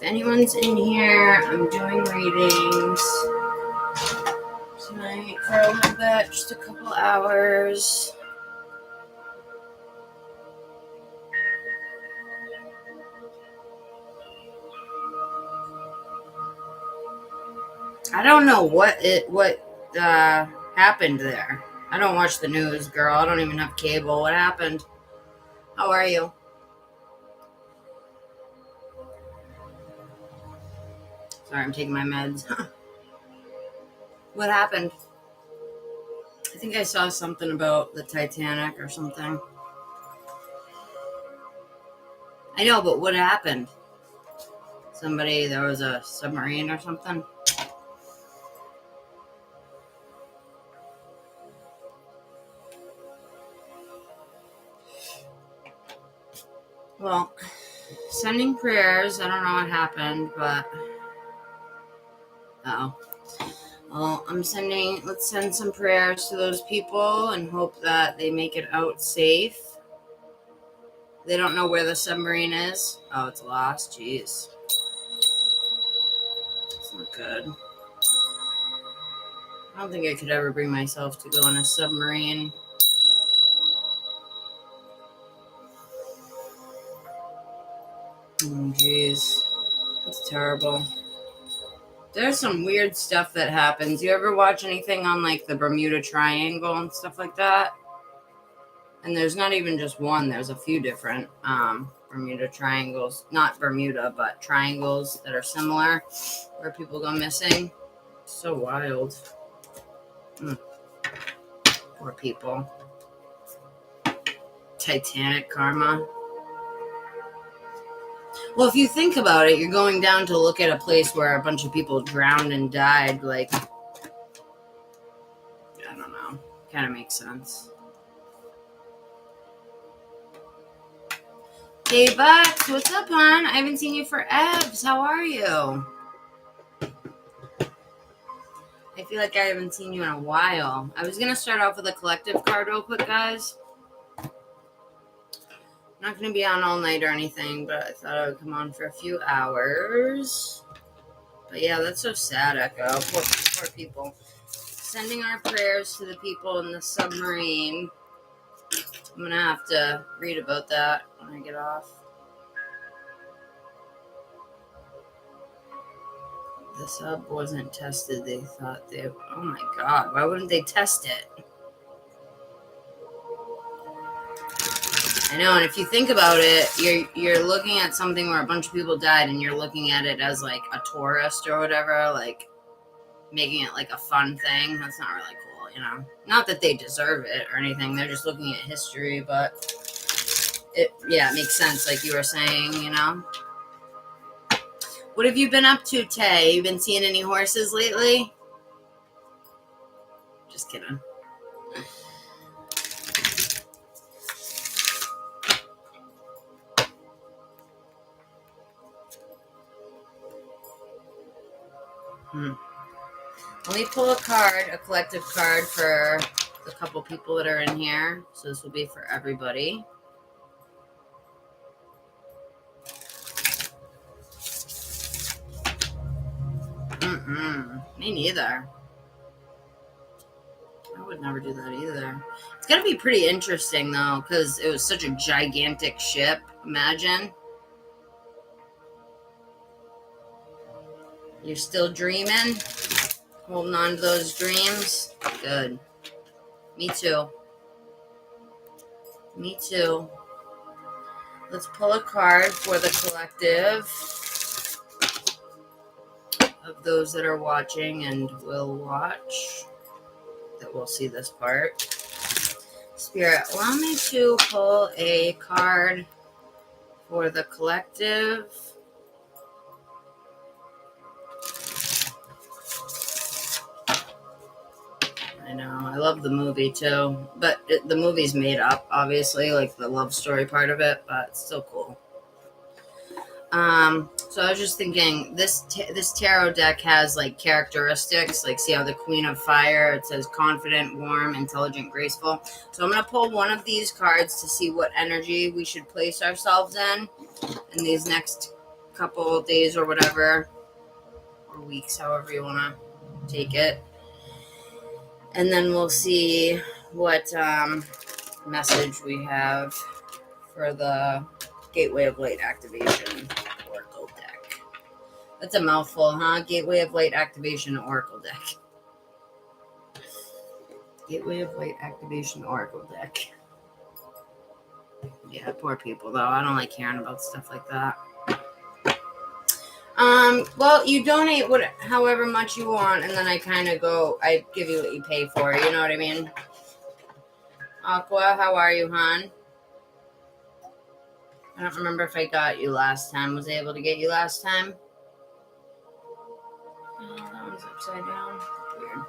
anyone's in here, I'm doing readings tonight for a little bit, just a couple hours. I don't know what happened there. I don't watch the news, girl. I don't even have cable. What happened? How are you? Sorry, I'm taking my meds. What happened? I think I saw something about the Titanic or something. I know, but what happened? There was a submarine or something? Well, sending prayers. I don't know what happened, but well, let's send some prayers to those people and hope that they make it out safe. They don't know where the submarine is. Oh, it's lost. Jeez. It's not good. I don't think I could ever bring myself to go on a submarine. Oh, jeez. That's terrible. There's some weird stuff that happens. You ever watch anything on, like, the Bermuda Triangle and stuff like that? And there's not even just one. There's a few different Bermuda Triangles. Not Bermuda, but triangles that are similar where people go missing. It's so wild. Poor people. Titanic karma. Well, if you think about it, you're going down to look at a place where a bunch of people drowned and died. Like, I don't know. Kind of makes sense. Hey, Bucks, what's up, hon? I haven't seen you for Ebs. How are you? I feel like I haven't seen you in a while. I was going to start off with a collective card real quick, guys. Not going to be on all night or anything, but I thought I would come on for a few hours. But yeah, that's so sad, Echo. Poor people. Sending our prayers to the people in the submarine. I'm going to have to read about that when I get off. The sub wasn't tested. They thought they... Oh my God. Why wouldn't they test it? I know, and if you think about it, you're looking at something where a bunch of people died, and you're looking at it as, like, a tourist or whatever, like, making it, like, a fun thing. That's not really cool, you know? Not that they deserve it or anything. They're just looking at history, but it makes sense, like you were saying, you know? What have you been up to, Tay? You been seeing any horses lately? Just kidding. Let me pull a collective card for the couple people that are in here. So this will be for everybody. Me neither. I would never do that either. It's going to be pretty interesting, though, because it was such a gigantic ship. Imagine. You're still dreaming? Holding on to those dreams? Good. Me too. Me too. Let's pull a card for the collective of those that are watching and will watch, that will see this part. Spirit, allow me to pull a card for the collective. I know, I love the movie too, but the movie's made up, obviously, like the love story part of it, but it's still cool. So I was just thinking, this tarot deck has like characteristics, like see how the Queen of Fire, it says confident, warm, intelligent, graceful. So I'm going to pull one of these cards to see what energy we should place ourselves in these next couple days or whatever, or weeks, however you want to take it. And then we'll see what message we have for the Gateway of Light Activation Oracle deck. That's a mouthful, huh? Gateway of Light Activation Oracle deck. Gateway of Light Activation Oracle deck. Yeah, poor people, though. I don't like hearing about stuff like that. Well, you donate however much you want, and then I kind of I give you what you pay for, you know what I mean? Aqua, how are you, hon? I don't remember if I got you last time. Was I able to get you last time? Oh, that one's upside down. Weird.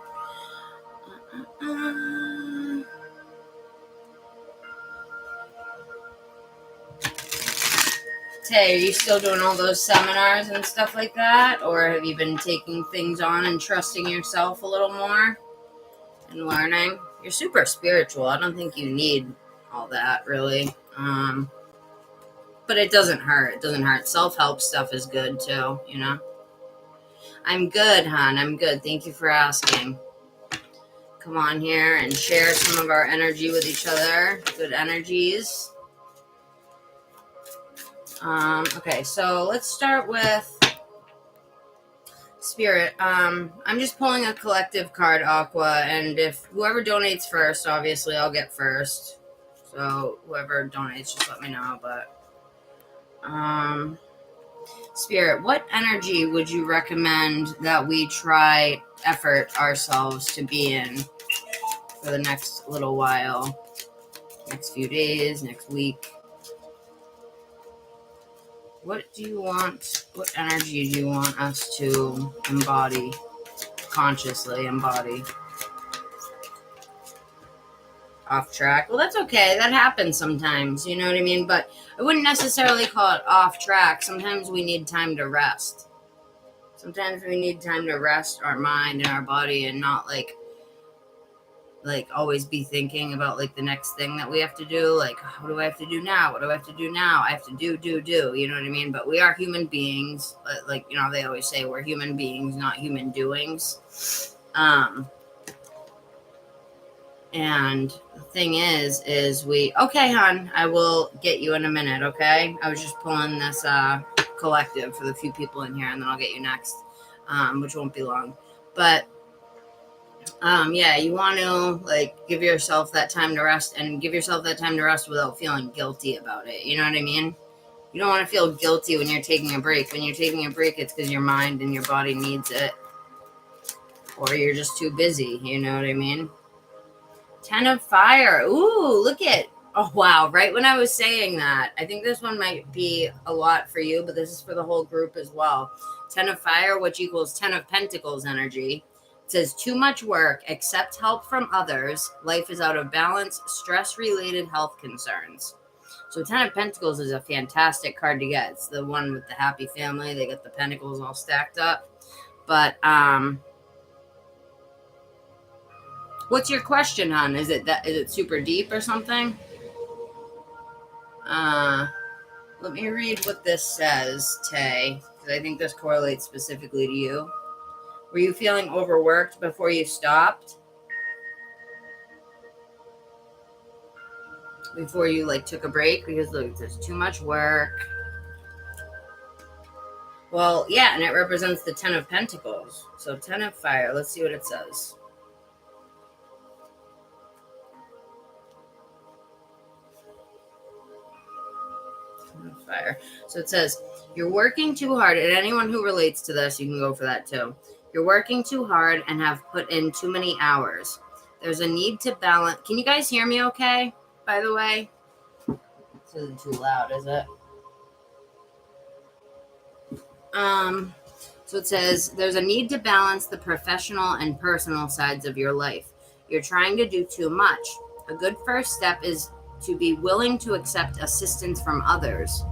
Tay, are you still doing all those seminars and stuff like that? Or have you been taking things on and trusting yourself a little more and learning? You're super spiritual. I don't think you need all that, really. But it doesn't hurt. It doesn't hurt. Self-help stuff is good, too, you know? I'm good, hon. I'm good. Thank you for asking. Come on here and share some of our energy with each other. Good energies. Okay, so let's start with Spirit. I'm just pulling a collective card, Aqua, and if whoever donates first, obviously I'll get first. So whoever donates, just let me know. But Spirit, what energy would you recommend that we effort ourselves to be in for the next little while? Next few days, next week? What energy do you want us to embody, consciously embody? Off track? Well, that's okay. That happens sometimes, you know what I mean? But I wouldn't necessarily call it off track. Sometimes we need time to rest. Sometimes we need time to rest our mind and our body and not like always be thinking about like the next thing that we have to do. Like, what do I have to do now? What do I have to do now? I have to do, you know what I mean? But we are human beings. Like, you know, they always say we're human beings, not human doings. And the thing is okay, hon, I will get you in a minute, okay? I was just pulling this collective for the few people in here, and then I'll get you next, which won't be long. But yeah, you want to like give yourself that time to rest, and give yourself that time to rest without feeling guilty about it. You know what I mean? You don't want to feel guilty when you're taking a break. When you're taking a break, it's because your mind and your body needs it, or you're just too busy. You know what I mean? 10 of Fire. Ooh, look at. Oh, wow. Right when I was saying that, I think this one might be a lot for you, but this is for the whole group as well. 10 of Fire, which equals 10 of Pentacles energy. It says, too much work, accept help from others. Life is out of balance, stress-related health concerns. So 10 of Pentacles is a fantastic card to get. It's the one with the happy family. They got the pentacles all stacked up. But, what's your question, hon? Is it super deep or something? Let me read what this says, Tay, because I think this correlates specifically to you. Were you feeling overworked before you stopped? Before you like took a break? Because look, there's too much work. Well, yeah, and it represents the 10 of Pentacles. So 10 of Fire. Let's see what it says. Fire. So it says, you're working too hard, and anyone who relates to this, you can go for that too. You're working too hard and have put in too many hours. There's a need to balance. Can you guys hear me okay, by the way? This isn't too loud, is it? So it says, there's a need to balance the professional and personal sides of your life. You're trying to do too much. A good first step is to be willing to accept assistance from others.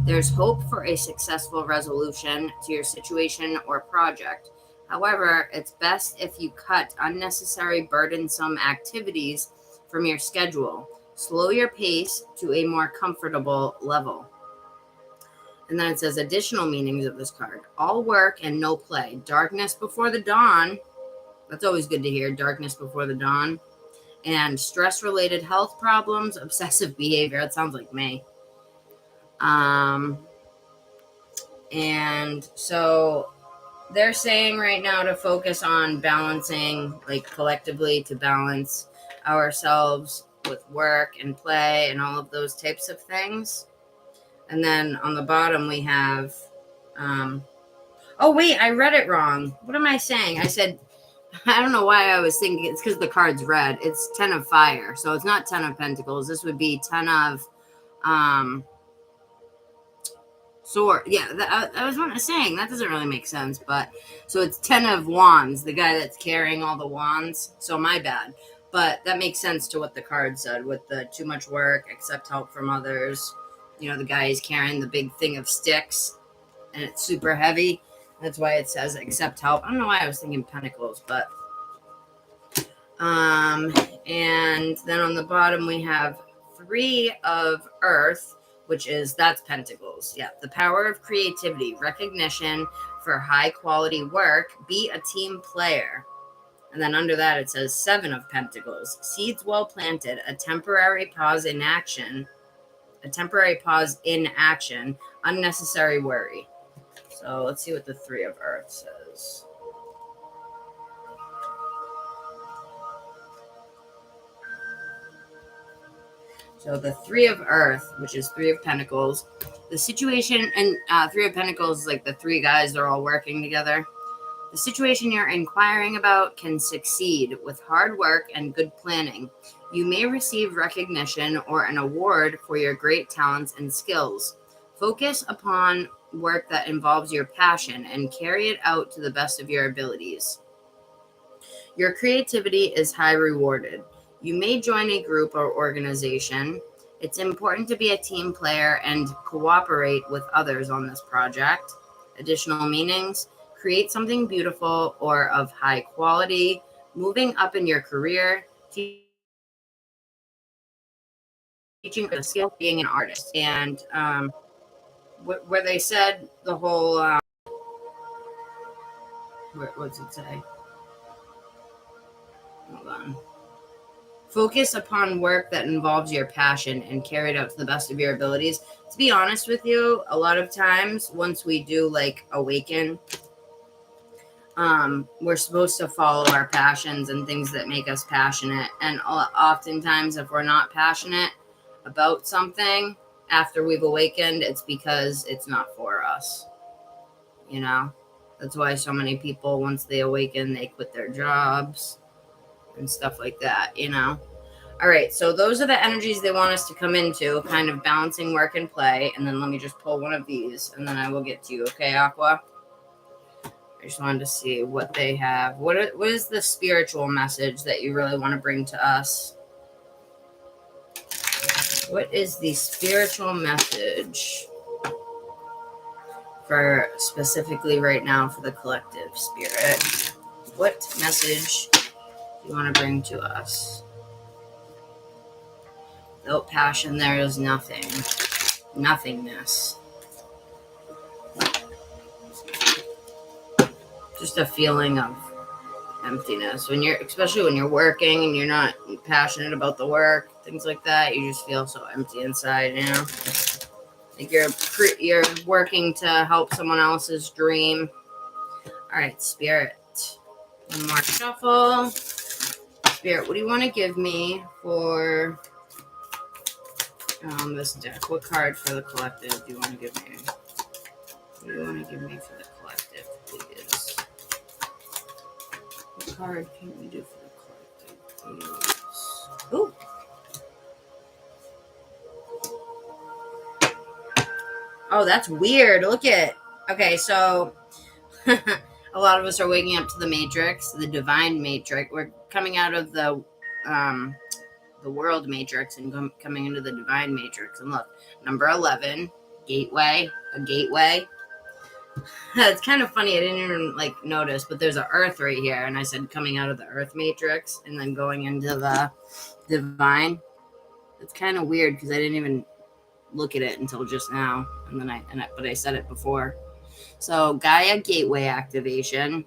There's hope for a successful resolution to your situation or project. However, it's best if you cut unnecessary burdensome activities from your schedule. Slow your pace to a more comfortable level. And then it says additional meanings of this card. All work and no play. Darkness before the dawn. That's always good to hear. Darkness before the dawn. And stress-related health problems. Obsessive behavior. That sounds like me. And so they're saying right now to focus on balancing, like collectively to balance ourselves with work and play and all of those types of things. And then on the bottom we have, oh wait, I read it wrong. What am I saying? I said, I don't know why I was thinking, it's because the card's red. It's 10 of fire. So it's not 10 of pentacles. This would be 10 of, sword. Yeah, I was saying that doesn't really make sense, but so it's 10 of wands, the guy that's carrying all the wands. So my bad, but that makes sense to what the card said with the too much work, accept help from others. You know, the guy is carrying the big thing of sticks and it's super heavy. That's why it says accept help. I don't know why I was thinking pentacles, but and then on the bottom we have 3 of earth, which is, that's pentacles. Yeah, the power of creativity, recognition for high quality work, be a team player. And then under that it says 7 of pentacles, seeds well planted, a temporary pause in action, unnecessary worry. So let's see what the 3 of earth says. So the 3 of earth, which is 3 of pentacles, the situation, and 3 of pentacles is like the 3 guys, they're all working together. The situation you're inquiring about can succeed with hard work and good planning. You may receive recognition or an award for your great talents and skills. Focus upon work that involves your passion and carry it out to the best of your abilities. Your creativity is high rewarded. You may join a group or organization. It's important to be a team player and cooperate with others on this project. Additional meanings: create something beautiful or of high quality, moving up in your career, teaching a skill, being an artist. And where they said the whole, what's it say? Hold on. Focus upon work that involves your passion and carry it out to the best of your abilities. To be honest with you, a lot of times once we do like awaken, we're supposed to follow our passions and things that make us passionate. And oftentimes if we're not passionate about something after we've awakened, it's because it's not for us. You know, that's why so many people, once they awaken, they quit their jobs and stuff like that, you know. All right, so those are the energies they want us to come into, kind of balancing work and play. And then let me just pull one of these and then I will get to you. Okay, Aqua? I just wanted to see what they have. What is the spiritual message that you really want to bring to us? What is the spiritual message for specifically right now for the collective spirit? What message do you want to bring to us? Without passion, there is nothing. Nothingness. Just a feeling of emptiness. Especially when you're working and you're not passionate about the work, things like that, you just feel so empty inside, you know? Like you're working to help someone else's dream. All right, Spirit. One more shuffle. Spirit, what do you want to give me for this deck? What card for the collective do you want to give me? What do you want to give me for the collective, please? What card can we do for the collective, please? Ooh. Oh, that's weird. Look at it. Okay, so a lot of us are waking up to the matrix, the divine matrix. We're coming out of the world matrix and coming into the divine matrix. And look, number 11, gateway, a gateway. It's kind of funny. I didn't even notice, but there's an earth right here. And I said coming out of the earth matrix and then going into the divine. It's kind of weird because I didn't even look at it until just now, but I said it before. So Gaia gateway activation.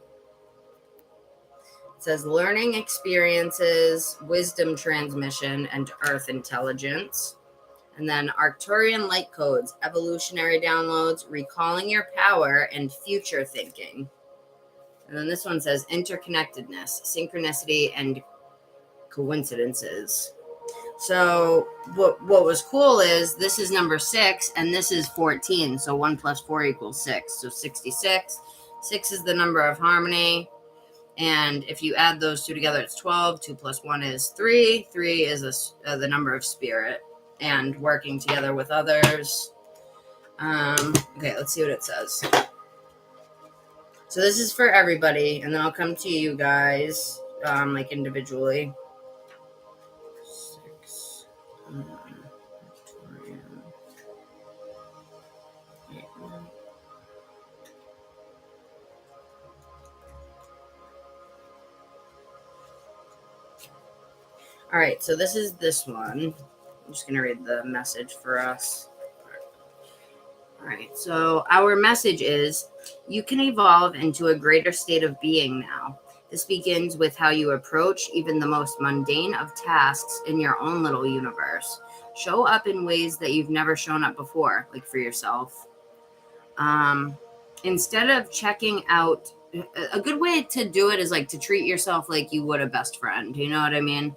It says learning experiences, wisdom transmission, and earth intelligence. And then Arcturian light codes, evolutionary downloads, recalling your power, and future thinking. And then this one says interconnectedness, synchronicity, and coincidences. So what was cool is this is number 6 and this is 14. So 1 plus 4 equals 6. So 66. 6 is the number of harmony. And if you add those two together, it's 12. 2 plus 1 is 3. 3 is the number of spirit and working together with others. Okay, let's see what it says. So this is for everybody, and then I'll come to you guys, like individually. 6. All right, so this is this one. I'm just going to read the message for us. All right, so our message is, you can evolve into a greater state of being now. This begins with how you approach even the most mundane of tasks in your own little universe. Show up in ways that you've never shown up before, like for yourself. Instead of checking out, a good way to do it is like to treat yourself like you would a best friend. You know what I mean?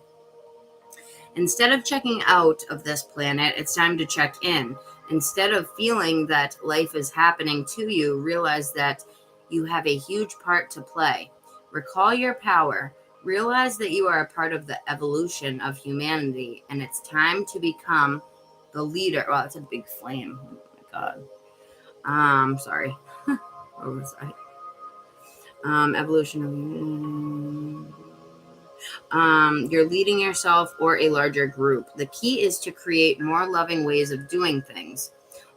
Instead of checking out of this planet, it's time to check in. Instead of feeling that life is happening to you, realize that you have a huge part to play. Recall your power. Realize that you are a part of the evolution of humanity, and it's time to become the leader. Well, it's a big flame. Oh my God. Sorry. Oversight. Evolution of... you're leading yourself or a larger group. The key is to create more loving ways of doing things.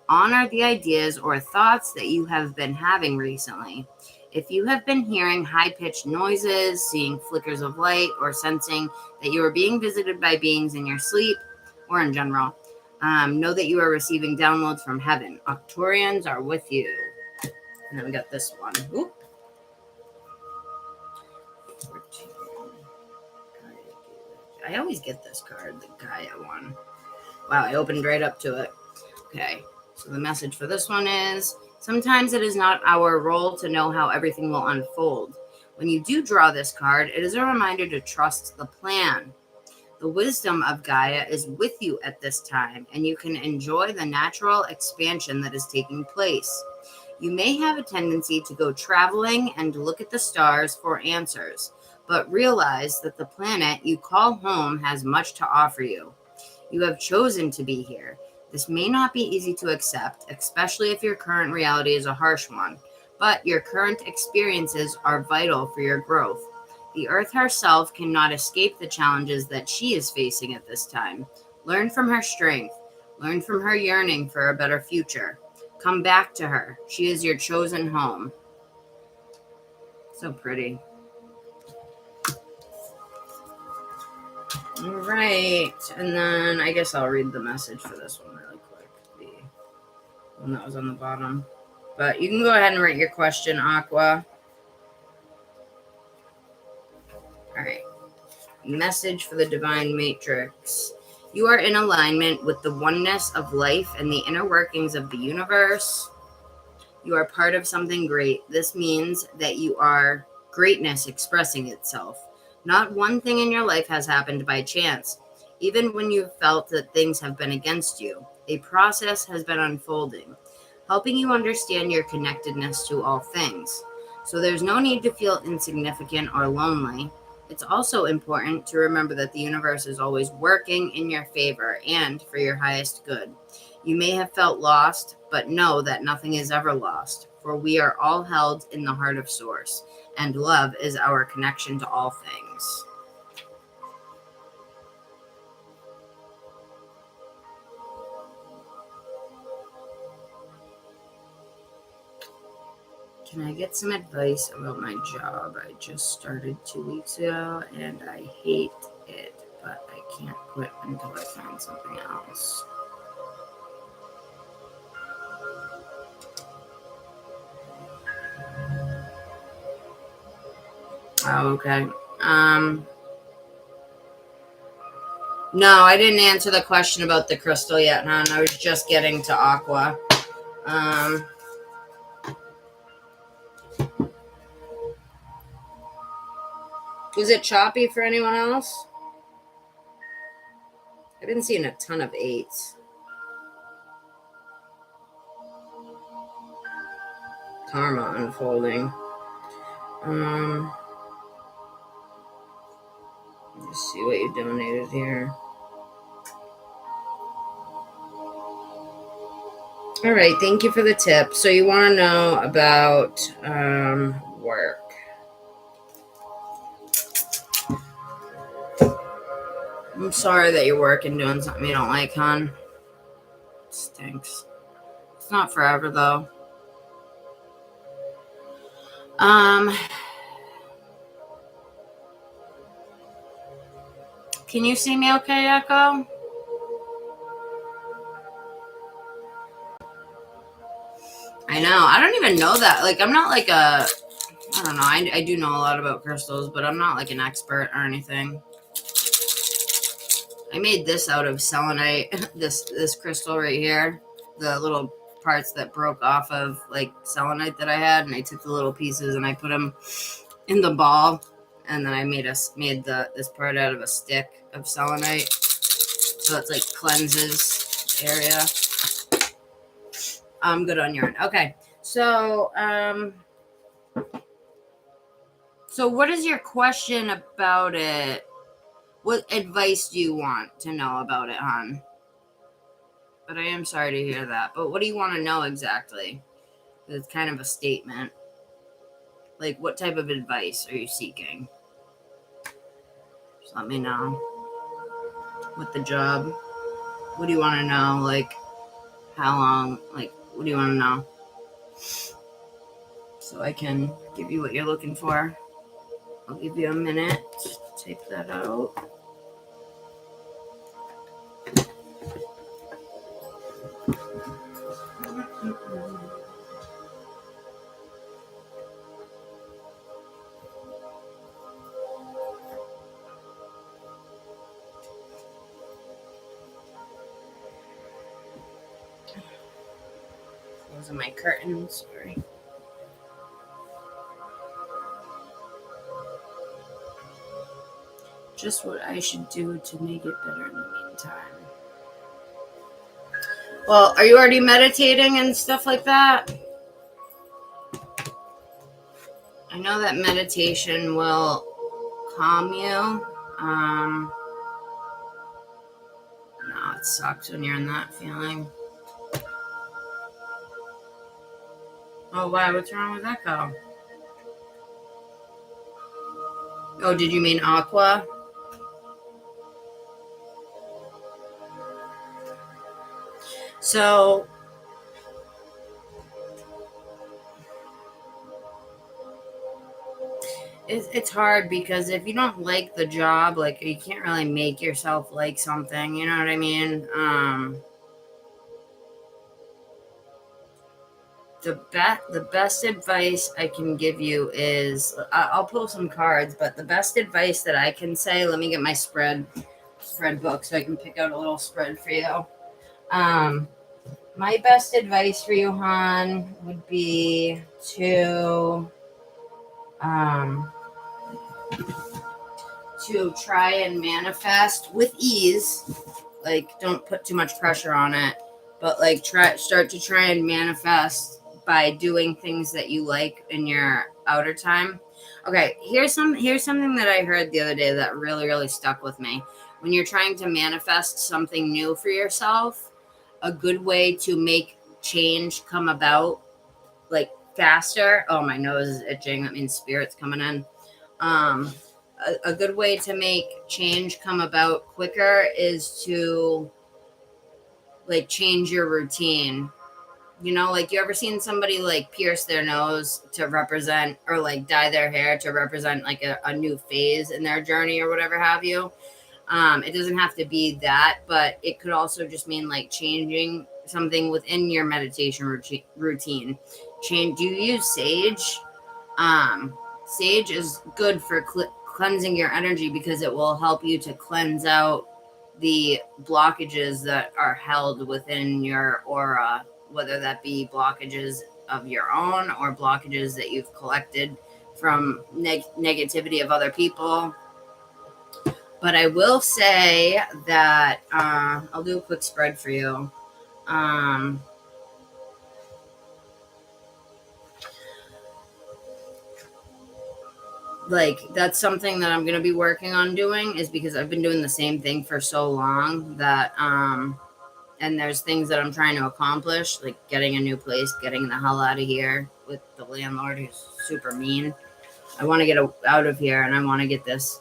Honor the ideas or thoughts that you have been having recently. If you have been hearing high-pitched noises, seeing flickers of light, or sensing that you are being visited by beings in your sleep, or in general, know that you are receiving downloads from heaven. Arcturians are with you. And then we got this one. Oop. 14. I always get this card, the Gaia one. Wow, I opened right up to it. Okay, so the message for this one is, sometimes it is not our role to know how everything will unfold. When you do draw this card, it is a reminder to trust the plan. The wisdom of Gaia is with you at this time, and you can enjoy the natural expansion that is taking place. You may have a tendency to go traveling and look at the stars for answers, but realize that the planet you call home has much to offer you. You have chosen to be here. This may not be easy to accept, especially if your current reality is a harsh one, but your current experiences are vital for your growth. The Earth herself cannot escape the challenges that she is facing at this time. Learn from her strength. Learn from her yearning for a better future. Come back to her. She is your chosen home. So pretty. All right, and then I guess I'll read the message for this one really quick, the one that was on the bottom. But you can go ahead and write your question, Aqua. All right. Message for the Divine Matrix. You are in alignment with the oneness of life and the inner workings of the universe. You are part of something great. This means that you are greatness expressing itself. Not one thing in your life has happened by chance. Even when you've felt that things have been against you, a process has been unfolding, helping you understand your connectedness to all things. So there's no need to feel insignificant or lonely. It's also important to remember that the universe is always working in your favor and for your highest good. You may have felt lost, but know that nothing is ever lost, for we are all held in the heart of Source, and love is our connection to all things. Can I get some advice about my job? I just started 2 weeks ago, and I hate it, but I can't quit until I find something else. Oh, okay. No, I didn't answer the question about the crystal yet, hon. I was just getting to aqua. Was it choppy for anyone else? I've been seeing a ton of 8s. Karma unfolding. Let's see what you donated here. All right, thank you for the tip. So you want to know about work. I'm sorry that you're working doing something you don't like, hon. It stinks. It's not forever, though. Can you see me okay, Echo? I know. I don't even know that. Like, I'm not like I don't know. I do know a lot about crystals, but I'm not like an expert or anything. I made this out of selenite, this crystal right here. The little parts that broke off of like selenite that I had, and I took the little pieces and I put them in the ball, and then I made this part out of a stick of selenite, so it's like cleanses the area. I'm good on yarn. Okay, so what is your question about it? What advice do you want to know about it, hon? But I am sorry to hear that. But what do you want to know exactly? It's kind of a statement. Like, what type of advice are you seeking? Just let me know. With the job. What do you want to know? Like, how long? Like, what do you want to know? So I can give you what you're looking for. I'll give you a minute to take that out. Those are my curtains. Sorry. Just what I should do to make it better in the meantime. Well, are you already meditating and stuff like that? I know that meditation will calm you. No, it sucks when you're in that feeling. Oh, why? What's wrong with Echo? Oh, did you mean aqua? So, it's hard because if you don't like the job, like, you can't really make yourself like something, you know what I mean? The best advice I can give you is, I'll pull some cards, but the best advice that I can say, let me get my spread book so I can pick out a little spread for you. My best advice for you, hon, would be to try and manifest with ease. Like, don't put too much pressure on it, but like start to try and manifest by doing things that you like in your outer time. Okay, here's something that I heard the other day that really, really stuck with me. When you're trying to manifest something new for yourself, a good way to make change come about, like, faster. Oh, my nose is itching. That means spirit's coming in. A good way to make change come about quicker is to, like, change your routine. You know, like, you ever seen somebody, like, pierce their nose to represent, or, like, dye their hair to represent, like, a new phase in their journey or whatever have you? It doesn't have to be that, but it could also just mean, like, changing something within your meditation routine. Do you use sage? Sage is good for cleansing your energy because it will help you to cleanse out the blockages that are held within your aura, whether that be blockages of your own or blockages that you've collected from negativity of other people. But I will say that I'll do a quick spread for you. Like, that's something that I'm going to be working on doing, is because I've been doing the same thing for so long that, and there's things that I'm trying to accomplish, like getting a new place, getting the hell out of here with the landlord who's super mean. I want to get out of here, and I want to get this,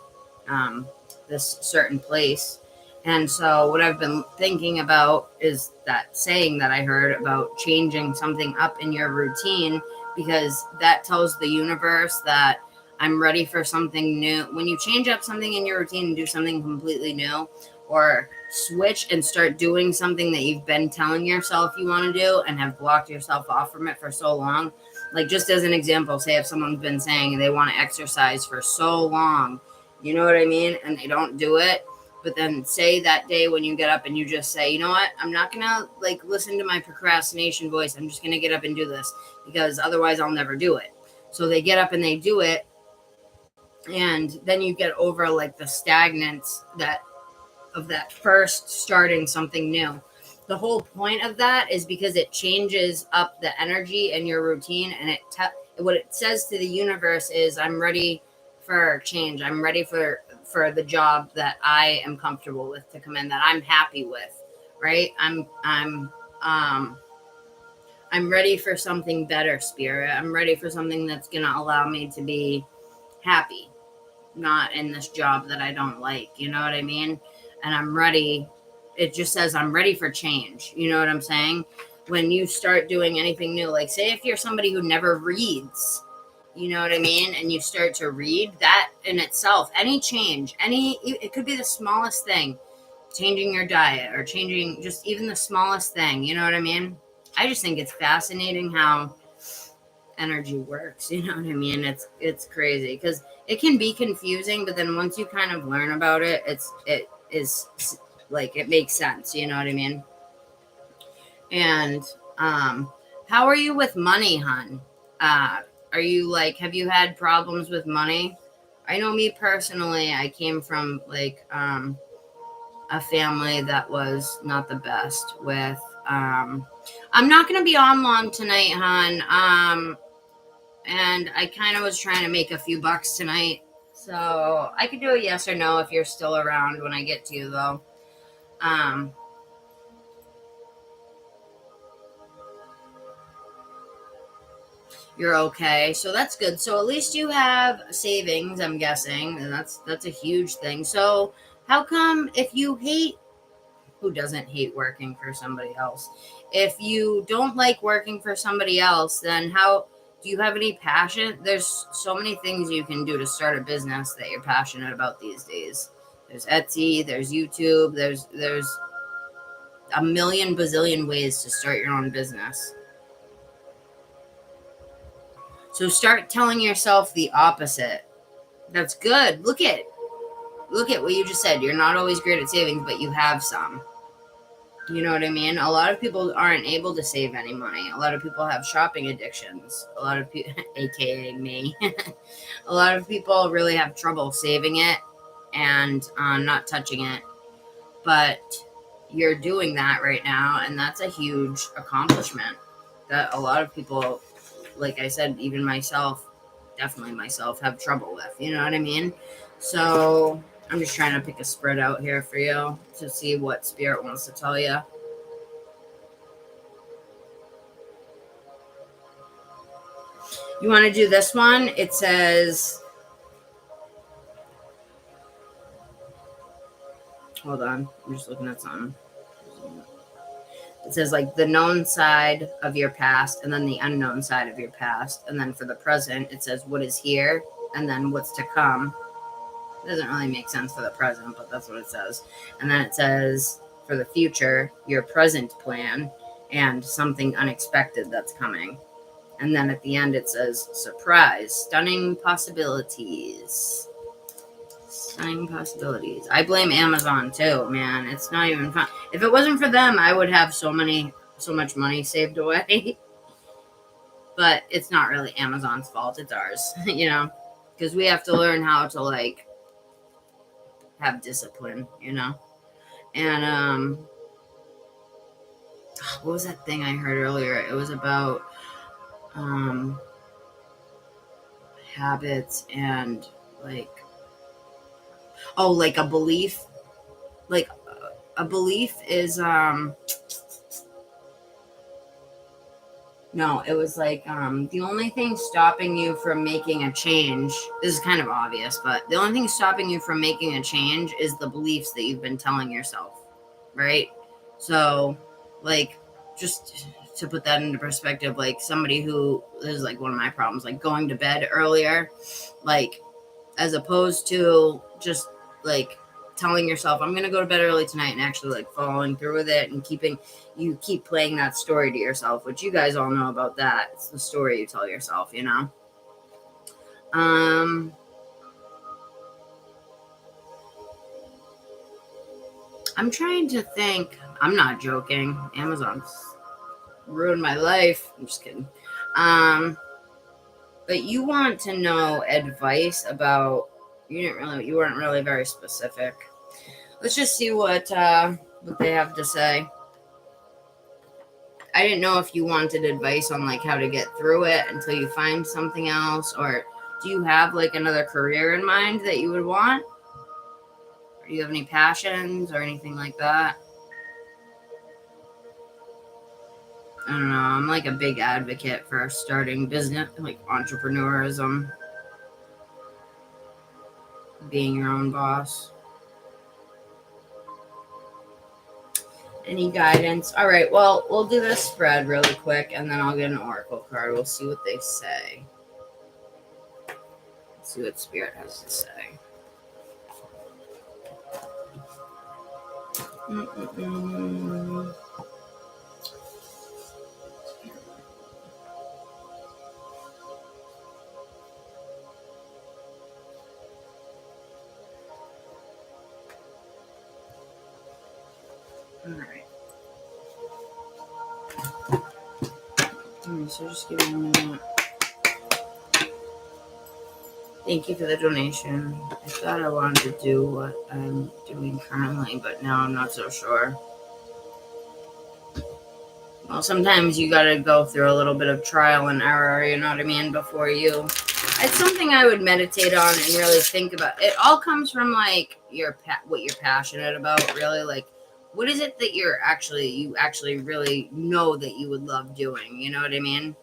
this certain place. And so what I've been thinking about is that saying that I heard about changing something up in your routine, because that tells the universe that I'm ready for something new. When you change up something in your routine and do something completely new, or switch and start doing something that you've been telling yourself you want to do and have blocked yourself off from it for so long. Like, just as an example, say if someone's been saying they want to exercise for so long, you know what I mean? And they don't do it. But then say that day when you get up and you just say, you know what? I'm not going to like listen to my procrastination voice. I'm just going to get up and do this, because otherwise I'll never do it. So they get up and they do it. And then you get over like the stagnance of that first starting something new. The whole point of that is because it changes up the energy in your routine, and what it says to the universe is, I'm ready for change. I'm ready for the job that I am comfortable with to come in, that I'm happy with, right? I'm ready for something better, Spirit. I'm ready for something that's going to allow me to be happy, not in this job that I don't like. You know what I mean? And I'm ready. It just says I'm ready for change. You know what I'm saying? When you start doing anything new, like say if you're somebody who never reads, you know what I mean? And you start to read, that in itself, any change, it could be the smallest thing, changing your diet or changing just even the smallest thing. You know what I mean? I just think it's fascinating how energy works. You know what I mean? It's crazy because it can be confusing, but then once you kind of learn about it, it is like, it makes sense. You know what I mean? And how are you with money, hon? Are you like, have you had problems with money? I know me personally, I came from like a family that was not the best with I'm not going to be on long tonight, hon. And I kind of was trying to make a few bucks tonight. So I could do a yes or no if you're still around when I get to you, though. You're okay. So that's good. So at least you have savings, I'm guessing. And that's a huge thing. So how come if you hate, who doesn't hate working for somebody else? If you don't like working for somebody else, then how do you have any passion? There's so many things you can do to start a business that you're passionate about these days. There's Etsy, there's YouTube, there's a million bazillion ways to start your own business. So start telling yourself the opposite. That's good. Look at what you just said. You're not always great at savings, but you have some. You know what I mean? A lot of people aren't able to save any money. A lot of people have shopping addictions. A lot of people, aka me, a lot of people really have trouble saving it and not touching it. But you're doing that right now, and that's a huge accomplishment that a lot of people, like I said, even myself, definitely myself, have trouble with. You know what I mean? So I'm just trying to pick a spread out here for you to see what Spirit wants to tell you. You want to do this one? It says, hold on, I'm just looking at something. It says like the known side of your past and then the unknown side of your past. And then for the present, it says what is here and then what's to come. It doesn't really make sense for the present, but that's what it says. And then it says for the future, your present plan and something unexpected that's coming. And then at the end it says, surprise, stunning possibilities. Stunning possibilities. I blame Amazon too, man. It's not even fun. If it wasn't for them, I would have so much money saved away. But it's not really Amazon's fault. It's ours, you know, because we have to learn how to, like, have discipline, you know. And what was that thing I heard earlier? It was about habits and, like, oh, like a belief. Like, a belief is no, it was like, the only thing stopping you from making a change, this is kind of obvious, but the only thing stopping you from making a change is the beliefs that you've been telling yourself, right? So, like, just to put that into perspective, like, somebody who, this is like one of my problems, like going to bed earlier, like, as opposed to just, like, telling yourself, I'm going to go to bed early tonight, and actually, like, following through with it and you keep playing that story to yourself, which you guys all know about that. It's the story you tell yourself, you know? I'm trying to think. I'm not joking. Amazon's ruined my life. I'm just kidding. But you want to know advice about, you weren't really very specific. Let's just see what they have to say. I didn't know if you wanted advice on, like, how to get through it until you find something else, or do you have, like, another career in mind that you would want? Or do you have any passions or anything like that? I don't know. I'm, like, a big advocate for starting business, like entrepreneurism, being your own boss. Any guidance? All right, well, we'll do this spread really quick, and then I'll get an oracle card. We'll see what they say. Let's see what Spirit has to say. All right. So just give me a minute. Thank you for the donation. I thought I wanted to do what I'm doing currently, but now I'm not so sure. Well, sometimes you gotta go through a little bit of trial and error, you know what I mean, before you... It's something I would meditate on and really think about. It all comes from, like, what you're passionate about, really. Like, what is it that you actually really know that you would love doing, you know what I mean?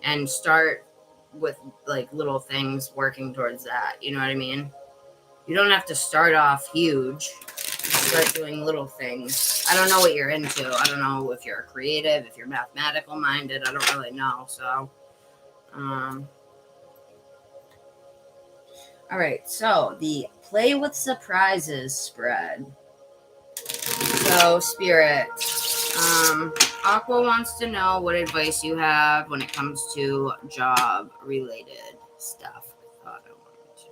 And start with, like, little things working towards that, you know what I mean? You don't have to start off huge. Start doing little things. I don't know what you're into. I don't know if you're creative, if you're mathematical minded. I don't really know. So, all right. So the play with surprises spread. So Spirit, Aqua wants to know what advice you have when it comes to job related stuff. I thought I wanted to.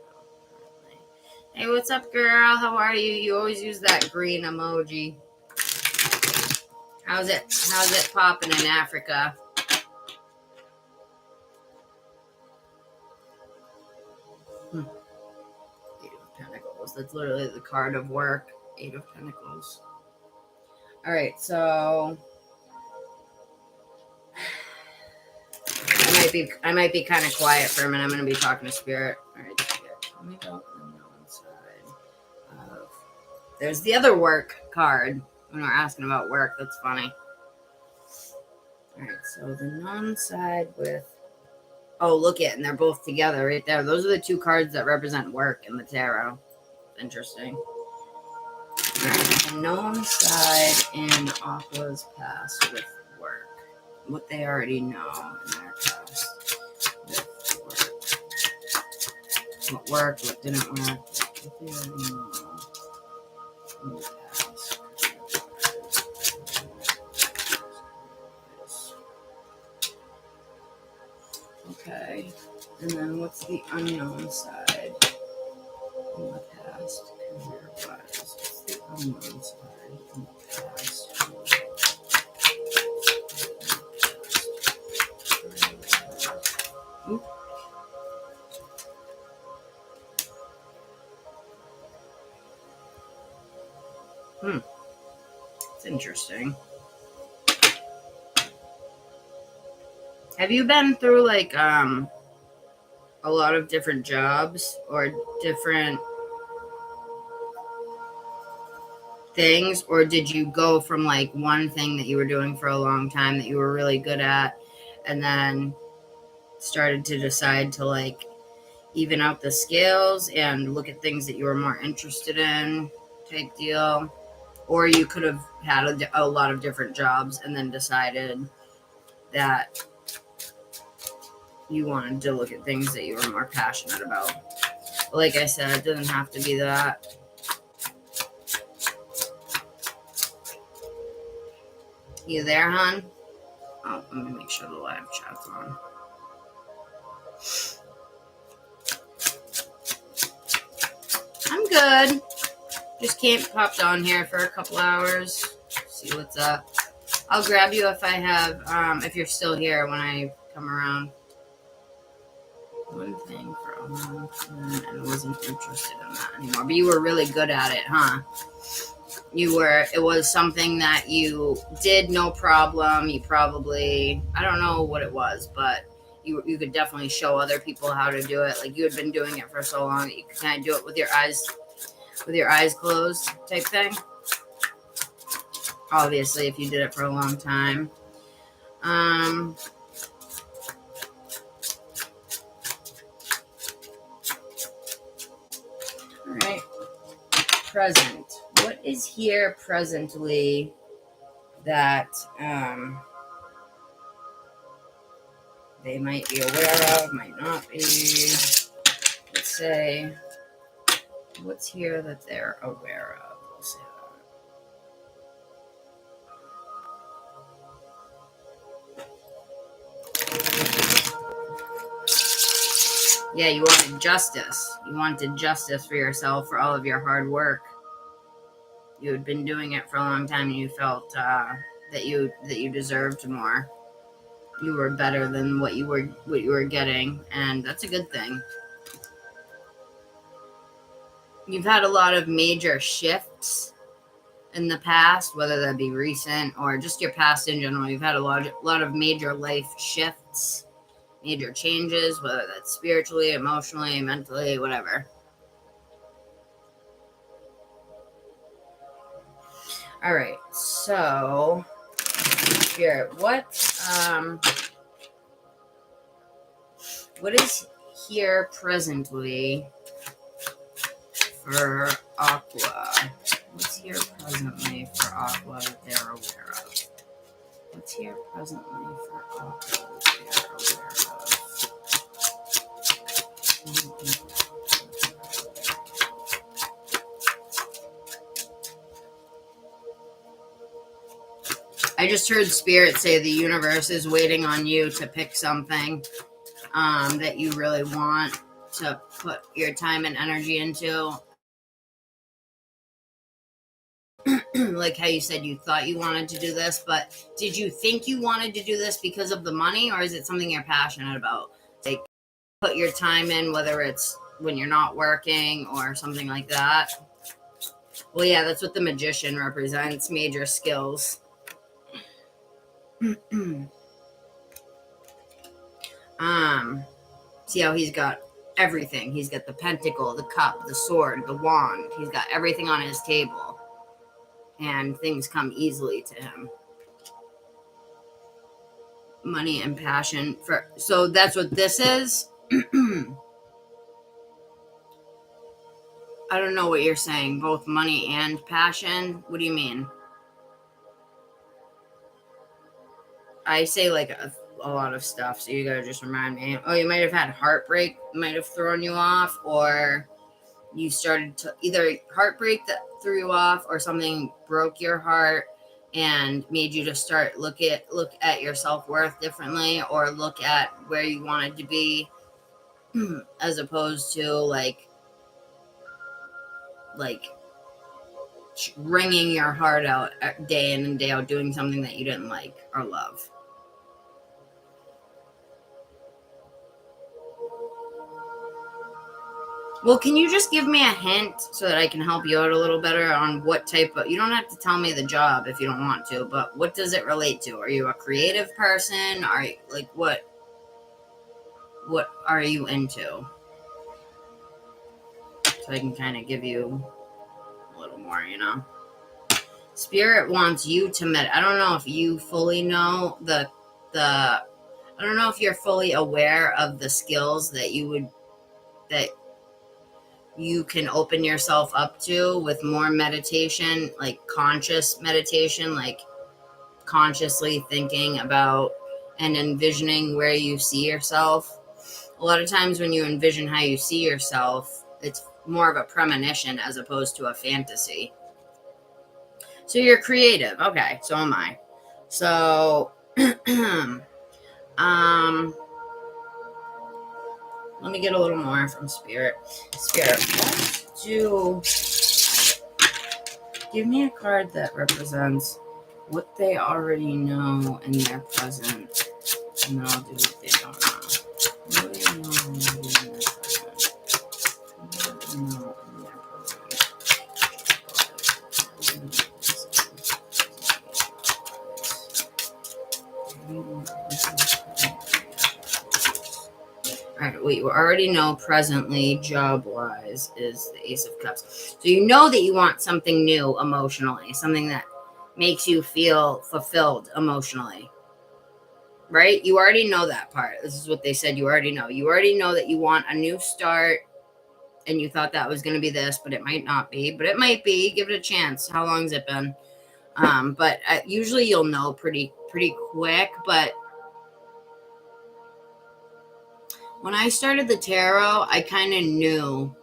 Hey, what's up, girl? How are you? You always use that green emoji. How's it popping in Africa? Eight of Pentacles. That's literally the card of work. Eight of Pentacles. All right, so I might be kind of quiet for a minute. I'm going to be talking to Spirit. All right, Spirit, tell me about the known side of... There's the other work card. When we're asking about work, that's funny. All right, so the known side with... Oh, look it, and they're both together right there. Those are the two cards that represent work in the tarot. Interesting. All right, the known side in Aqua's past with work. What they already know in their past with work. What worked, what didn't work. What they already know in the past. And then what's the unknown side in the past career-wise? What's the unknown side in the past? Oop. It's interesting. Have you been through like a lot of different jobs or different things, or did you go from like one thing that you were doing for a long time that you were really good at and then started to decide to like even out the scales and look at things that you were more interested in type deal? Or you could have had a lot of different jobs and then decided that you wanted to look at things that you were more passionate about. Like I said, it doesn't have to be that. You there, hon? Oh, let me make sure the live chat's on. I'm good. Just popped on here for a couple hours. See what's up. I'll grab you if I have, if you're still here when I come around. One thing for a long time and wasn't interested in that anymore. But you were really good at it, huh? It was something that you did no problem. You probably, I don't know what it was, but you could definitely show other people how to do it. Like you had been doing it for so long that you could kind of do it with your eyes closed type thing. Obviously, if you did it for a long time. All right. Present. What is here presently that they might be aware of, might not be? Let's say, what's here that they're aware of? We'll say that. Yeah, you wanted justice. You wanted justice for yourself for all of your hard work. You had been doing it for a long time, and you felt that you deserved more. You were better than what you were getting, and that's a good thing. You've had a lot of major shifts in the past, whether that be recent or just your past in general. You've had a lot of major life shifts, major changes, whether that's spiritually, emotionally, mentally, whatever. All right, so here, what is here presently for Aqua? What's here presently for Aqua that they're aware of? What's here presently for Aqua that they're aware of? I just heard Spirit say the universe is waiting on you to pick something that you really want to put your time and energy into. Like how you said you thought you wanted to do this, but did you think you wanted to do this because of the money, or is it something you're passionate about? Like put your time in, whether it's when you're not working or something like that. Well, yeah, that's what the Magician represents, major skills. See how he's got everything. He's got the pentacle, the cup, the sword, the wand. He's got everything on his table. And things come easily to him. Money and passion. So that's what this is. I don't know what you're saying. Both money and passion? What do you mean? I say like a lot of stuff, so you gotta just remind me. Oh, you might have had heartbreak, might have thrown you off, or you started to either heartbreak that threw you off, or something broke your heart and made you to start look at your self-worth differently, or look at where you wanted to be as opposed to like wringing your heart out day in and day out doing something that you didn't like or love. Well, can you just give me a hint so that I can help you out a little better on what type of, you don't have to tell me the job if you don't want to, but what does it relate to? Are you a creative person? Are you, like, what are you into? So I can kind of give you a little more, you know. Spirit wants you to I don't know if you fully know I don't know if you're fully aware of the skills that you can open yourself up to with more meditation, like conscious meditation, like consciously thinking about and envisioning where you see yourself. A lot of times when you envision how you see yourself, it's more of a premonition as opposed to a fantasy. So you're creative. Okay, so am I. So, let me get a little more from Spirit. Spirit, give me a card that represents what they already know in their present. And then I'll do what they don't know. What do they know in their present? What do they know in their present? Alright, what you already know presently, job-wise, is the Ace of Cups. So you know that you want something new emotionally, something that makes you feel fulfilled emotionally. Right? You already know that part. This is what they said you already know. You already know that you want a new start, and you thought that was going to be this, but it might not be. But it might be. Give it a chance. How long has it been? But usually you'll know pretty quick, but when I started the tarot, I kind of knew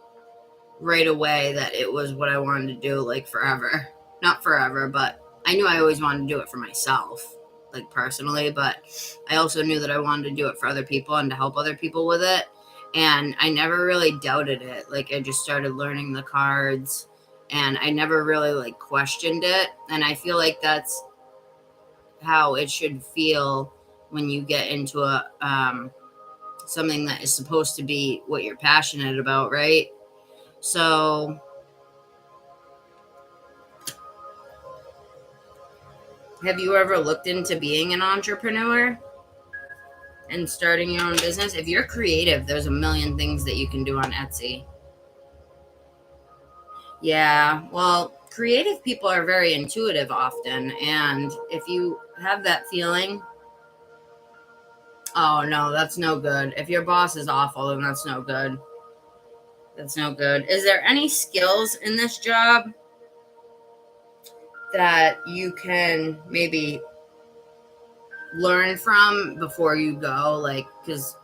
right away that it was what I wanted to do, like forever. Not forever, but I knew I always wanted to do it for myself, like personally, but I also knew that I wanted to do it for other people and to help other people with it. And I never really doubted it. Like, I just started learning the cards and I never really like questioned it. And I feel like that's how it should feel when you get into a, something that is supposed to be what you're passionate about, right? So have you ever looked into being an entrepreneur and starting your own business? If you're creative, there's a million things that you can do on Etsy. Yeah, well, creative people are very intuitive often, and if you have that feeling, oh no, that's no good. If your boss is awful, then that's no good. That's no good. Is there any skills in this job that you can maybe learn from before you go? Like, because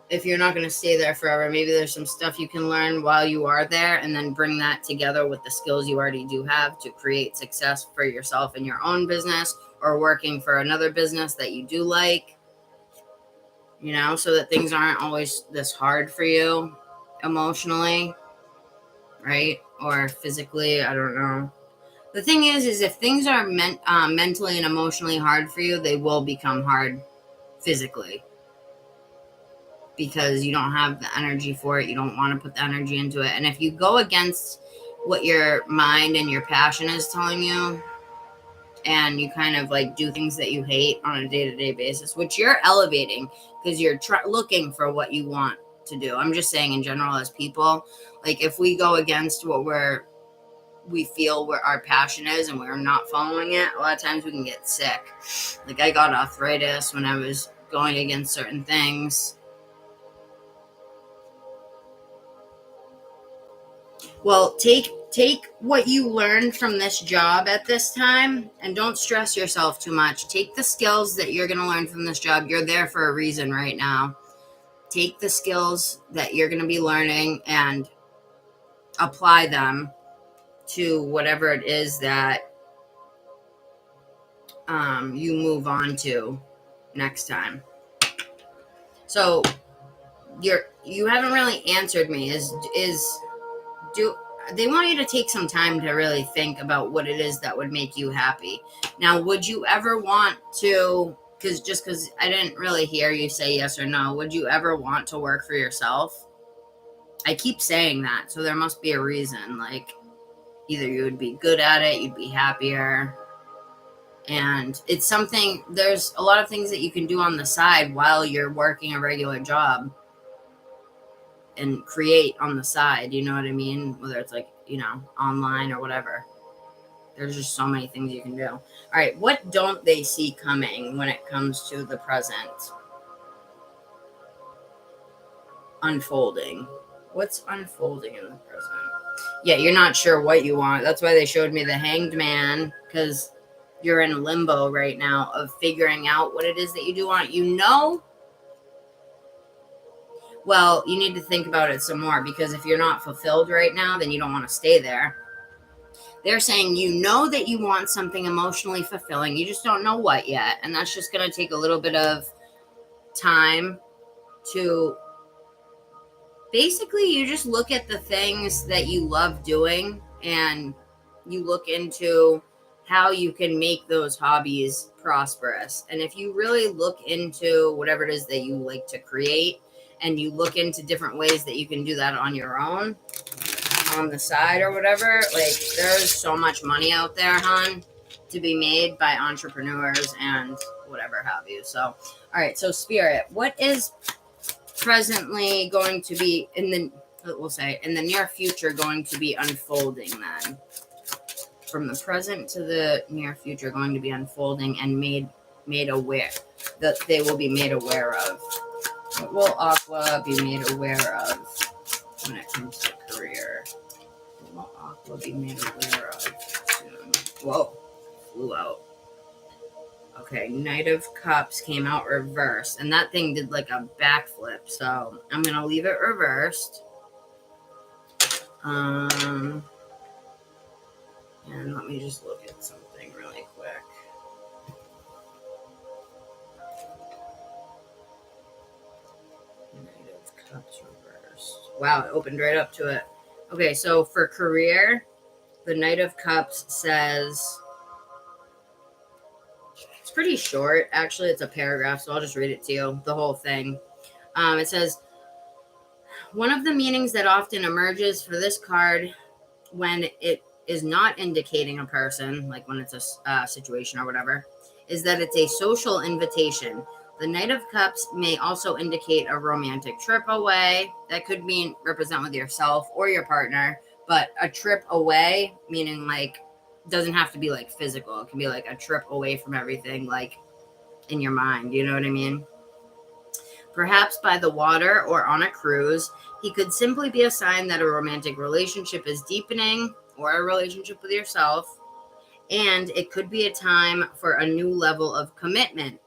if you're not going to stay there forever, maybe there's some stuff you can learn while you are there and then bring that together with the skills you already do have to create success for yourself in your own business or working for another business that you do like, you know, so that things aren't always this hard for you emotionally, right? Or physically, I don't know. The thing is if things are mentally and emotionally hard for you, they will become hard physically because you don't have the energy for it. You don't want to put the energy into it. And if you go against what your mind and your passion is telling you, and you kind of like do things that you hate on a day-to-day basis, which you're elevating because you're looking for what you want to do. I'm just saying in general as people, like if we go against what we feel where our passion is and we're not following it, a lot of times we can get sick. Like I got arthritis when I was going against certain things. Well, take what you learned from this job at this time and don't stress yourself too much. Take the skills that you're going to learn from this job. You're there for a reason right now. Take the skills that you're going to be learning and apply them to whatever it is that you move on to next time. So you haven't really answered me. They want you to take some time to really think about what it is that would make you happy. Now, would you ever want to, because I didn't really hear you say yes or no, would you ever want to work for yourself? I keep saying that, so there must be a reason. Like, either you would be good at it, you'd be happier, and it's something, there's a lot of things that you can do on the side while you're working a regular job and create on the side, you know what I mean? Whether it's like, online or whatever. There's just so many things you can do. All right, what don't they see coming when it comes to the present unfolding? What's unfolding in the present? Yeah, you're not sure what you want. That's why they showed me the Hanged Man, because you're in limbo right now of figuring out what it is that you do want. Well, you need to think about it some more, because if you're not fulfilled right now, then you don't want to stay there. They're saying that you want something emotionally fulfilling. You just don't know what yet. And that's just going to take a little bit of time to basically, you just look at the things that you love doing and you look into how you can make those hobbies prosperous. And if you really look into whatever it is that you like to create, and you look into different ways that you can do that on your own, on the side or whatever, like, there's so much money out there, hon, to be made by entrepreneurs and whatever have you. So, all right, so Spirit, what is presently going to be in the near future going to be unfolding then? From the present to the near future going to be unfolding and made aware, that they will be made aware of. What will Aqua be made aware of when it comes to career? What will Aqua be made aware of soon? Whoa, flew out. Okay, Knight of Cups came out reversed, and that thing did like a backflip, so I'm going to leave it reversed. And let me just look at something really quick. Knight of Cups reversed. Wow, it opened right up to it. Okay, so for career, the Knight of Cups says, it's pretty short. Actually, it's a paragraph, so I'll just read it to you, the whole thing. It says, one of the meanings that often emerges for this card when it is not indicating a person, like when it's a situation or whatever, is that it's a social invitation. The Knight of Cups may also indicate a romantic trip away. That could represent with yourself or your partner, but a trip away, meaning like, doesn't have to be like physical. It can be like a trip away from everything, like in your mind. You know what I mean? Perhaps by the water or on a cruise. He could simply be a sign that a romantic relationship is deepening, or a relationship with yourself. And it could be a time for a new level of commitment.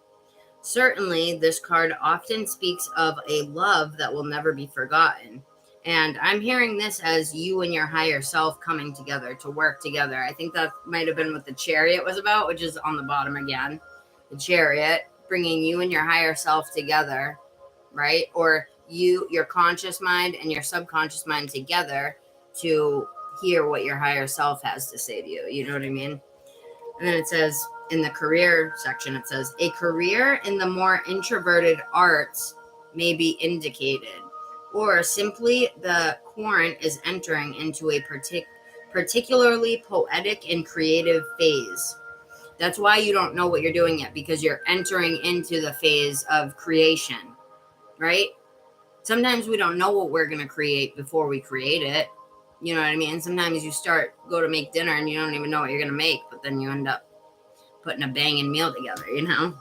Certainly, this card often speaks of a love that will never be forgotten. And I'm hearing this as you and your higher self coming together to work together. I think that might have been what the Chariot was about, which is on the bottom again. The Chariot, bringing you and your higher self together, right? Or your conscious mind and your subconscious mind together to hear what your higher self has to say to you. You know what I mean? And then it says, in the career section, it says, a career in the more introverted arts may be indicated. Or simply the current is entering into a particularly poetic and creative phase. That's why you don't know what you're doing yet, because you're entering into the phase of creation, right? Sometimes we don't know what we're going to create before we create it. You know what I mean? Sometimes you go to make dinner and you don't even know what you're going to make, but then you end up putting a banging meal together, you know?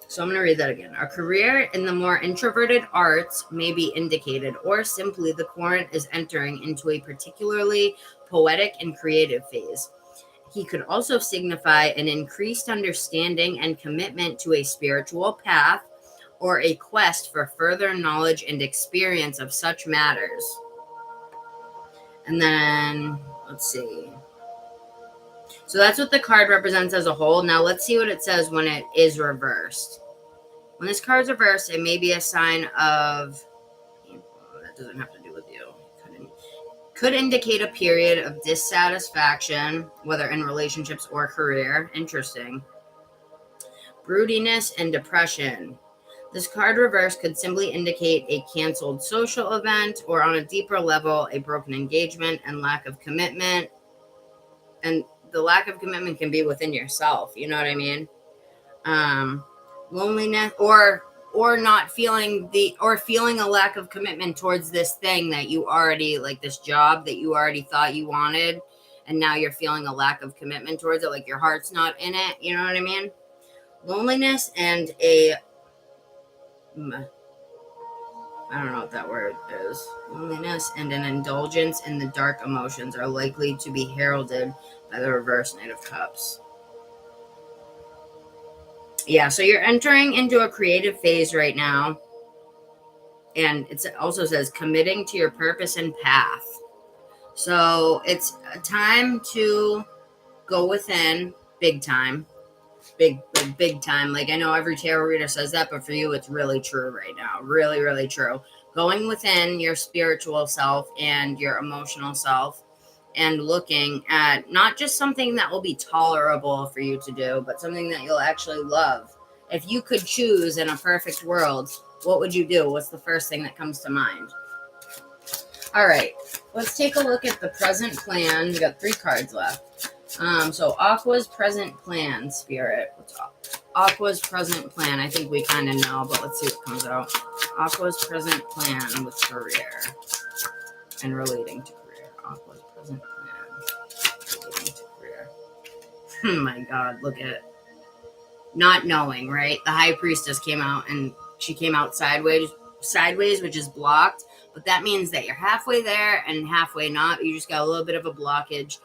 So I'm going to read that again. A career in the more introverted arts may be indicated, or simply the current is entering into a particularly poetic and creative phase. He could also signify an increased understanding and commitment to a spiritual path, or a quest for further knowledge and experience of such matters. And then, let's see. So that's what the card represents as a whole. Now let's see what it says when it is reversed. When this card's reversed, it may be a sign of, that doesn't have to do with you. Could indicate a period of dissatisfaction, whether in relationships or career. Interesting. Broodiness and depression. This card reverse could simply indicate a canceled social event, or on a deeper level, a broken engagement and lack of commitment. And the lack of commitment can be within yourself. You know what I mean? Loneliness, or not feeling feeling a lack of commitment towards this thing that you already, like this job that you already thought you wanted, and now you're feeling a lack of commitment towards it, like your heart's not in it. You know what I mean? Loneliness and I don't know what that word is. Loneliness and an indulgence in the dark emotions are likely to be heralded by the reverse Knight of Cups. Yeah, so you're entering into a creative phase right now. And it also says committing to your purpose and path. So it's a time to go within big time. Big time. Like, I know every tarot reader says that, but for you, it's really true right now. Really, really true. Going within your spiritual self and your emotional self, and looking at not just something that will be tolerable for you to do, but something that you'll actually love. If you could choose in a perfect world, what would you do? What's the first thing that comes to mind? All right, let's take a look at the present plan. We got 3 cards left. So Aqua's present plan, Spirit. What's Aqua's present plan? I think we kind of know, but let's see what comes out. Aqua's present plan with career and relating to career. Aqua's present plan relating to career. Oh my God, look at it. Not knowing, right? The High Priestess came out, and she came out sideways, which is blocked. But that means that you're halfway there and halfway not. You just got a little bit of a blockage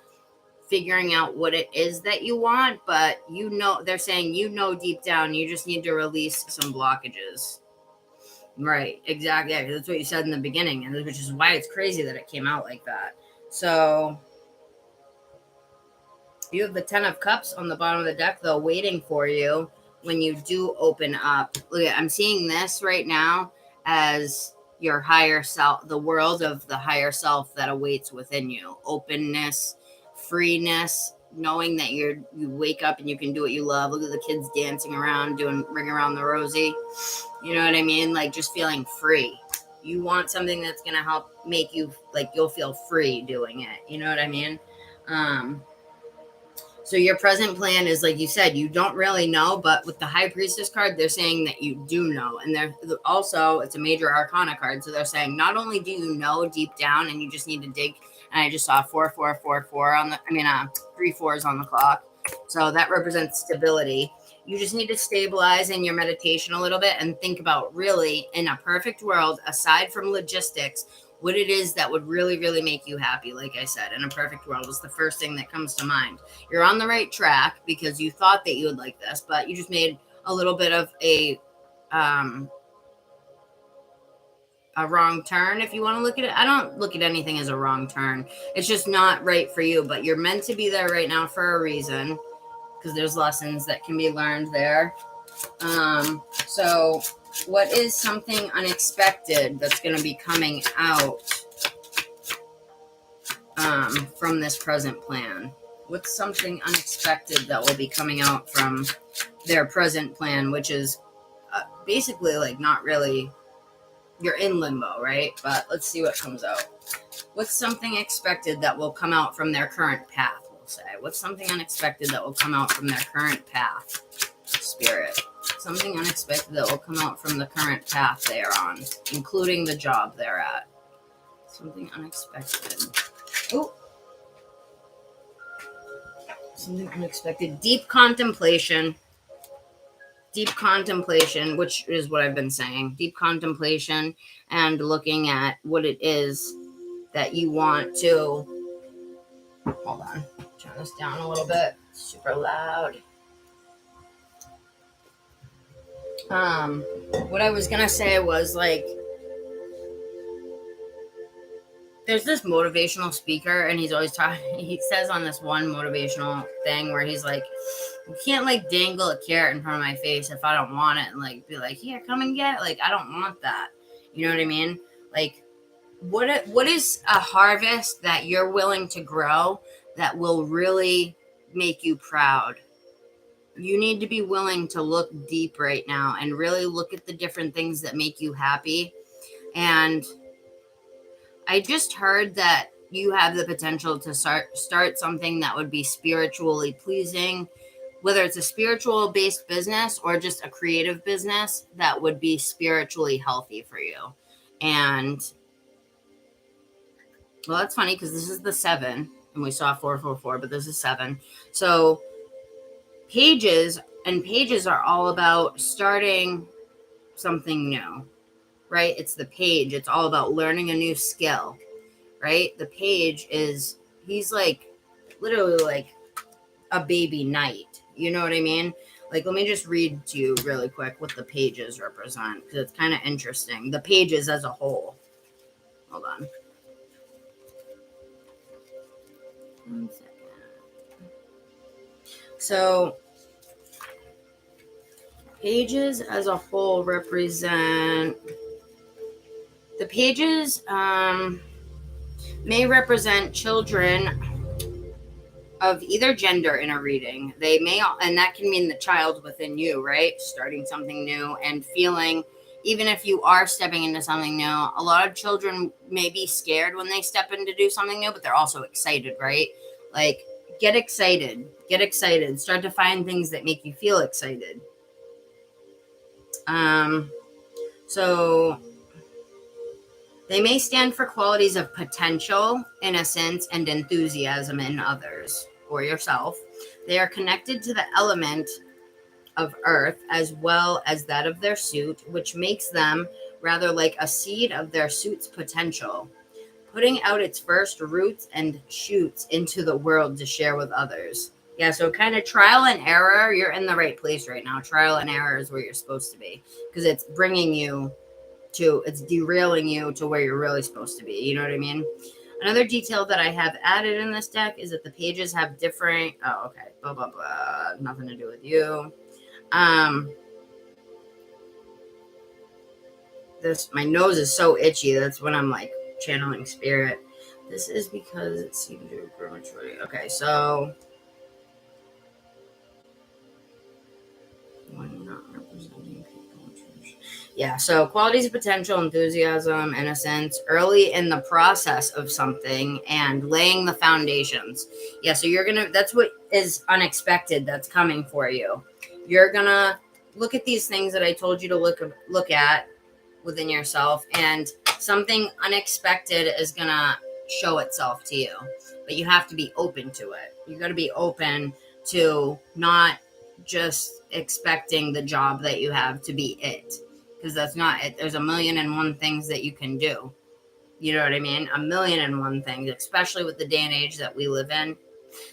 figuring out what it is that you want, but you know, they're saying, you know, deep down, you just need to release some blockages. Right, exactly. Yeah, that's what you said in the beginning, and which is why it's crazy that it came out like that. So you have the 10 of Cups on the bottom of the deck, though, waiting for you when you do open up. Look, I'm seeing this right now as your higher self, the world of the higher self that awaits within you. Openness, freeness, knowing that you wake up and you can do what you love. Look at the kids dancing around, doing Ring Around the Rosie. You know what I mean? Like, just feeling free. You want something that's going to help make you, like, you'll feel free doing it. You know what I mean? So your present plan is, like you said, you don't really know, but with the High Priestess card, they're saying that you do know. And they're also, it's a major arcana card. So they're saying not only do you know deep down and you just need to dig. And I just saw 4, 4, 4, 4 on the, 3 4s on the clock. So that represents stability. You just need to stabilize in your meditation a little bit and think about, really, in a perfect world, aside from logistics, what it is that would really, really make you happy. Like I said, in a perfect world is the first thing that comes to mind. You're on the right track because you thought that you would like this, but you just made a little bit of a wrong turn, if you want to look at it. I don't look at anything as a wrong turn. It's just not right for you, but you're meant to be there right now for a reason, because there's lessons that can be learned there. So what is something unexpected that's going to be coming out from this present plan? What's something unexpected that will be coming out from their present plan, which is basically, like, not really, you're in limbo, right? But let's see what comes out. What's something expected that will come out from their current path, we'll say? What's something unexpected that will come out from their current path, Spirit? Something unexpected that will come out from the current path they are on, including the job they're at. Something unexpected. Oh. Something unexpected. Deep contemplation. Deep contemplation, which is what I've been saying. Deep contemplation and looking at what it is that you want to... Hold on. Turn this down a little bit. It's super loud. What I was going to say was, like, there's this motivational speaker, and he's always talking, he says on this one motivational thing where he's like, you can't like dangle a carrot in front of my face if I don't want it, and like be like, here, come and get it. Like, I don't want that. You know what I mean? Like, what is a harvest that you're willing to grow that will really make you proud? You need to be willing to look deep right now and really look at the different things that make you happy. And I just heard that you have the potential to start something that would be spiritually pleasing, whether it's a spiritual based business or just a creative business that would be spiritually healthy for you. And well, that's funny because this is the 7 and we saw 444, but this is 7. So pages are all about starting something new, right? It's the page. It's all about learning a new skill, right? The page he's like literally like a baby knight. You know what I mean? Like, let me just read to you really quick what the pages represent, because it's kind of interesting. The pages as a whole. Hold on. 1 second. So, pages as a whole represent, the pages may represent children of either gender in a reading. They may, and that can mean the child within you, right? Starting something new and feeling, even if you are stepping into something new, a lot of children may be scared when they step in to do something new, but they're also excited, right? Like, get excited, start to find things that make you feel excited. So they may stand for qualities of potential, innocence, and enthusiasm in others or yourself. They are connected to the element of earth as well as that of their suit, which makes them rather like a seed of their suit's potential, putting out its first roots and shoots into the world to share with others. Yeah, so kind of trial and error. You're in the right place right now. Trial and error is where you're supposed to be, because it's bringing you to, it's derailing you to where you're really supposed to be. You know what I mean? Another detail that I have added in this deck is that the pages have different, oh, okay, blah, blah, blah, nothing to do with you. My nose is so itchy. That's when I'm like channeling spirit. This is because it seemed to grow maturity. Okay, so when not representing people in church. Yeah, so qualities of potential, enthusiasm, innocence, early in the process of something and laying the foundations. Yeah, so that's what is unexpected that's coming for you. You're gonna look at these things that I told you to look at within yourself, and something unexpected is gonna show itself to you, but you have to be open to it. You got to be open to not just expecting the job that you have to be it, because that's not it. There's 1,000,001 things that you can do. You know what I mean? 1,000,001 things, especially with the day and age that we live in.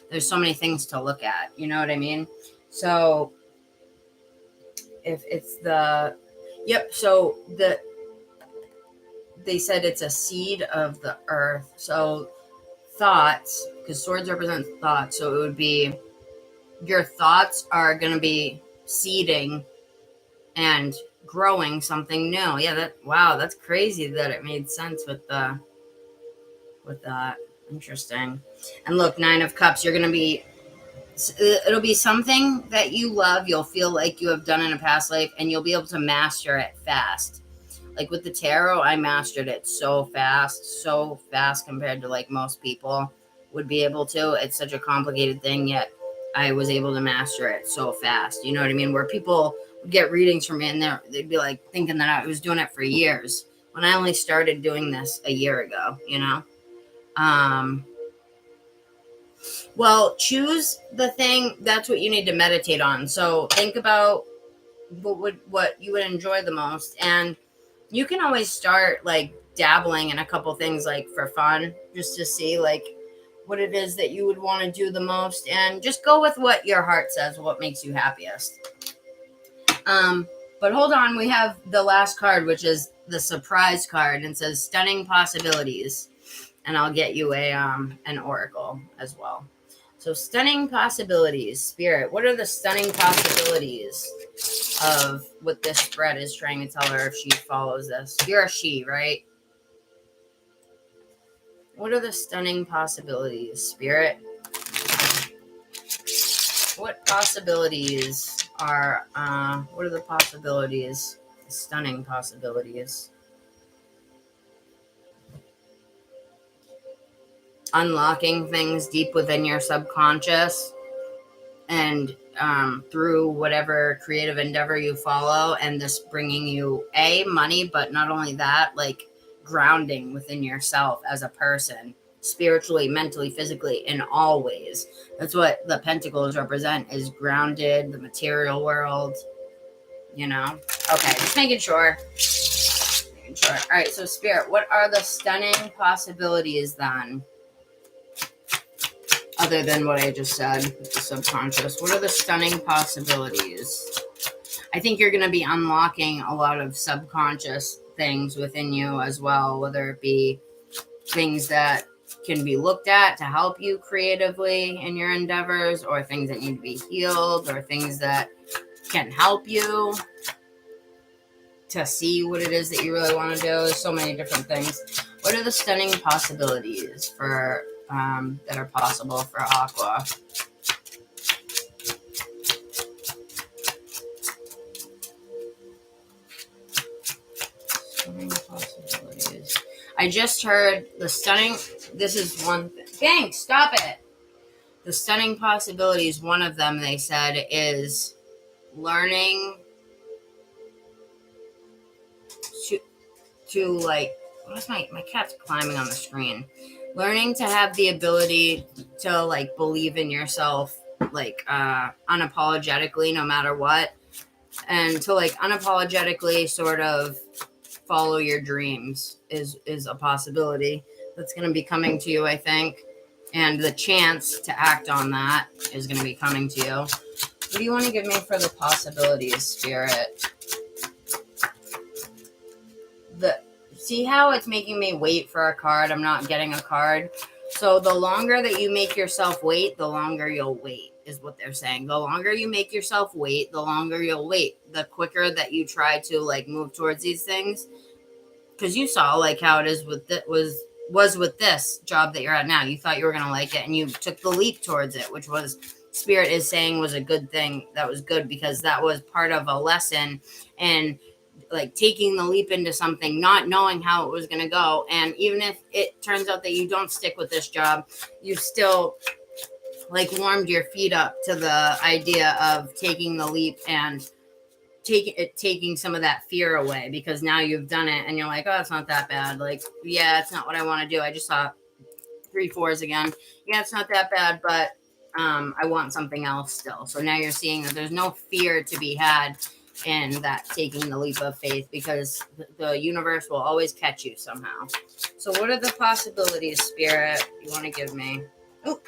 There's so many things to look at. You know what I mean? So if it's so they said it's a seed of the earth. So thoughts, because swords represent thoughts. So it would be, your thoughts are going to be seeding and growing something new. Yeah, that's crazy that it made sense with that. Interesting. And look, 9 of Cups, it'll be something that you love. You'll feel like you have done in a past life, and you'll be able to master it fast. Like with the tarot, I mastered it so fast compared to like most people would be able to. It's such a complicated thing, yet I was able to master it so fast. You know what I mean? Where people would get readings from me and they'd be like thinking that I was doing it for years, when I only started doing this a year ago, you know? Well, choose the thing. That's what you need to meditate on. So think about what you would enjoy the most, and you can always start like dabbling in a couple things like for fun, just to see like what it is that you would want to do the most, and just go with what your heart says, what makes you happiest. But hold on, we have the last card, which is the surprise card, and says stunning possibilities. and I'll get you an oracle as well. So stunning possibilities, Spirit. What are the stunning possibilities of what this spread is trying to tell her if she follows this? You're a she, right? What are the stunning possibilities, Spirit? What possibilities are, what are the possibilities? The stunning possibilities. Unlocking things deep within your subconscious and through whatever creative endeavor you follow, and this bringing you money, but not only that, like grounding within yourself as a person, spiritually, mentally, physically, in all ways. That's what the pentacles represent, is grounded, the material world, you know. Okay, just making sure. All right, so Spirit, what are the stunning possibilities then? Other than what I just said, the subconscious, what are the stunning possibilities? I think you're going to be unlocking a lot of subconscious things within you as well, whether it be things that can be looked at to help you creatively in your endeavors, or things that need to be healed, or things that can help you to see what it is that you really want to do. There's so many different things. What are the stunning possibilities for that are possible for Aqua? Stunning possibilities. I just heard the stunning. This is one thing. Dang, stop it. The stunning possibilities, one of them, they said, is learning to like, what's my cat's climbing on the screen. Learning to have the ability to like believe in yourself, like unapologetically, no matter what, and to like unapologetically sort of follow your dreams is a possibility that's going to be coming to you, I think. And the chance to act on that is going to be coming to you. What do you want to give me for the possibilities, Spirit? See how it's making me wait for a card? I'm not getting a card. So the longer that you make yourself wait, the longer you'll wait, is what they're saying. The longer you make yourself wait, the longer you'll wait. The quicker that you try to like move towards these things. Because you saw like how it is with was with this job that you're at now. You thought you were going to like it, and you took the leap towards it, which was, Spirit is saying, was a good thing. That was good, because that was part of a lesson, and like taking the leap into something, not knowing how it was going to go. And even if it turns out that you don't stick with this job, you still like warmed your feet up to the idea of taking the leap and taking some of that fear away, because now you've done it and you're like, oh, it's not that bad. Like, yeah, it's not what I want to do. I just saw 3 4s again. Yeah, it's not that bad, but I want something else still. So now you're seeing that there's no fear to be had in that taking the leap of faith, because the universe will always catch you somehow. So what are the possibilities, Spirit, you want to give me? Oh,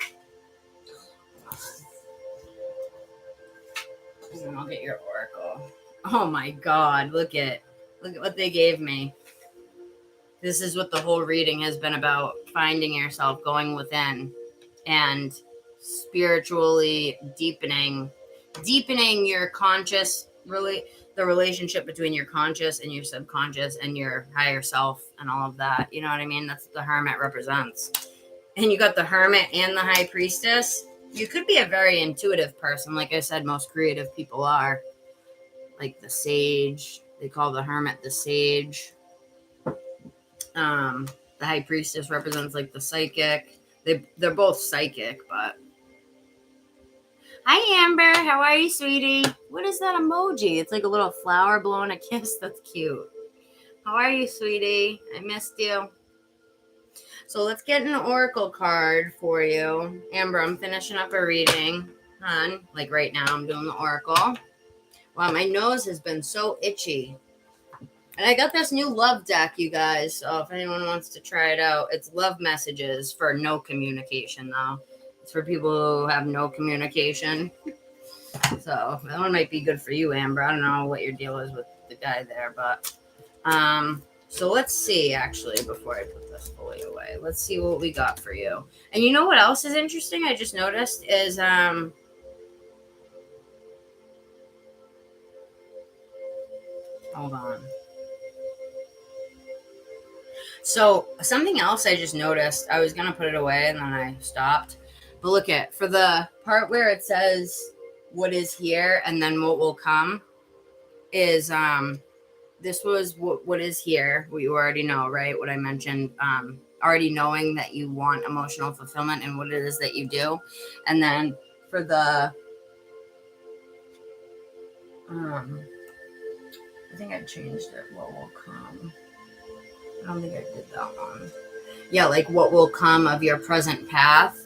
and then I'll get your oracle. Oh my God, look at what they gave me. This is what the whole reading has been about: finding yourself, going within, and spiritually deepening your conscious, really the relationship between your conscious and your subconscious and your higher self and all of that. You know what I mean? That's what the Hermit represents. And you got the Hermit and the High Priestess. You could be a very intuitive person. Like I said, most creative people are. Like the Sage. They call the Hermit the Sage. The High Priestess represents like the psychic. They're both psychic, but... Hi, Amber. How are you, sweetie? What is that emoji? It's like a little flower blowing a kiss. That's cute. How are you, sweetie? I missed you. So let's get an oracle card for you. Amber, I'm finishing up a reading, hon. Like right now, I'm doing the oracle. Wow, my nose has been so itchy. And I got this new love deck, you guys. So if anyone wants to try it out, it's love messages for no communication, though. It's for people who have no communication. So that one might be good for you, Amber. I don't know what your deal is with the guy there, but So let's see, actually, before I put this fully away, let's see what we got for you. And you know what else is interesting? I just noticed is, hold on. So something else I just noticed, I was going to put it away and then I stopped. But look at, for the part where it says what is here and then what will come is, this was what is here, what you already know, right? What I mentioned, already knowing that you want emotional fulfillment and what it is that you do. And then for the, I think I changed it, what will come. I don't think I did that one. Yeah, like what will come of your present path.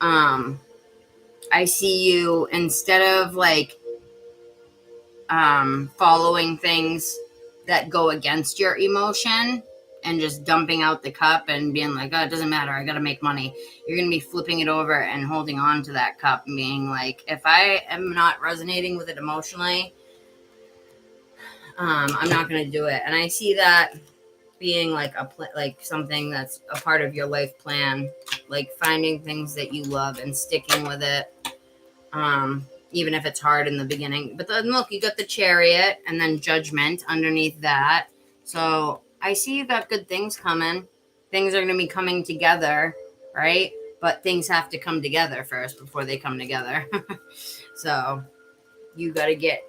I see you, instead of like following things that go against your emotion and just dumping out the cup and being like, oh, it doesn't matter, I gotta make money. You're gonna be flipping it over and holding on to that cup and being like, if I am not resonating with it emotionally, I'm not gonna do it. And I see that being like like something that's a part of your life plan, like finding things that you love and sticking with it, even if it's hard in the beginning. But then look, you got the Chariot and then Judgment underneath that. So I see you got good things coming. Things are going to be coming together, right? But things have to come together first before they come together. So you got to get,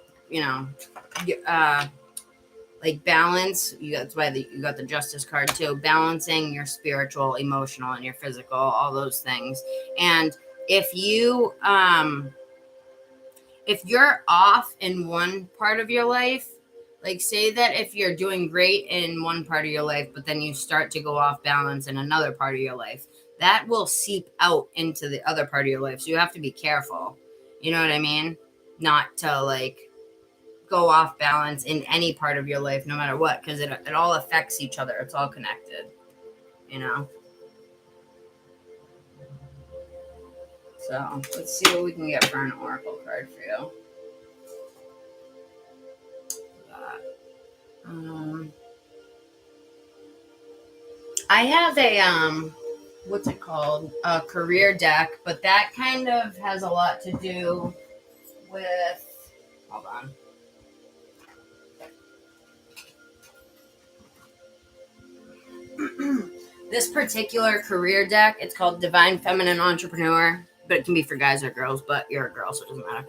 like balance. That's why you got the Justice card too. Balancing your spiritual, emotional, and your physical, all those things. And if you, if you're off in one part of your life, like say that if you're doing great in one part of your life, but then you start to go off balance in another part of your life, that will seep out into the other part of your life. So you have to be careful. You know what I mean? Not to like go off balance in any part of your life, no matter what, because it all affects each other. It's all connected, So let's see what we can get for an oracle card for you. I have a what's it called? A career deck, but that kind of has a lot to do with, hold on. This particular career deck, it's called Divine Feminine Entrepreneur, but it can be for guys or girls, but you're a girl, so it doesn't matter.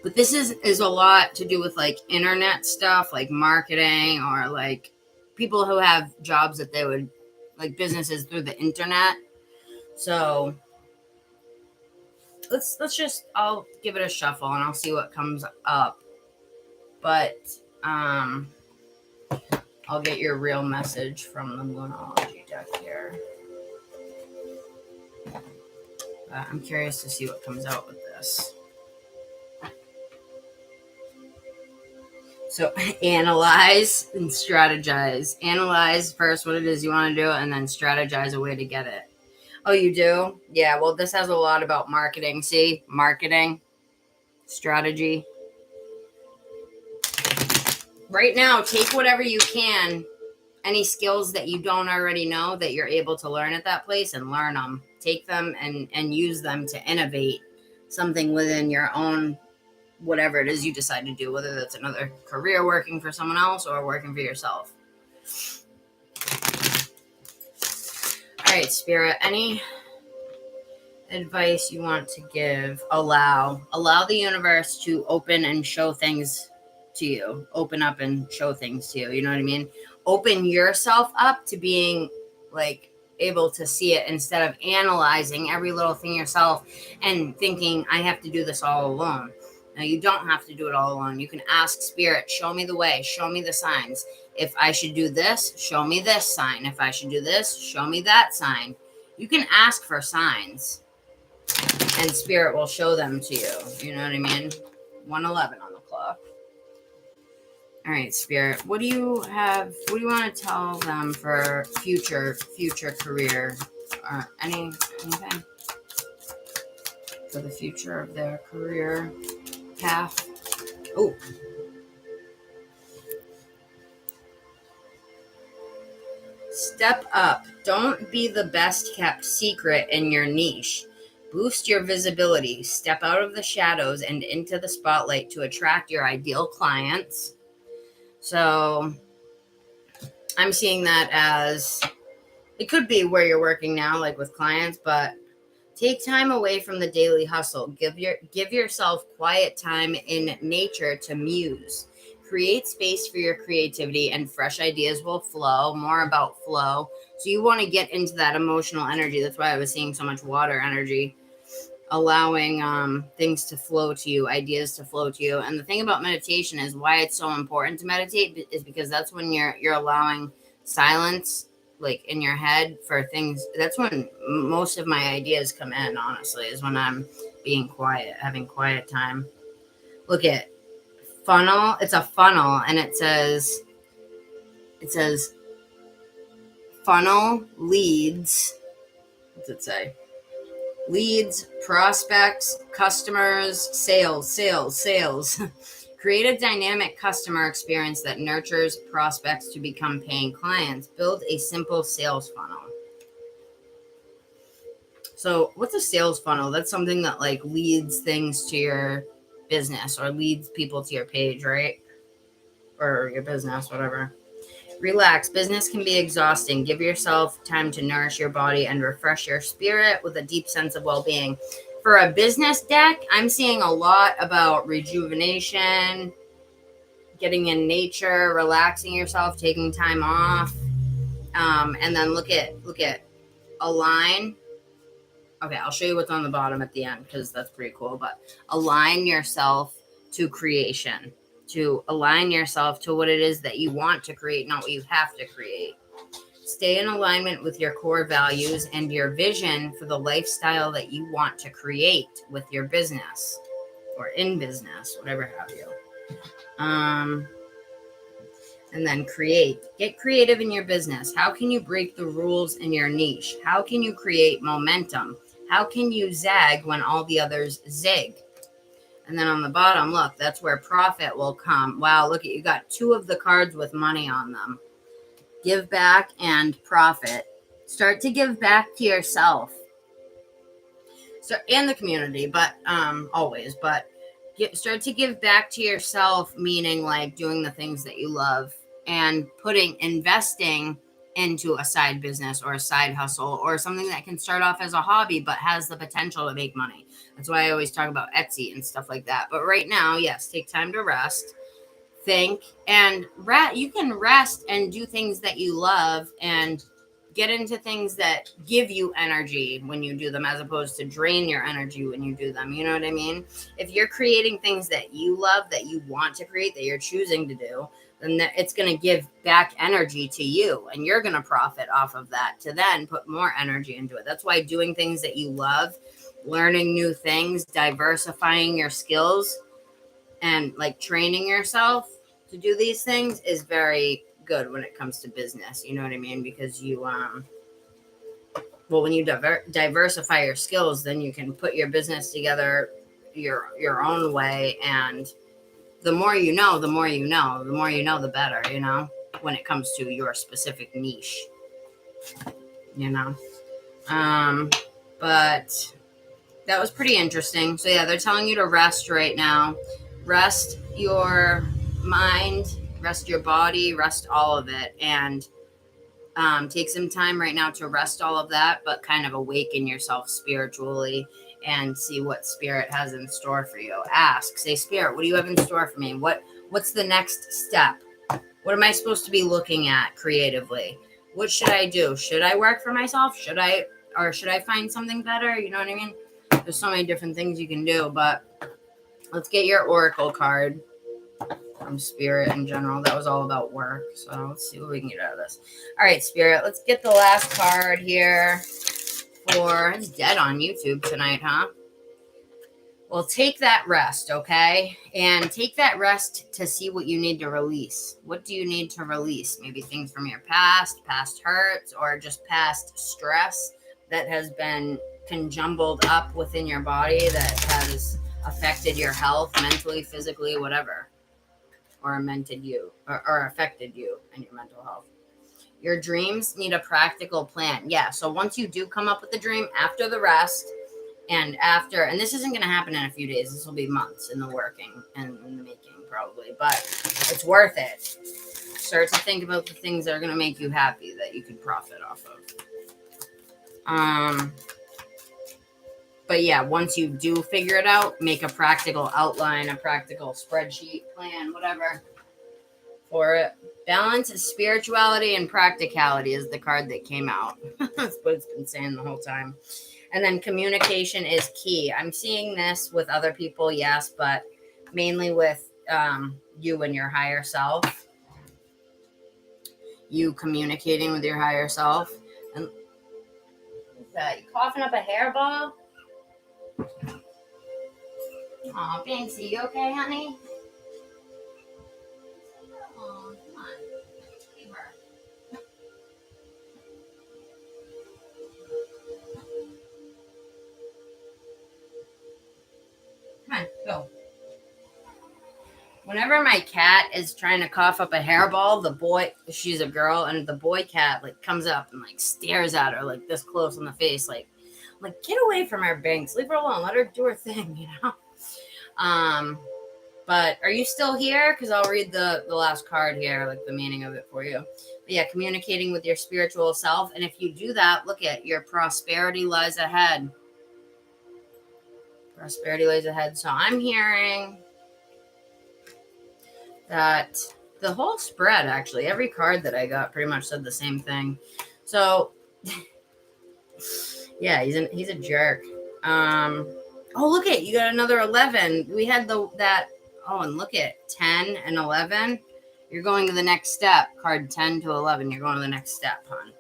But this is a lot to do with like internet stuff, like marketing, or like people who have jobs that they would, like businesses through the internet. So I'll give it a shuffle and I'll see what comes up. But I'll get your real message from the Moonology deck here. I'm curious to see what comes out with this. So analyze and strategize. Analyze first what it is you want to do, and then strategize a way to get it. Oh, you do? Yeah, well, this has a lot about marketing. See? Marketing, strategy. Right now, take whatever you can, any skills that you don't already know that you're able to learn at that place, and learn them. Take them and use them to innovate something within your own, whatever it is you decide to do, whether that's another career working for someone else or working for yourself. All right, Spirit, any advice you want to give? Allow the universe to open and show things to you. Open up and show things to you. You know what I mean? Open yourself up to being like able to see it, instead of analyzing every little thing yourself and thinking, I have to do this all alone. Now, you don't have to do it all alone. You can ask Spirit, show me the way, show me the signs. If I should do this, show me this sign. If I should do this, show me that sign. You can ask for signs, and Spirit will show them to you. You know what I mean? 1:11 on the clock. All right, Spirit, what do you want to tell them for future career, or anything for the future of their career path? Oh, Step up. Don't be the best kept secret in your niche. Boost your visibility. Step out of the shadows and into the spotlight to attract your ideal clients. So I'm seeing that as, it could be where you're working now, like with clients, but take time away from the daily hustle. Give yourself quiet time in nature to muse. Create space for your creativity and fresh ideas will flow. More about flow. So you want to get into that emotional energy. That's why I was seeing so much water energy, allowing things to flow to you, ideas to flow to you. And the thing about meditation is why it's so important to meditate is because that's when you're allowing silence, like in your head, for things. That's when most of my ideas come in, honestly, is when I'm being quiet, having quiet time. Look at funnel. It's a funnel, and it says funnel leads. What's it say? Leads, prospects, customers, sales. Create a dynamic customer experience that nurtures prospects to become paying clients. Build a simple sales funnel. So what's a sales funnel? That's something that like leads things to your business or leads people to your page, right? Or your business, whatever. Relax. Business can be exhausting. Give yourself time to nourish your body and refresh your spirit with a deep sense of well-being. For a business deck, I'm seeing a lot about rejuvenation, getting in nature, relaxing yourself, taking time off. And then look at align. Okay, I'll show you what's on the bottom at the end because that's pretty cool. But align yourself to creation. To align yourself to what it is that you want to create, not what you have to create. Stay in alignment with your core values and your vision for the lifestyle that you want to create with your business or in business, whatever have you. And then create. Get creative in your business. How can you break the rules in your niche? How can you create momentum? How can you zag when all the others zig? And then on the bottom, look, that's where profit will come. Wow, look at you got two of the cards with money on them. Give back and profit. Start to give back to yourself. So, and the community, but always. But start to give back to yourself, meaning like doing the things that you love and investing into a side business or a side hustle or something that can start off as a hobby but has the potential to make money. That's why I always talk about Etsy and stuff like that. But right now, yes, take time to rest, think, and you can rest and do things that you love and get into things that give you energy when you do them as opposed to drain your energy when you do them. You know what I mean? If you're creating things that you love, that you want to create, that you're choosing to do, then it's going to give back energy to you and you're going to profit off of that to then put more energy into it. That's why doing things that you love, learning new things, diversifying your skills, and like training yourself to do these things is very good when it comes to business. You know what I mean? Because you, when you diversify your skills, then you can put your business together your own way. And the more you know, the more you know, the more you know, the better, you know, when it comes to your specific niche, you know? But that was pretty interesting. So yeah, they're telling you to rest right now. Rest your mind, rest your body, rest all of it. And take some time right now to rest all of that, but kind of awaken yourself spiritually and see what spirit has in store for you. Ask, say, Spirit, what do you have in store for me? What's the next step? What am I supposed to be looking at creatively? What should I do? Should I work for myself? Should I find something better? You know what I mean? There's so many different things you can do, but let's get your oracle card from Spirit in general. That was all about work. So let's see what we can get out of this. All right, Spirit, let's get the last card here for, it's dead on YouTube tonight, huh? Well, take that rest, okay? And take that rest to see what you need to release. What do you need to release? Maybe things from your past hurts, or just past stress that has been conjumbled up within your body that has affected your health mentally, physically, whatever. Or affected you and your mental health. Your dreams need a practical plan. Yeah, so once you do come up with the dream, after the rest, and this isn't going to happen in a few days. This will be months in the working and in the making probably, but it's worth it. Start to think about the things that are going to make you happy that you can profit off of. But yeah, once you do figure it out, make a practical outline, a practical spreadsheet, plan, whatever for it. Balance, spirituality, and practicality is the card that came out. That's what it's been saying the whole time. And then communication is key. I'm seeing this with other people, yes, but mainly with you and your higher self. You communicating with your higher self. And what's that? You coughing up a hairball? Aw, Banksy, you okay, honey? Oh, come on. Leave her. Come on, go. Whenever my cat is trying to cough up a hairball, the boy, she's a girl, and the boy cat like comes up and like stares at her like this close on the face, like get away from her, Banks. Leave her alone. Let her do her thing, you know. But are you still here? Because I'll read the last card here, like the meaning of it for you. But yeah, communicating with your spiritual self, and if you do that, look at your prosperity lies ahead. Prosperity lies ahead. So I'm hearing that the whole spread, actually, every card that I got pretty much said the same thing. So yeah, he's a jerk. Oh, look at, you got another 11. We had and look at 10 and 11. You're going to the next step. Card 10 to 11. You're going to the next step, hon.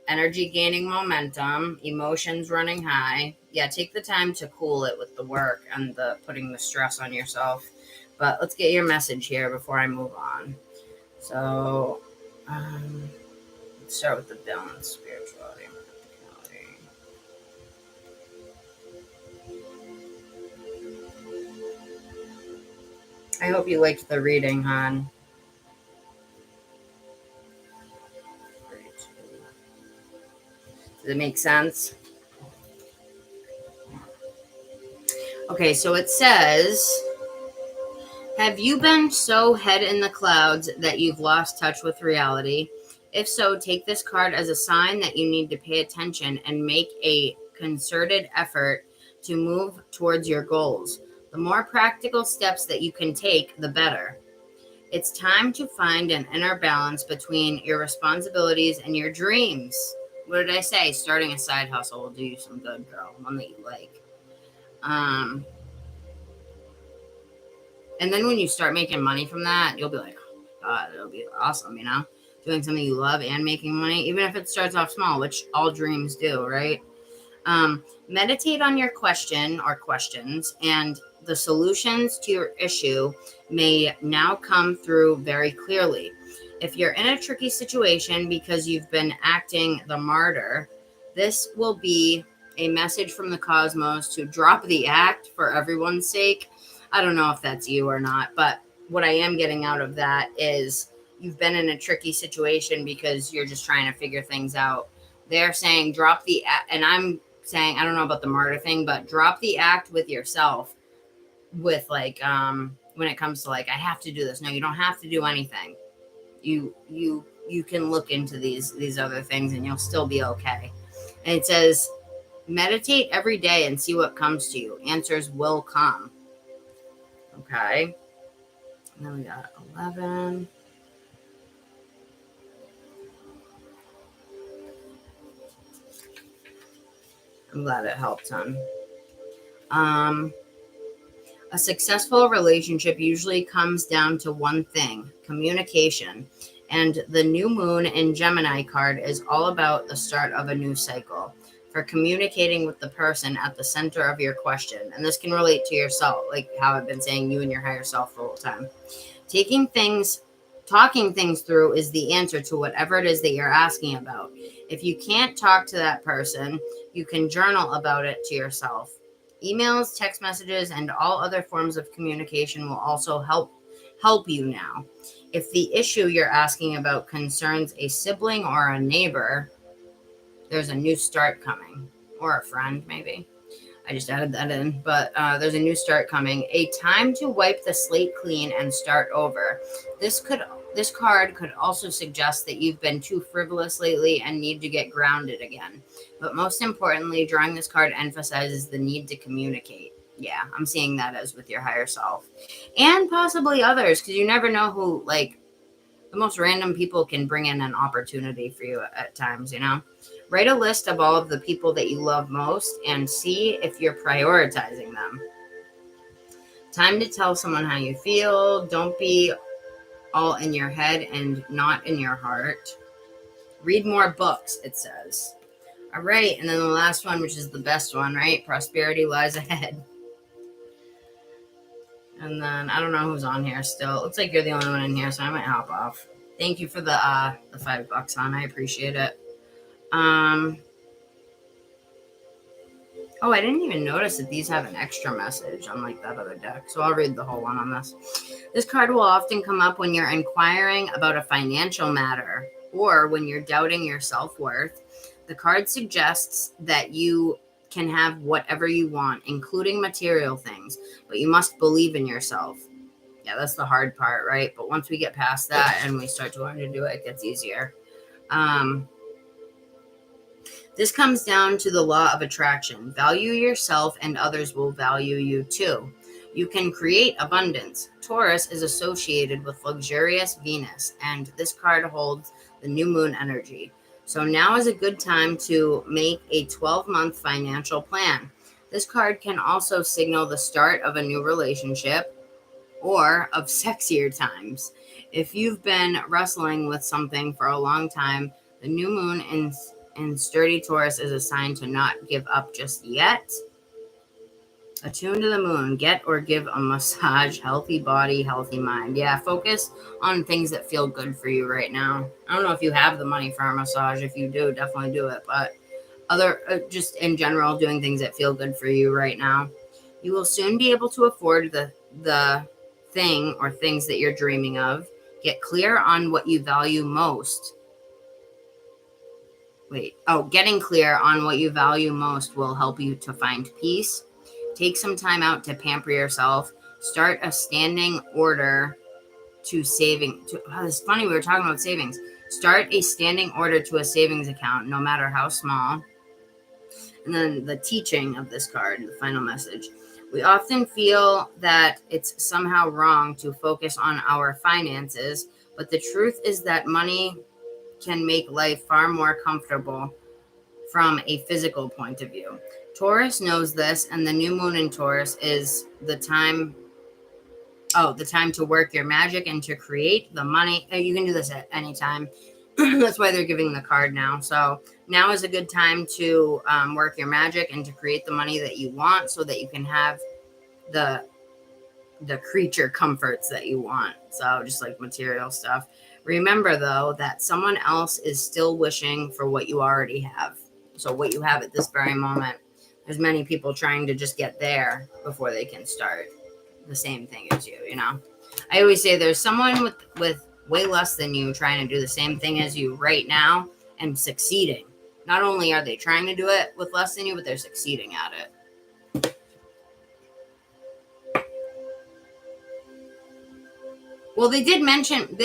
Energy gaining momentum, emotions running high. Yeah, take the time to cool it with the work and the putting the stress on yourself. But let's get your message here before I move on. So, let's start with the balance, spirituality, and practicality. I hope you liked the reading, hon. Does it make sense? Okay, so it says, have you been so head in the clouds that you've lost touch with reality? If so, take this card as a sign that you need to pay attention and make a concerted effort to move towards your goals. The more practical steps that you can take, the better. It's time to find an inner balance between your responsibilities and your dreams. What did I say? Starting a side hustle will do you some good, girl. One that you like. And then when you start making money from that, you'll be like, oh my God, it'll be awesome, you know? Doing something you love and making money, even if it starts off small, which all dreams do, right? Meditate on your question or questions, and the solutions to your issue may now come through very clearly. If you're in a tricky situation because you've been acting the martyr, this will be a message from the cosmos to drop the act for everyone's sake. I don't know if that's you or not, but what I am getting out of that is you've been in a tricky situation because you're just trying to figure things out. They're saying drop the act, and I'm saying, I don't know about the martyr thing, but drop the act with yourself with like, when it comes to like, I have to do this. No, you don't have to do anything. You can look into these other things and you'll still be okay. And it says, meditate every day and see what comes to you. Answers will come. Okay. And then we got 11. I'm glad it helped, hon. A successful relationship usually comes down to one thing, communication. And the new moon in Gemini card is all about the start of a new cycle for communicating with the person at the center of your question. And this can relate to yourself, like how I've been saying you and your higher self for the whole time. Talking things through is the answer to whatever it is that you're asking about. If you can't talk to that person, you can journal about it to yourself. Emails, text messages, and all other forms of communication will also help help you now. If the issue you're asking about concerns a sibling or a neighbor, there's a new start coming. Or a friend, maybe. I just added that in. But there's a new start coming. A time to wipe the slate clean and start over. This card could also suggest that you've been too frivolous lately and need to get grounded again. But most importantly, drawing this card emphasizes the need to communicate. Yeah, I'm seeing that as with your higher self. And possibly others, because you never know who, like, the most random people can bring in an opportunity for you at times, you know? Write a list of all of the people that you love most and see if you're prioritizing them. Time to tell someone how you feel. Don't be all in your head and not in your heart. Read more books, it says. All right, and then the last one, which is the best one, right? Prosperity lies ahead. And then I don't know who's on here still. It looks like you're the only one in here, so I might hop off. Thank you for the $5, hon. I appreciate it. Oh, I didn't even notice that these have an extra message unlike that other deck. So I'll read the whole one on this. This card will often come up when you're inquiring about a financial matter or when you're doubting your self-worth. The card suggests that you can have whatever you want, including material things, but you must believe in yourself. Yeah, that's the hard part, right? But once we get past that and we start to learn to do it, it gets easier. This comes down to the law of attraction. Value yourself and others will value you too. You can create abundance. Taurus is associated with luxurious Venus, and this card holds the new moon energy. So now is a good time to make a 12-month financial plan. This card can also signal the start of a new relationship or of sexier times. If you've been wrestling with something for a long time, the new moon in sturdy Taurus is a sign to not give up just yet. Attune to the moon. Get or give a massage. Healthy body, healthy mind. Yeah, focus on things that feel good for you right now. I don't know if you have the money for a massage. If you do, definitely do it. But just in general, doing things that feel good for you right now. You will soon be able to afford the thing or things that you're dreaming of. Get clear on what you value most. Getting clear on what you value most will help you to find peace. Take some time out to pamper yourself. Start a standing order to saving. It's funny, we were talking about savings. Start a standing order to a savings account, no matter how small. And then the teaching of this card, the final message. We often feel that it's somehow wrong to focus on our finances, but the truth is that money can make life far more comfortable from a physical point of view. Taurus knows this, and the new moon in Taurus is the time to work your magic and to create the money. You can do this at any time. That's why they're giving the card now. So now is a good time to work your magic and to create the money that you want so that you can have the creature comforts that you want. So just like material stuff. Remember, though, that someone else is still wishing for what you already have. So what you have at this very moment. There's many people trying to just get there before they can start the same thing as you, you know. I always say there's someone with way less than you trying to do the same thing as you right now and succeeding. Not only are they trying to do it with less than you, but they're succeeding at it. Well, they've mentioned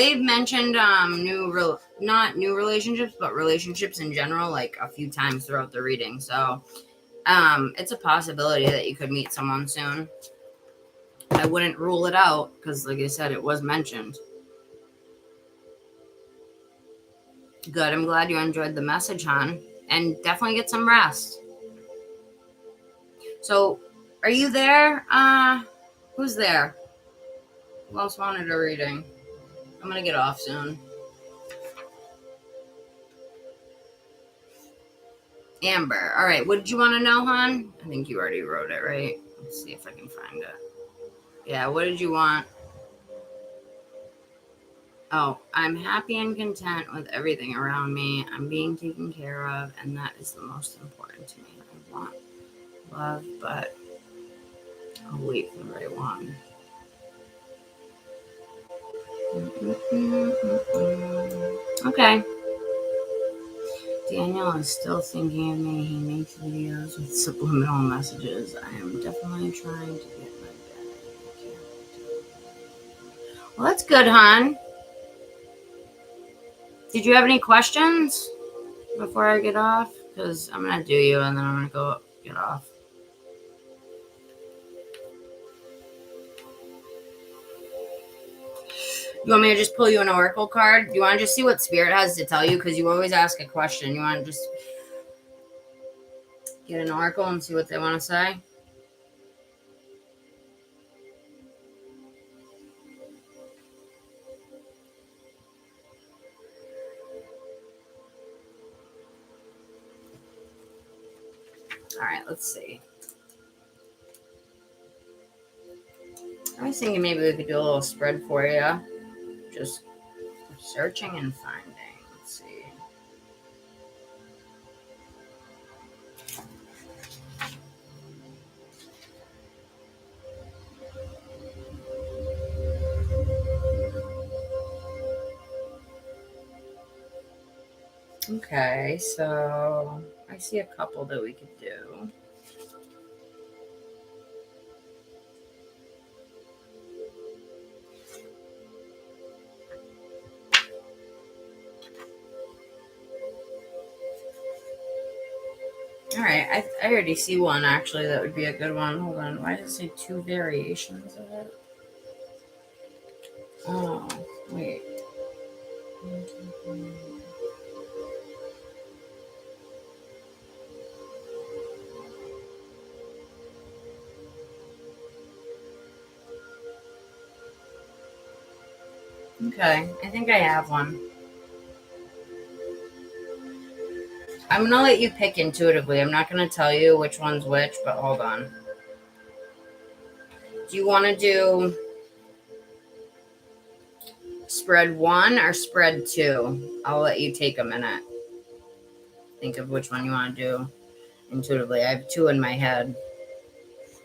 not new relationships, but relationships in general, like a few times throughout the reading. So it's a possibility that you could meet someone soon. I wouldn't rule it out because, like I said, it was mentioned. Good. I'm glad you enjoyed the message, hon. And definitely get some rest. So, are you there? Who's there? Who else wanted a reading? I'm going to get off soon. Amber. All right. What did you want to know, hon? I think you already wrote it, right? Let's see if I can find it. Yeah. What did you want? Oh, I'm happy and content with everything around me. I'm being taken care of, and that is the most important to me. I want love, but I'll wait for the right one. Okay. Daniel is still thinking of me. He makes videos with subliminal messages. I am definitely trying to get my dad. Well, that's good, hon. Did you have any questions before I get off? Because I'm going to do you and then I'm going to go get off. You want me to just pull you an oracle card? Do you want to just see what Spirit has to tell you? Because you always ask a question. You want to just get an oracle and see what they want to say? All right, let's see. I was thinking maybe we could do a little spread for you. Just searching and finding. Let's see. Okay, so I see a couple that we could do. All right, I already see one actually that would be a good one. Hold on, why does it say 2 variations of it? Oh, wait. Okay, I think I have one. I'm going to let you pick intuitively. I'm not going to tell you which one's which, but hold on. Do you want to do spread 1 or spread 2? I'll let you take a minute. Think of which one you want to do intuitively. I have 2 in my head.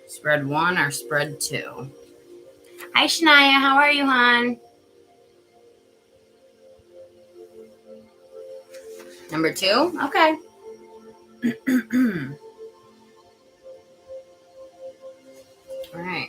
Spread 1 or spread 2? Hi, Shania. How are you, hon? Number 2? Okay. All right.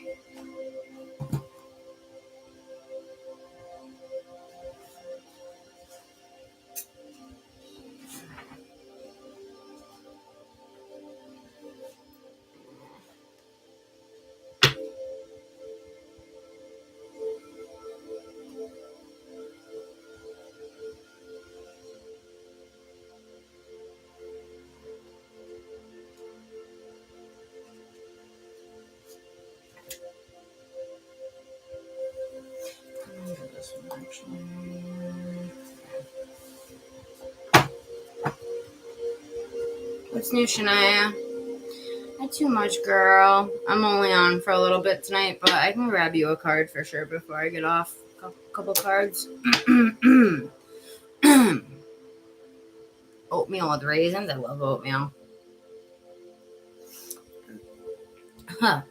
This one actually. What's new, Shania? Not too much, girl. I'm only on for a little bit tonight, but I can grab you a card for sure before I get off. A couple cards. Oatmeal with raisins. I love oatmeal.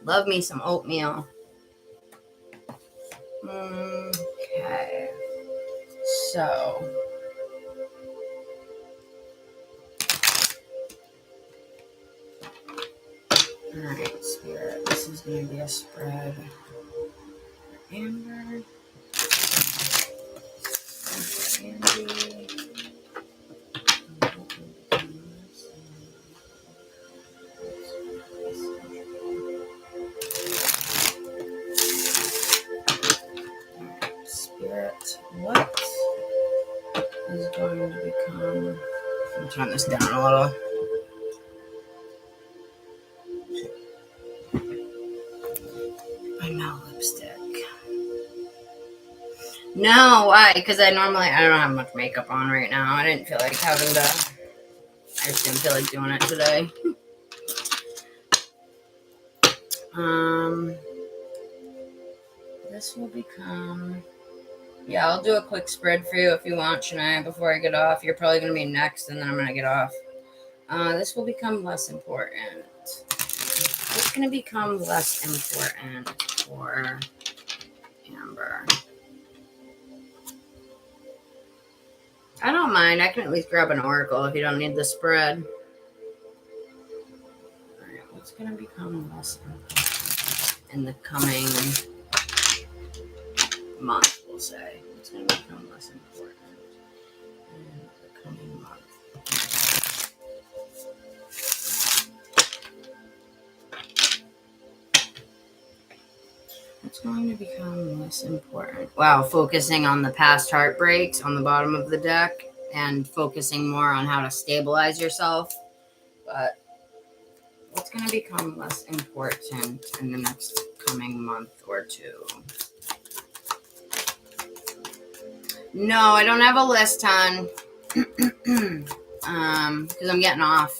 Love me some oatmeal. Okay. So. Alright, Spirit. This is going to be a spread. Amber. Andy. Spirit, what is going to become... Let me turn this down a little. I know, lipstick. No, why? Because I don't have much makeup on right now. I didn't feel like having to. I just didn't feel like doing it today. This will become. Yeah, I'll do a quick spread for you if you want, Shania, before I get off. You're probably going to be next, and then I'm going to get off. This will become less important. It's going to become less important for Amber. I don't mind. I can at least grab an oracle if you don't need the spread. All right, what's going to become less important in the coming month, we'll say? What's going to become less important in the coming month? What's going to become less important? Wow, focusing on the past heartbreaks on the bottom of the deck and focusing more on how to stabilize yourself. But what's going to become less important in the next coming month or two? No, I don't have a list, hon. Because I'm getting off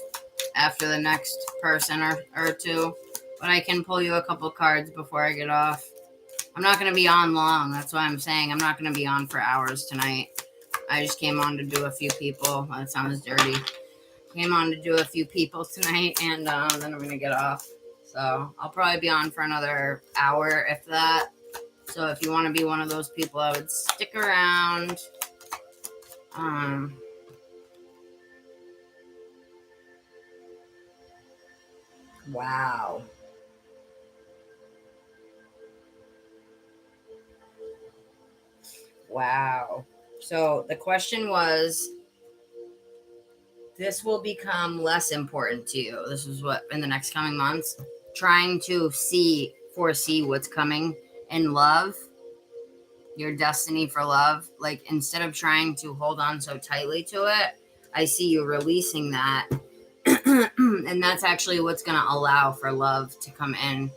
after the next person or two. But I can pull you a couple cards before I get off. I'm not going to be on long. That's why I'm saying I'm not going to be on for hours tonight. I just came on to do a few people. That sounds dirty. Came on to do a few people tonight, and then I'm going to get off. So I'll probably be on for another hour, if that. So if you want to be one of those people, I would stick around. Wow. Wow. So the question was, this will become less important to you. This is what, in the next coming months, trying to foresee what's coming in love, your destiny for love. Like, instead of trying to hold on so tightly to it, I see you releasing that. And that's actually what's going to allow for love to come in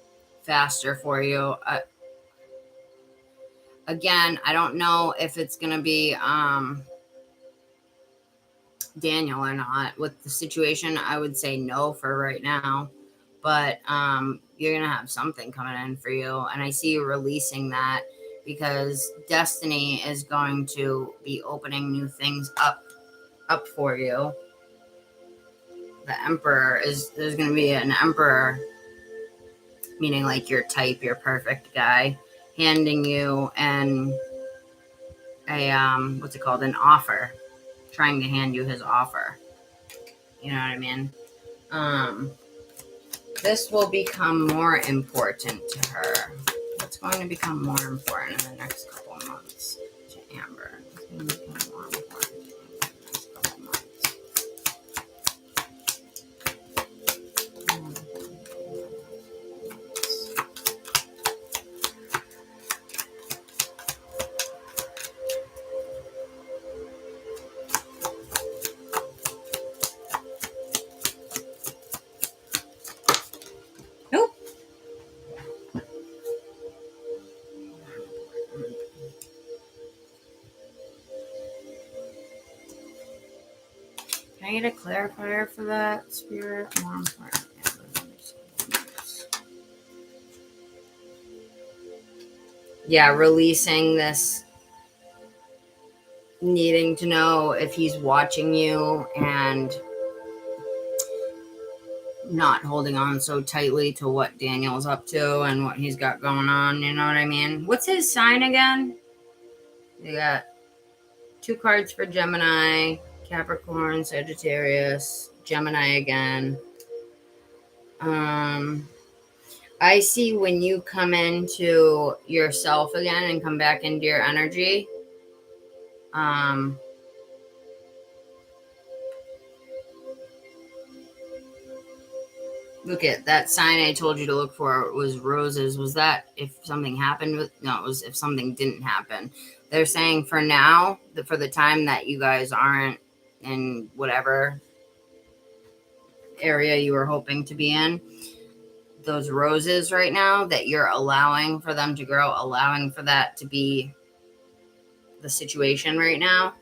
faster for you. Again, I don't know if it's going to be Daniel or not. With the situation, I would say no for right now. But you're going to have something coming in for you. And I see you releasing that because destiny is going to be opening new things up for you. The Emperor there's going to be an Emperor, meaning like your type, your perfect guy, handing you an offer, trying to hand you his offer. You know what I mean? This will become more important to her. What's going to become more important in the next couple of months to Amber? It's going to become more important in the next couple of months. Can I get a clarifier for that, Spirit? More important. Yeah, releasing this, needing to know if he's watching you and not holding on so tightly to what Daniel's up to and what he's got going on. You know what I mean? What's his sign again? You got 2 cards for Gemini, Capricorn, Sagittarius, Gemini again. I see when you come into yourself again and come back into your energy, look at that sign I told you to look for was roses. Was that if something happened? No, it was if something didn't happen. They're saying for now, for the time that you guys aren't in whatever area you were hoping to be in, those roses right now that you're allowing for them to grow, allowing for that to be the situation right now,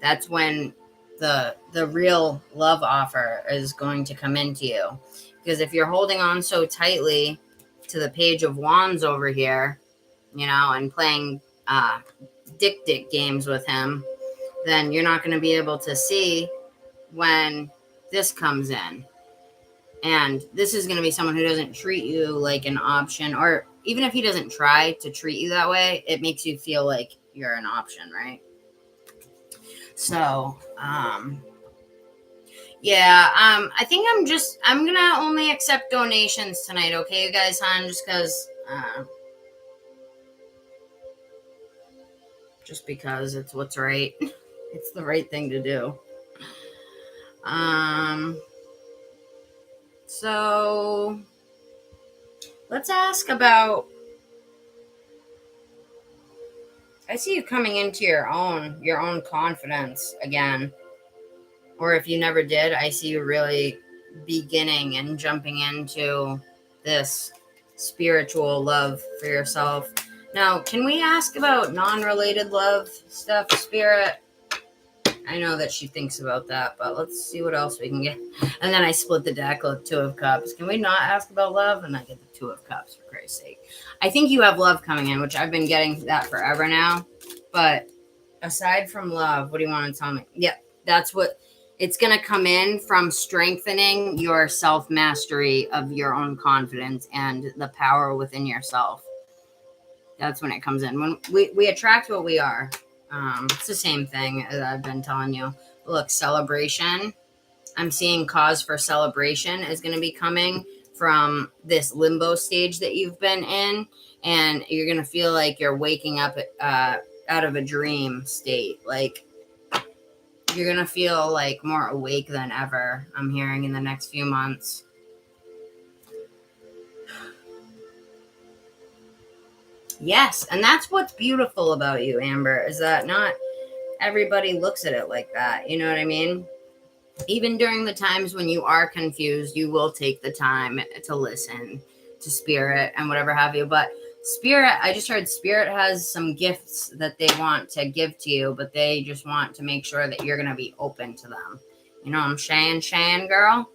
that's when the real love offer is going to come into you. Because if you're holding on so tightly to the Page of Wands over here, you know, and playing dick games with him, then you're not going to be able to see when this comes in. And this is going to be someone who doesn't treat you like an option, or even if he doesn't try to treat you that way, it makes you feel like you're an option, right? So, yeah, I think I'm gonna only accept donations tonight, okay, you guys, hon? Just because it's what's right. It's the right thing to do. So let's ask about, I see you coming into your own confidence again. Or if you never did, I see you really beginning and jumping into this spiritual love for yourself. Now, can we ask about non-related love stuff, Spirit? I know that she thinks about that, but let's see what else we can get. And then I split the deck with Two of Cups. Can we not ask about love? And I get the Two of Cups, for Christ's sake. I think you have love coming in, which I've been getting that forever now. But aside from love, what do you want to tell me? Yep, that's what it's going to come in from, strengthening your self-mastery of your own confidence and the power within yourself. That's when it comes in. When we attract what we are. It's the same thing as I've been telling you. Look, celebration. I'm seeing cause for celebration is going to be coming from this limbo stage that you've been in. And you're going to feel like you're waking up out of a dream state. Like, you're going to feel like more awake than ever, I'm hearing, in the next few months. Yes, and that's what's beautiful about you, Amber, is that not everybody looks at it like that. You know what I mean? Even during the times when you are confused, you will take the time to listen to Spirit and whatever have you. But Spirit, I just heard Spirit has some gifts that they want to give to you, but they just want to make sure that you're going to be open to them. You know what I'm saying, girl?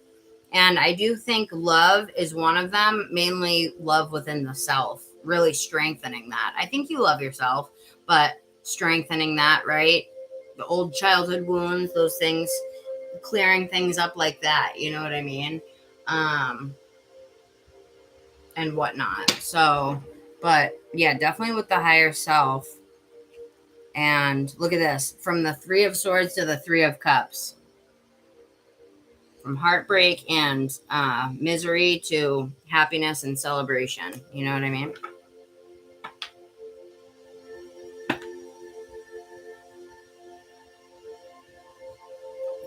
And I do think love is one of them, mainly love within the self, really strengthening that. I think you love yourself, but strengthening that, right? The old childhood wounds, those things, clearing things up like that, you know what I mean? And whatnot. So, but yeah, definitely with the higher self. And look at this, from the Three of Swords to the Three of Cups. From heartbreak and misery to happiness and celebration. You know what I mean?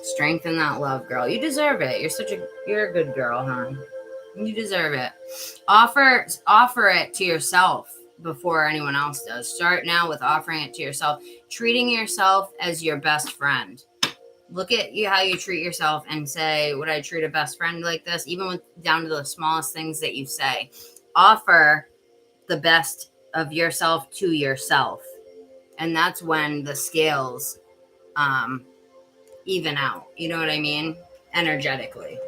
Strengthen that love, girl. You deserve it. You're a good girl, huh? You deserve it. Offer it to yourself before anyone else does. Start now with offering it to yourself, treating yourself as your best friend. Look at how you treat yourself and say, would I treat a best friend like this? Even down to the smallest things that you say. Offer the best of yourself to yourself. And that's when the scales even out. You know what I mean? Energetically.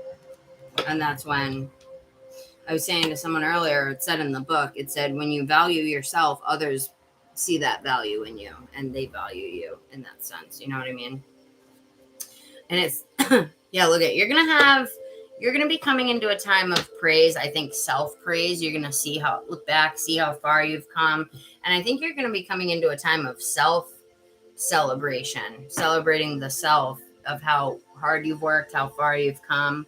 And that's when, I was saying to someone earlier, it said in the book, it said, when you value yourself, others see that value in you and they value you in that sense. You know what I mean? And it's, yeah, look at, you're going to be coming into a time of praise. I think self-praise. You're going to look back, see how far you've come. And I think you're going to be coming into a time of self-celebration, celebrating the self of how hard you've worked, how far you've come,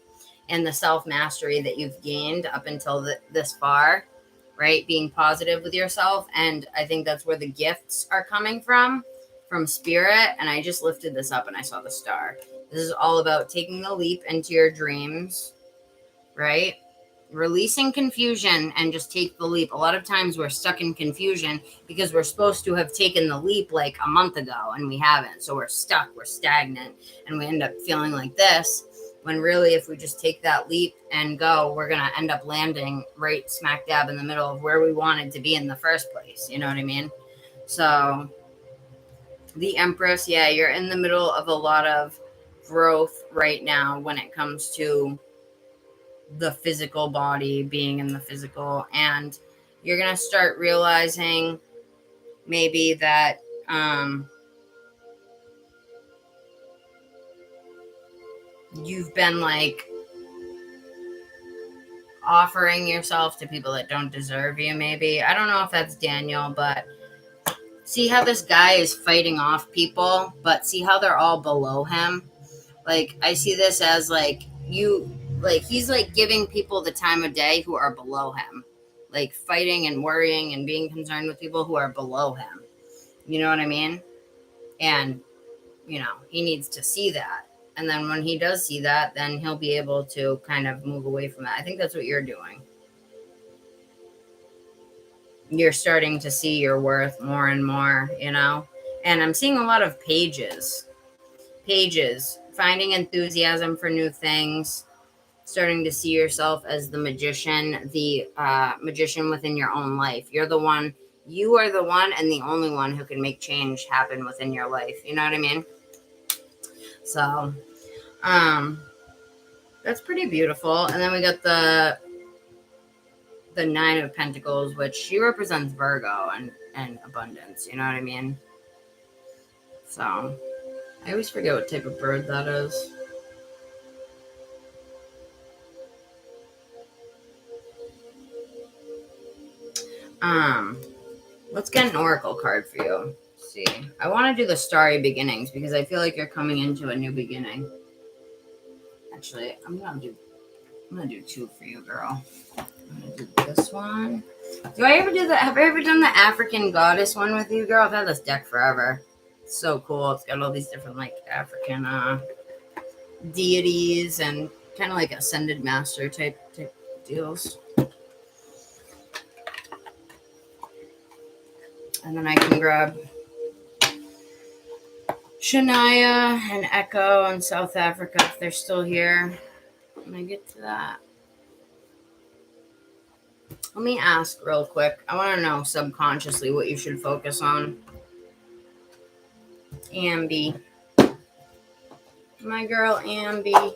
and the self-mastery that you've gained up until this far, right? Being positive with yourself. And I think that's where the gifts are coming from Spirit. And I just lifted this up and I saw the star. This is all about taking the leap into your dreams, right? Releasing confusion and just take the leap. A lot of times we're stuck in confusion because we're supposed to have taken the leap like a month ago and we haven't. So we're stuck, we're stagnant, and we end up feeling like this, when really if we just take that leap and go, we're going to end up landing right smack dab in the middle of where we wanted to be in the first place. You know what I mean? So the Empress, yeah, you're in the middle of a lot of growth right now when it comes to the physical body, being in the physical, and you're going to start realizing maybe that you've been like offering yourself to people that don't deserve you. Maybe, I don't know if that's Daniel, but See how this guy is fighting off people, but see how they're all below him? Like, I see this as like he's like giving people the time of day who are below him, like fighting and worrying and being concerned with people who are below him. You know what I mean? And, he needs to see that. And then when he does see that, then he'll be able to kind of move away from that. I think that's what you're doing. You're starting to see your worth more and more, and I'm seeing a lot of pages, finding enthusiasm for new things, starting to see yourself as the magician within your own life. You are the one and the only one who can make change happen within your life. You know what I mean? So, that's pretty beautiful. And then we got the 9 of Pentacles, which she represents Virgo and abundance. You know what I mean? So, I always forget what type of bird that is. Let's get an oracle card for you. Let's see. I want to do the starry beginnings because I feel like you're coming into a new beginning. Actually, I'm gonna do 2 for you, girl. I'm gonna do this one. Have I ever done the African goddess one with you, girl? I've had this deck forever. It's so cool. It's got all these different like African deities and kind of like ascended master type deals. And then I can grab Shania and Echo in South Africa if they're still here. When I get to that. Let me ask real quick. I want to know subconsciously what you should focus on. Ambi. My girl Ambi.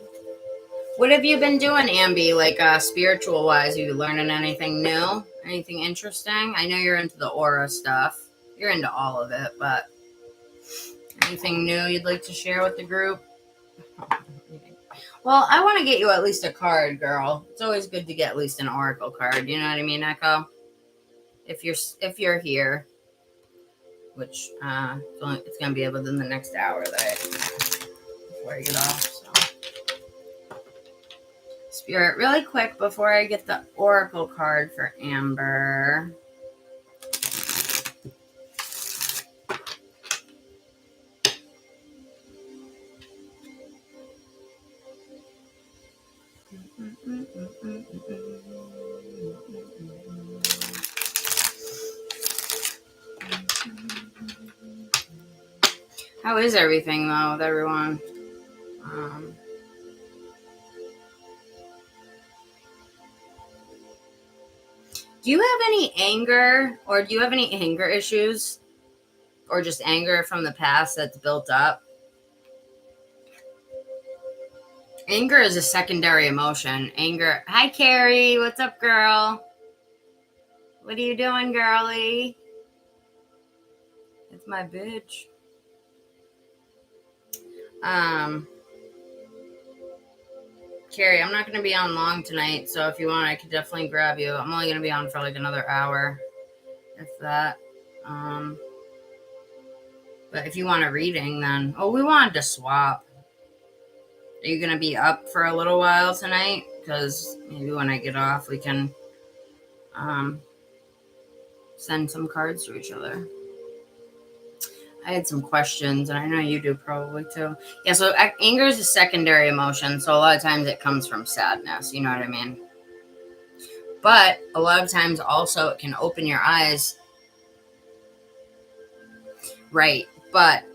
What have you been doing, Ambi? Like spiritual wise, are you learning anything new? Anything interesting? I know you're into the aura stuff. You're into all of it, but anything new you'd like to share with the group? Well, I want to get you at least a card, girl. It's always good to get at least an oracle card. You know what I mean, Echo? If you're here, which it's gonna be within the next hour before I get off. So. Spirit, really quick before I get the oracle card for Amber. How is everything though with everyone? Do you have any anger, or do you have any anger issues, or just anger from the past that's built up? Anger is a secondary emotion. Anger. Hi, Carrie. What's up, girl? What are you doing, girly? It's my bitch. Carrie, I'm not going to be on long tonight, so if you want, I could definitely grab you. I'm only going to be on for like another hour, if that. But if you want a reading, then... Oh, we wanted to swap. Are you going to be up for a little while tonight? Because maybe when I get off, we can send some cards to each other. I had some questions, and I know you do probably too. Yeah, so anger is a secondary emotion, so a lot of times it comes from sadness, you know what I mean? But a lot of times also it can open your eyes. Right, but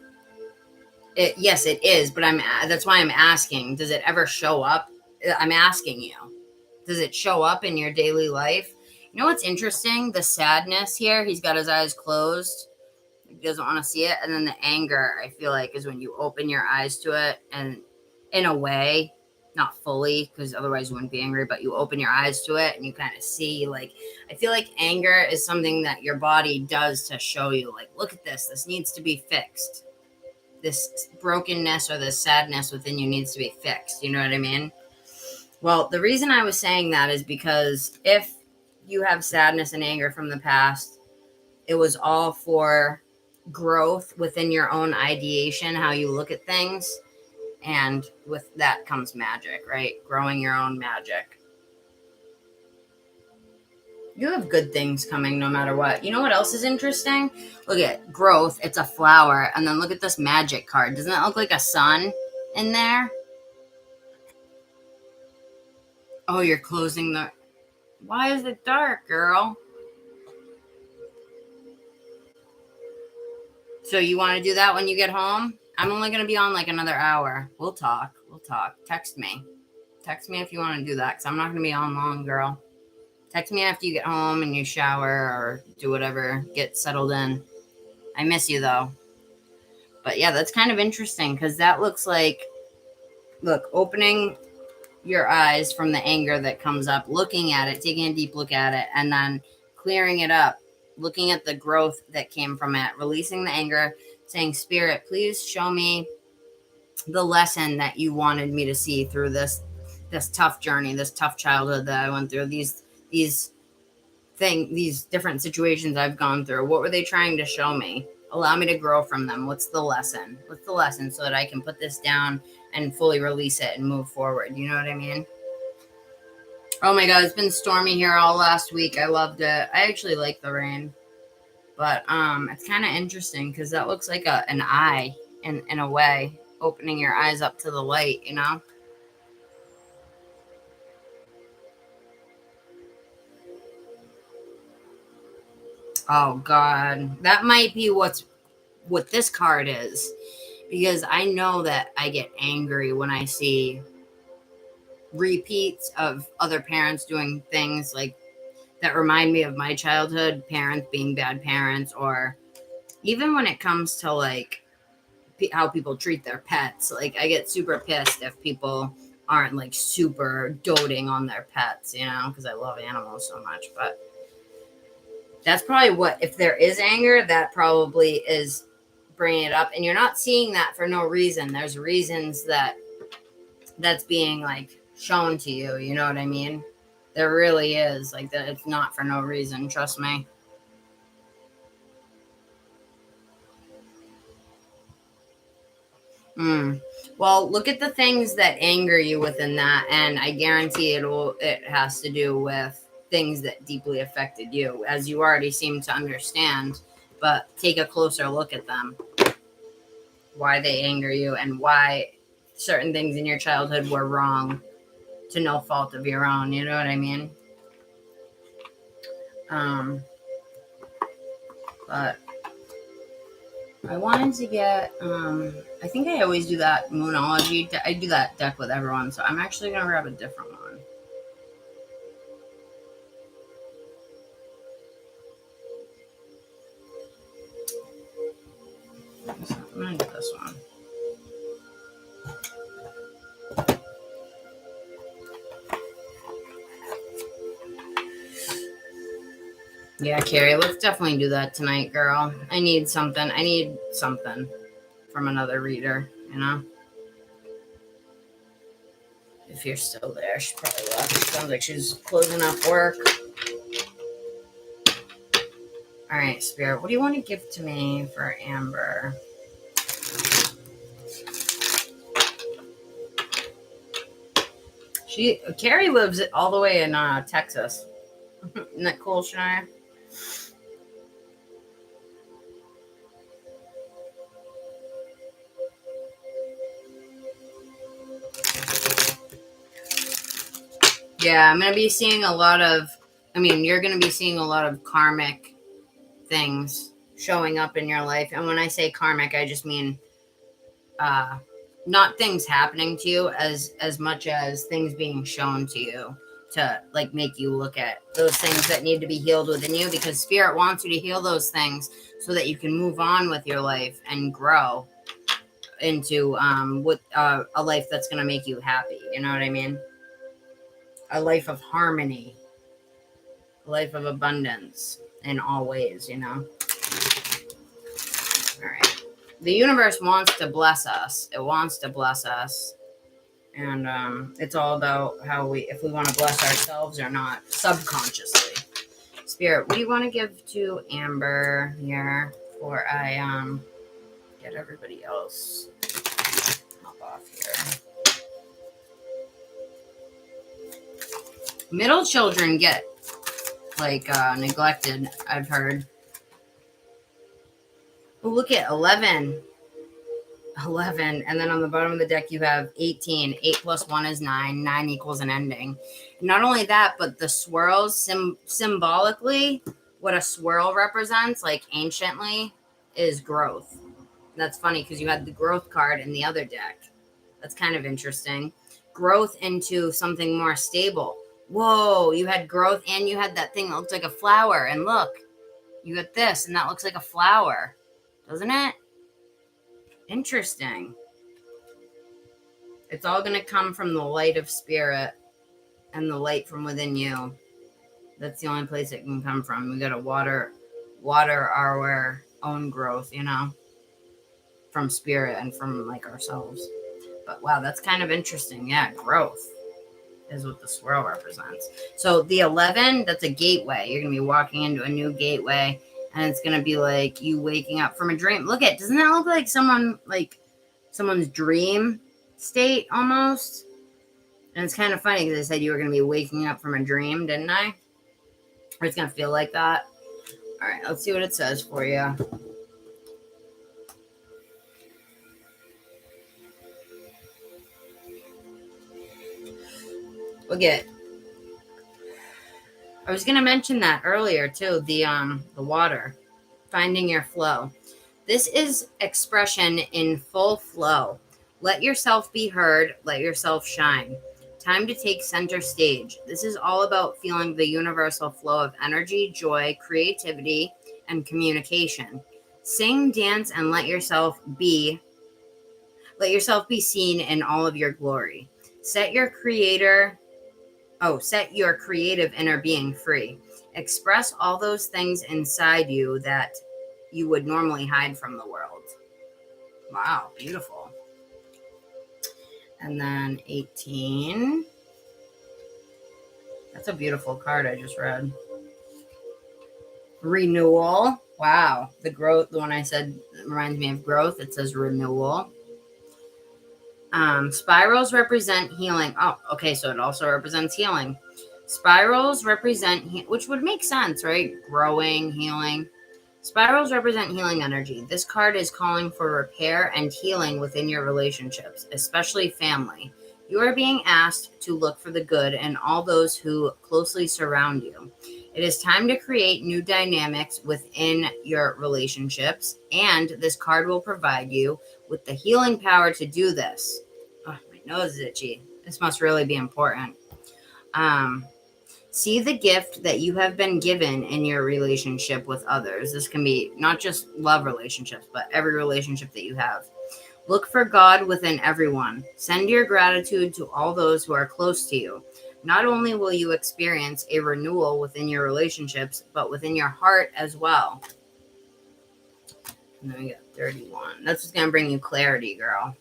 yes, it is, but that's why I'm asking, does it ever show up? I'm asking you, does it show up in your daily life? You know what's interesting? The sadness here, he's got his eyes closed. He doesn't want to see it. And then the anger, I feel like, is when you open your eyes to it. And in a way, not fully, because otherwise you wouldn't be angry, but you open your eyes to it and you kind of see, like, I feel like anger is something that your body does to show you, like, look at this. This needs to be fixed. This brokenness or this sadness within you needs to be fixed. You know what I mean? Well, the reason I was saying that is because if you have sadness and anger from the past, it was all for growth within your own ideation, how you look at things. And with that comes magic, right? Growing your own magic. You have good things coming no matter what. You know what else is interesting? Look at growth. It's a flower. And then look at this magic card. Doesn't that look like a sun in there? Oh, you're closing the... Why is it dark, girl? So you want to do that when you get home? I'm only going to be on like another hour. We'll talk. Text me. Text me if you want to do that, because I'm not going to be on long, girl. Text me after you get home and you shower or do whatever. Get settled in. I miss you, though. But yeah, that's kind of interesting, because that looks like, look, opening your eyes from the anger that comes up, looking at it, taking a deep look at it, and then clearing it up, looking at the growth that came from it, releasing the anger, saying, Spirit, please show me the lesson that you wanted me to see through this tough journey, this tough childhood that I went through, these different situations I've gone through. What were they trying to show me? Allow me to grow from them. What's the lesson? So that I can put this down and fully release it and move forward. You know what I mean? Oh my God, it's been stormy here all last week. I loved it. I actually like the rain. But it's kind of interesting, because that looks like an eye in a way, opening your eyes up to the light, you know? Oh God, that might be what this card is, because I know that I get angry when I see repeats of other parents doing things like that remind me of my childhood, parents being bad parents, or even when it comes to like how people treat their pets. Like, I get super pissed if people aren't like super doting on their pets, you know, because I love animals so much. But that's probably what, if there is anger, that probably is bringing it up. And you're not seeing that for no reason. There's reasons that's being like shown to you. You know what I mean? There really is. Like, that. It's not for no reason. Trust me. Well, look at the things that anger you within that, and I guarantee it has to do with things that deeply affected you, as you already seem to understand. But take a closer look at them. Why they anger you, and why certain things in your childhood were wrong to no fault of your own. You know what I mean? But I wanted to get, I think I always do that Moonology. I do that deck with everyone, so I'm actually going to grab a different one. So I'm going to do this one. Yeah, Carrie, let's definitely do that tonight, girl. I need something from another reader, you know? If you're still there, she probably left. It sounds like she's closing up work. All right, Spirit, what do you want to give to me for Amber? Carrie lives all the way in Texas. Isn't that cool, Shania? Yeah, I'm going to be seeing you're going to be seeing a lot of karmic things showing up in your life. And when I say karmic, I just mean not things happening to you as much as things being shown to you to like make you look at those things that need to be healed within you, because Spirit wants you to heal those things so that you can move on with your life and grow into a life that's going to make you happy. You know what I mean? A life of harmony, a life of abundance in all ways, you know? All right. The universe wants to bless us. It wants to bless us. And it's all about if we want to bless ourselves or not, subconsciously. Spirit, what do you want to give to Amber here before I get everybody else hop off here. Middle children get like neglected, I've heard. Oh, look at 11. 11. And then on the bottom of the deck, you have 18. 8 plus 1 is 9. 9 equals an ending. And not only that, but the swirls, symbolically, what a swirl represents, like anciently, is growth. That's funny because you had the growth card in the other deck. That's kind of interesting. Growth into something more stable. Whoa, you had growth and you had that thing that looked like a flower. And look, you got this and that looks like a flower. Doesn't it? Interesting. It's all going to come from the light of spirit and the light from within you. That's the only place it can come from. We got to water our own growth, you know, from spirit and from like ourselves. But wow, that's kind of interesting. Yeah, growth is what the swirl represents. So the 11, that's a gateway. You're going to be walking into a new gateway. And it's going to be like you waking up from a dream. Look at, doesn't that look like someone's dream state almost? And it's kind of funny because I said you were going to be waking up from a dream, didn't I? Or it's going to feel like that. All right, let's see what it says for you. Look at, I was going to mention that earlier too, the water, finding your flow. This is expression in full flow. Let yourself be heard, let yourself shine. Time to take center stage. This is all about feeling the universal flow of energy, joy, creativity, and communication. Sing, dance, and let yourself be seen in all of your glory. Set your creative inner being free. Express all those things inside you that you would normally hide from the world. Wow, beautiful. And then 18. That's a beautiful card I just read. Renewal. Wow. The growth, the one I said reminds me of growth. It says renewal. Spirals represent healing. Oh, okay. So it also represents healing. Spirals represent, which would make sense, right? Growing, healing. Spirals represent healing energy. This card is calling for repair and healing within your relationships, especially family. You are being asked to look for the good in all those who closely surround you. It is time to create new dynamics within your relationships, and this card will provide you with the healing power to do this. Oh, my nose is itchy. This must really be important. See the gift that you have been given in your relationship with others. This can be not just love relationships, but every relationship that you have. Look for God within everyone. Send your gratitude to all those who are close to you. Not only will you experience a renewal within your relationships, but within your heart as well. And then we got 31. That's just going to bring you clarity, girl.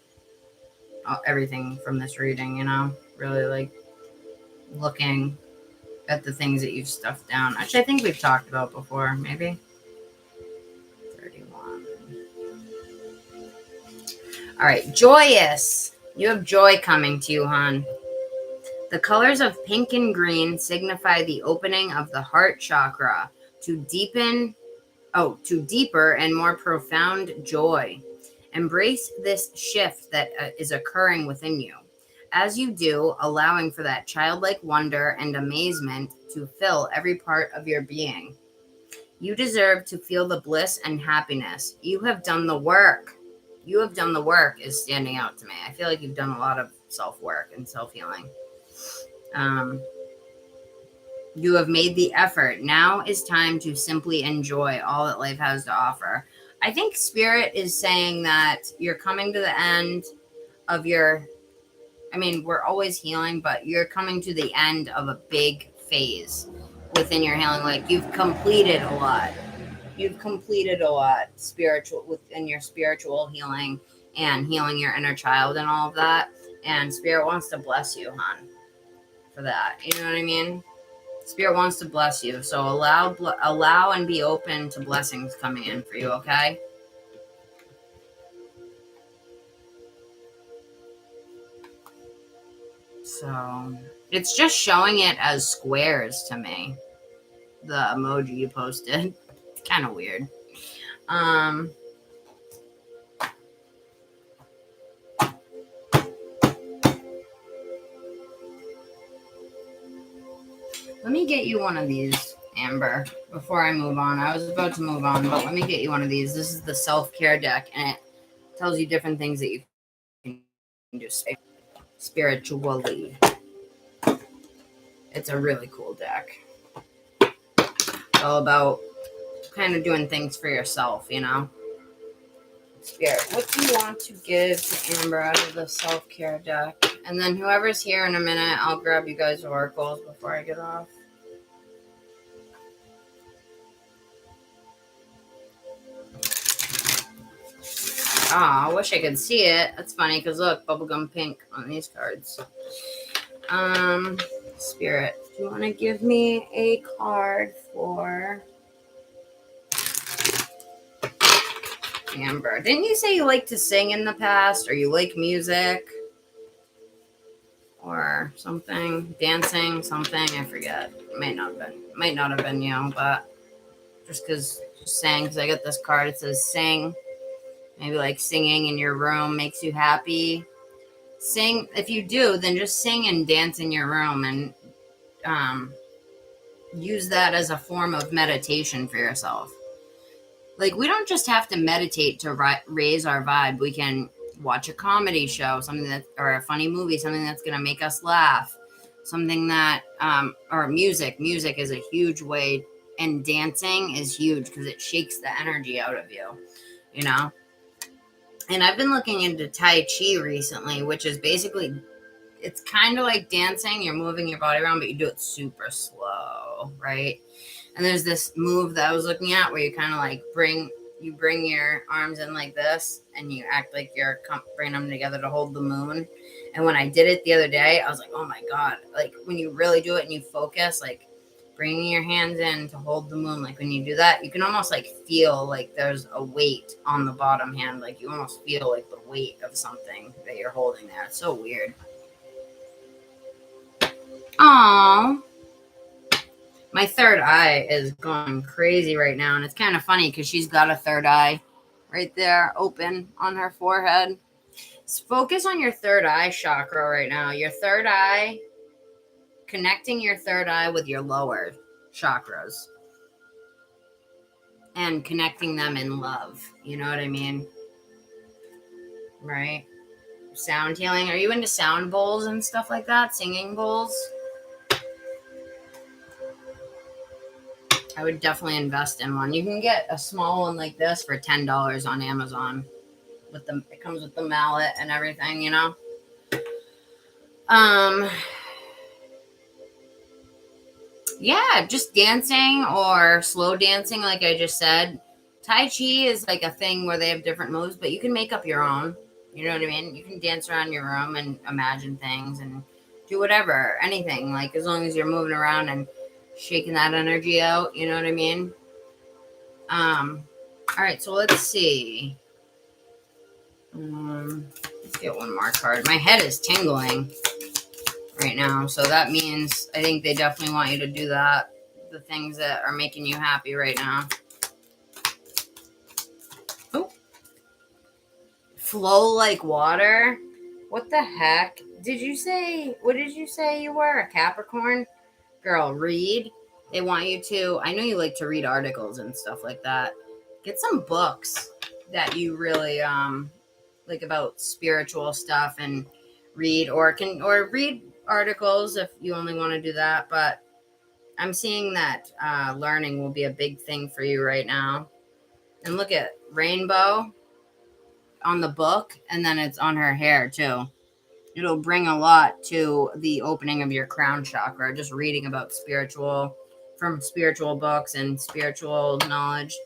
Everything from this reading, you know, really like looking at the things that you've stuffed down. Actually, I think we've talked about before, maybe. 31. All right, joyous. You have joy coming to you, hon. The colors of pink and green signify the opening of the heart chakra to deeper and more profound joy. Embrace this shift that is occurring within you. As you do, allowing for that childlike wonder and amazement to fill every part of your being. You deserve to feel the bliss and happiness. You have done the work. You have done the work is standing out to me. I feel like you've done a lot of self-work and self-healing. You have made the effort. Now is time to simply enjoy all that life has to offer. I think Spirit is saying that you're coming to the end of your... I mean, we're always healing, but you're coming to the end of a big phase within your healing. Like, you've completed a lot. You've completed a lot within your spiritual healing and healing your inner child and all of that. And Spirit wants to bless you, hon, for that. You know what I mean? Spirit wants to bless you. So allow and be open to blessings coming in for you, okay? So it's just showing it as squares to me. The emoji you posted. It's kind of weird. Let me get you one of these, Amber, before I move on. I was about to move on, but let me get you one of these. This is the self-care deck, and it tells you different things that you can do spiritually. It's a really cool deck. It's all about kind of doing things for yourself, you know? Spirit, what do you want to give to Amber out of the self-care deck? And then whoever's here in a minute, I'll grab you guys' oracles before I get off. Ah, I wish I could see it. That's funny, because look, bubblegum pink on these cards. Spirit, do you want to give me a card for Amber? Didn't you say you like to sing in the past, or you like music? Or something, dancing, something, I forget. Might not have been you, but just saying, because I got this card, it says sing. Maybe like singing in your room makes you happy. Sing, if you do, then just sing and dance in your room, and use that as a form of meditation for yourself. Like, we don't just have to meditate to raise our vibe. We can watch a comedy show, or a funny movie, something that's going to make us laugh, something that, or music. Music is a huge way, and dancing is huge because it shakes the energy out of you, you know? And I've been looking into Tai Chi recently, which is basically, it's kind of like dancing. You're moving your body around, but you do it super slow, right? And there's this move that I was looking at where you kind of like bring your arms in like this, and you act like you're bringing them together to hold the moon. And when I did it the other day, I was like, oh my God, like when you really do it and you focus, like bringing your hands in to hold the moon, like when you do that, you can almost like feel like there's a weight on the bottom hand. Like you almost feel like the weight of something that you're holding there. It's so weird. Aww. My third eye is going crazy right now, and it's kind of funny because she's got a third eye right there open on her forehead. Focus on your third eye chakra right now. Your third eye, connecting your third eye with your lower chakras and connecting them in love. You know what I mean? Right? Sound healing. Are you into sound bowls and stuff like that? Singing bowls? I would definitely invest in one. You can get a small one like this for $10 on Amazon. It comes with the mallet and everything, you know? Yeah, just dancing or slow dancing, like I just said. Tai Chi is like a thing where they have different moves, but you can make up your own. You know what I mean? You can dance around your room and imagine things and do whatever, anything. Like, as long as you're moving around and shaking that energy out, you know what I mean? All right, so let's see. Let's get one more card. My head is tingling right now, so that means I think they definitely want you to do that. The things that are making you happy right now. Oh. Flow like water? What the heck? What did you say you were? A Capricorn? Girl, read. They want you to, I know you like to read articles and stuff like that. Get some books that you really like about spiritual stuff and read, or read articles if you only want to do that. But I'm seeing that learning will be a big thing for you right now. And look at rainbow on the book, and then it's on her hair too. It'll bring a lot to the opening of your crown chakra, just reading about spiritual books and spiritual knowledge,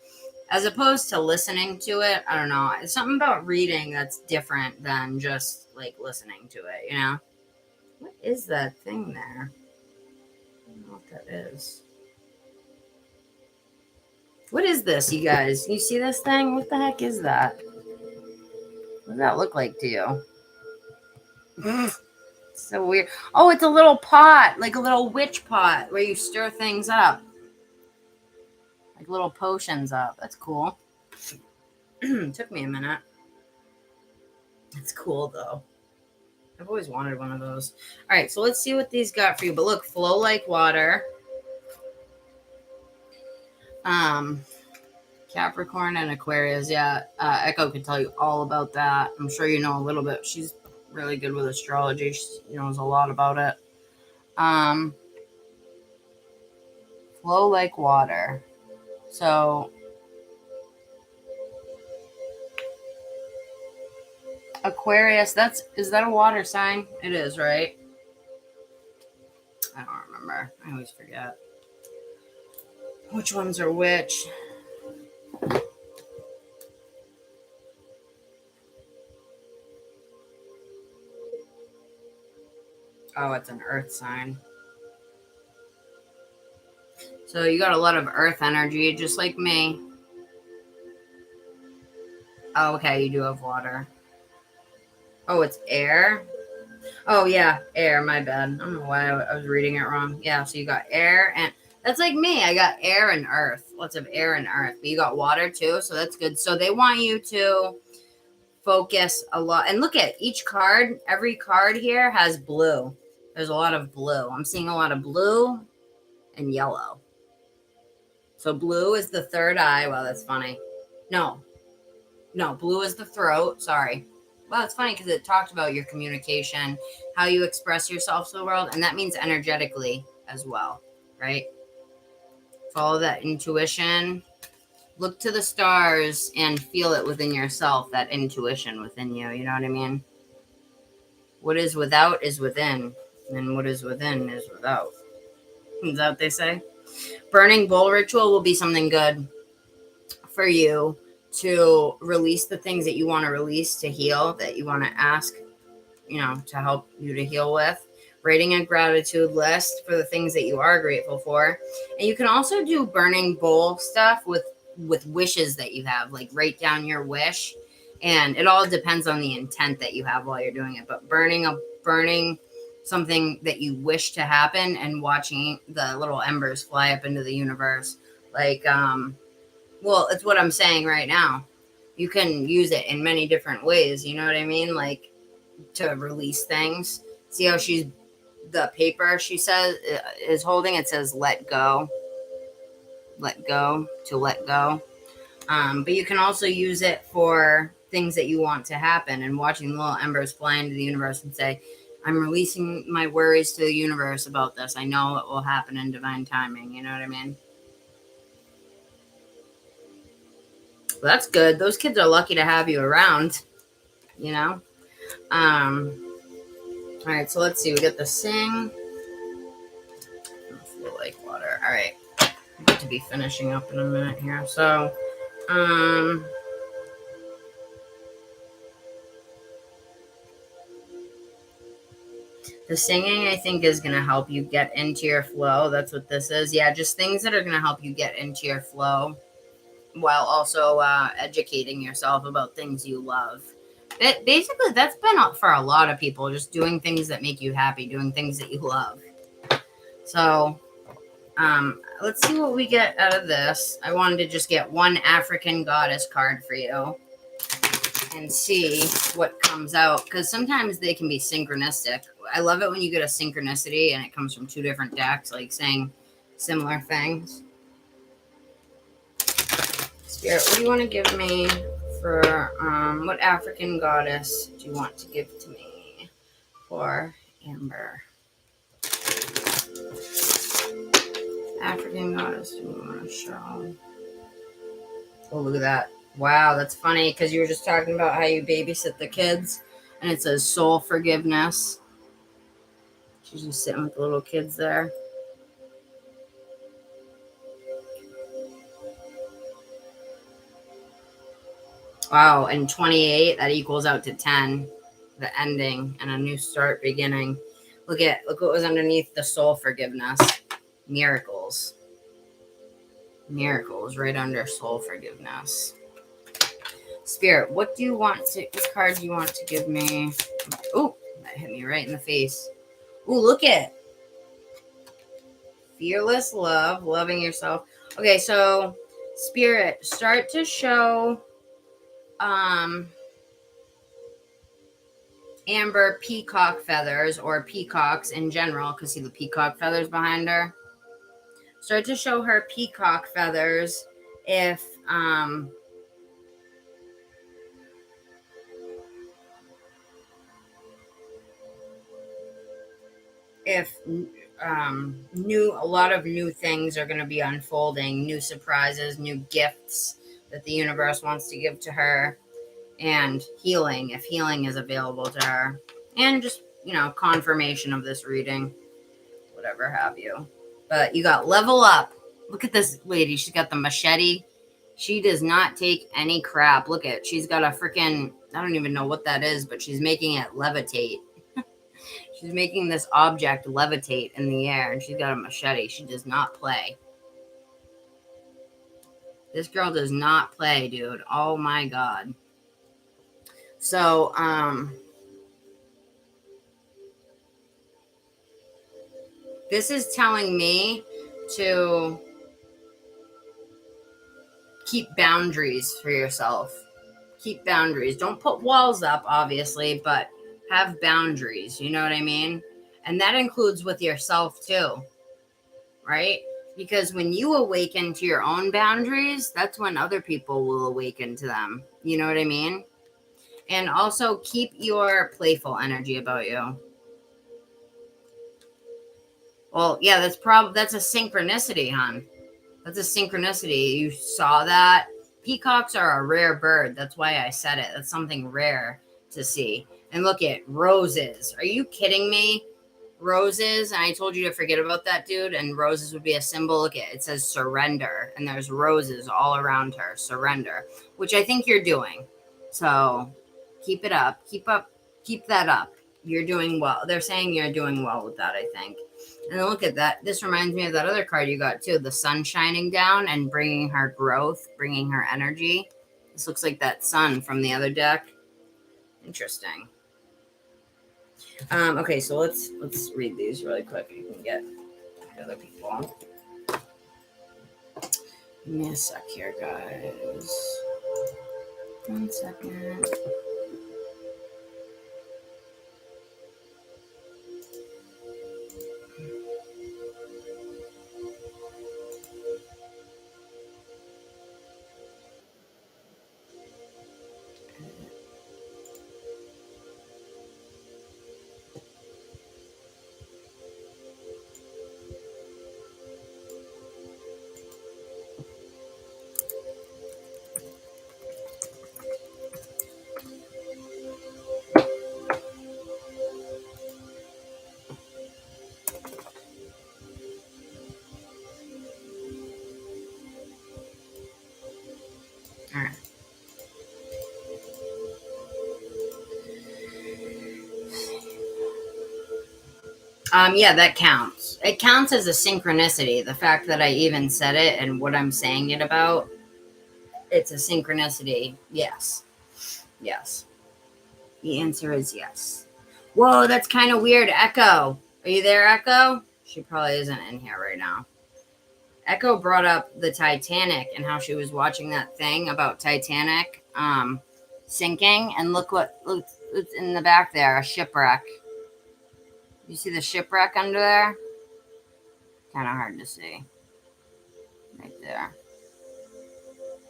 as opposed to listening to it. I don't know. It's something about reading that's different than just like listening to it, you know? What is that thing there? I don't know what that is. What is this, you guys? You see this thing? What the heck is that? What does that look like to you? It's so weird. Oh, it's a little pot, like a little witch pot where you stir things up. Like little potions up. That's cool. Took me a minute. That's cool, though. I've always wanted one of those. All right, so let's see what these got for you. But look, flow like water. Capricorn and Aquarius. Yeah, Echo could tell you all about that. I'm sure you know a little bit. She's really good with astrology. She knows a lot about it. Flow like water. So Aquarius, is that a water sign? It is, right? I don't remember. I always forget which ones are which. Oh, it's an earth sign. So you got a lot of earth energy, just like me. Oh, okay, you do have water. Oh, it's air? Oh, yeah, air, my bad. I don't know why I was reading it wrong. Yeah, so you got air, and that's like me. I got air and earth. Lots of air and earth. But you got water, too, so that's good. So they want you to focus a lot. And look at each card. Every card here has blue. There's a lot of blue. I'm seeing a lot of blue and yellow. So blue is the third eye. Wow, that's funny. No, blue is the throat. Sorry. Well, it's funny because it talked about your communication, how you express yourself to the world, and that means energetically as well, right? Follow that intuition. Look to the stars and feel it within yourself, that intuition within you. You know what I mean? What is without is within, and what is within is without. Is that what they say? Burning bowl ritual will be something good for you to release the things that you want to release, to heal, that you want to ask, to help you to heal with. Writing a gratitude list for the things that you are grateful for. And you can also do burning bowl stuff with wishes that you have, like write down your wish. And it all depends on the intent that you have while you're doing it. But burning something that you wish to happen and watching the little embers fly up into the universe. Like, well, it's what I'm saying right now. You can use it in many different ways. You know what I mean? Like to release things. See how the paper she says is holding, it says let go. Let go, to let go. But you can also use it for things that you want to happen and watching the little embers fly into the universe and say, I'm releasing my worries to the universe about this. I know it will happen in divine timing. You know what I mean? Well, that's good. Those kids are lucky to have you around, All right, so let's see. We got the sing. Feel like water. All right. I'm about to be finishing up in a minute here. So, the singing, I think, is going to help you get into your flow. That's what this is. Yeah, just things that are going to help you get into your flow while also educating yourself about things you love. Basically, that's been up for a lot of people, just doing things that make you happy, doing things that you love. So, let's see what we get out of this. I wanted to just get one African goddess card for you and see what comes out, because sometimes they can be synchronistic. I love it when you get a synchronicity and it comes from two different decks, like saying similar things. Spirit, what do you want to give me for, what African goddess do you want to give to me for Amber? African goddess do you want to show? Oh, look at that. Wow, that's funny, because you were just talking about how you babysit the kids, and it says soul forgiveness. She's just sitting with the little kids there. Wow, and 28, that equals out to 10, the ending, and a new start beginning. Look what was underneath the soul forgiveness. Miracles. Miracles right under soul forgiveness. Spirit, what do you want to, what card do you want to give me? Oh, that hit me right in the face. Oh, look at it. Fearless love, loving yourself. Okay, so Spirit, start to show Amber peacock feathers, or peacocks in general, because see the peacock feathers behind her. Start to show her peacock feathers if a lot of new things are going to be unfolding, new surprises, new gifts that the universe wants to give to her, and healing, if healing is available to her, and just, confirmation of this reading, whatever have you. But you got level up. Look at this lady. She's got the machete. She does not take any crap. Look at, she's got a freaking, I don't even know what that is, but she's making it levitate. She's making this object levitate in the air, and she's got a machete. She does not play. This girl does not play, dude. Oh my God. So, this is telling me to keep boundaries for yourself. Keep boundaries. Don't put walls up, obviously, but have boundaries. You know what I mean? And that includes with yourself too, right? Because when you awaken to your own boundaries, that's when other people will awaken to them. You know what I mean? And also keep your playful energy about you. Well, yeah, that's a synchronicity, hon. That's a synchronicity. You saw that. Peacocks are a rare bird. That's why I said it. That's something rare to see. And look at roses. Are you kidding me? Roses. And I told you to forget about that, dude. And roses would be a symbol. Look at it. It says surrender. And there's roses all around her. Surrender. Which I think you're doing. So keep it up. Keep that up. You're doing well. They're saying you're doing well with that, I think. And look at that. This reminds me of that other card you got too. The sun shining down and bringing her growth, bringing her energy. This looks like that sun from the other deck. Interesting. Okay, so let's read these really quick. You can get other people. Give me a sec here, guys. 1 second. All right. Yeah, that counts. It counts as a synchronicity. The fact that I even said it and what I'm saying it about, it's a synchronicity. Yes. Yes. The answer is yes. Whoa, that's kind of weird. Echo. Are you there, Echo? She probably isn't in here right now. Echo brought up the Titanic and how she was watching that thing about Titanic sinking. And look what's in the back there, a shipwreck. You see the shipwreck under there? Kind of hard to see. Right there.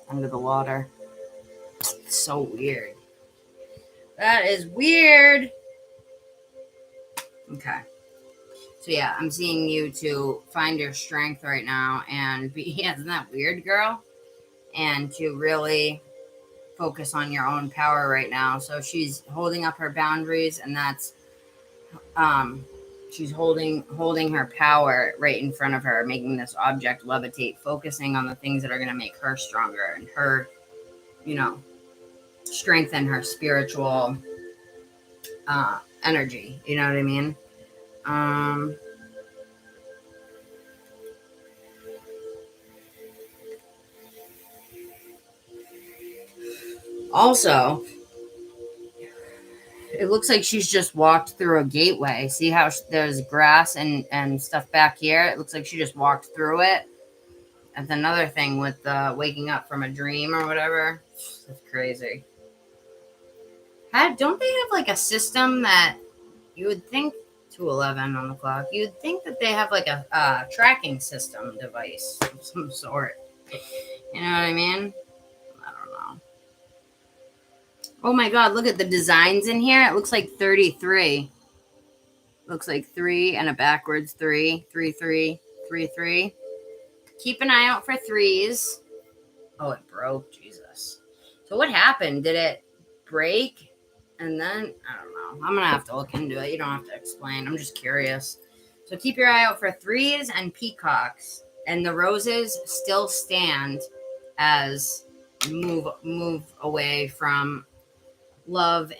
Under the water. It's so weird. That is weird. Okay. So yeah, I'm seeing you to find your strength right now and be, yeah, isn't that weird, girl? And to really focus on your own power right now. So she's holding up her boundaries, and that's she's holding her power right in front of her, making this object levitate, focusing on the things that are going to make her stronger and her, strengthen her spiritual energy. You know what I mean? Also, it looks like she's just walked through a gateway. See how there's grass and stuff back here? It looks like she just walked through it. That's another thing with waking up from a dream or whatever. That's crazy. Don't they have like a system that you would think, 2:11 on the clock, you would think that they have like a tracking system device of some sort. You know what I mean? I don't know. Oh my God, look at the designs in here. It looks like 33. Looks like 3 and a backwards 3. 3, 3, 3, 3. Keep an eye out for 3s. Oh, it broke. Jesus. So what happened? Did it break? And then, I don't know. I'm going to have to look into it. You don't have to explain. I'm just curious. So keep your eye out for 3s and peacocks. And the roses still stand as move away from love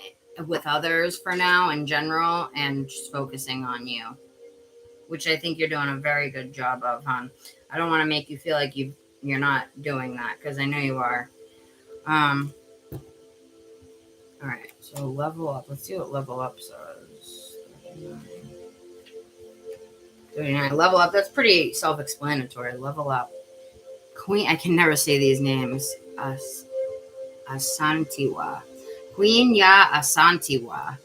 with others for now in general and just focusing on you, which I think you're doing a very good job of, hon. I don't want to make you feel like you're not doing that, because I know you are. All right, so level up. Let's see what level up says. 39. Level up. That's pretty self-explanatory. Level up. Queen. I can never say these names. Asantiwa. Queen Ya Asantiwa.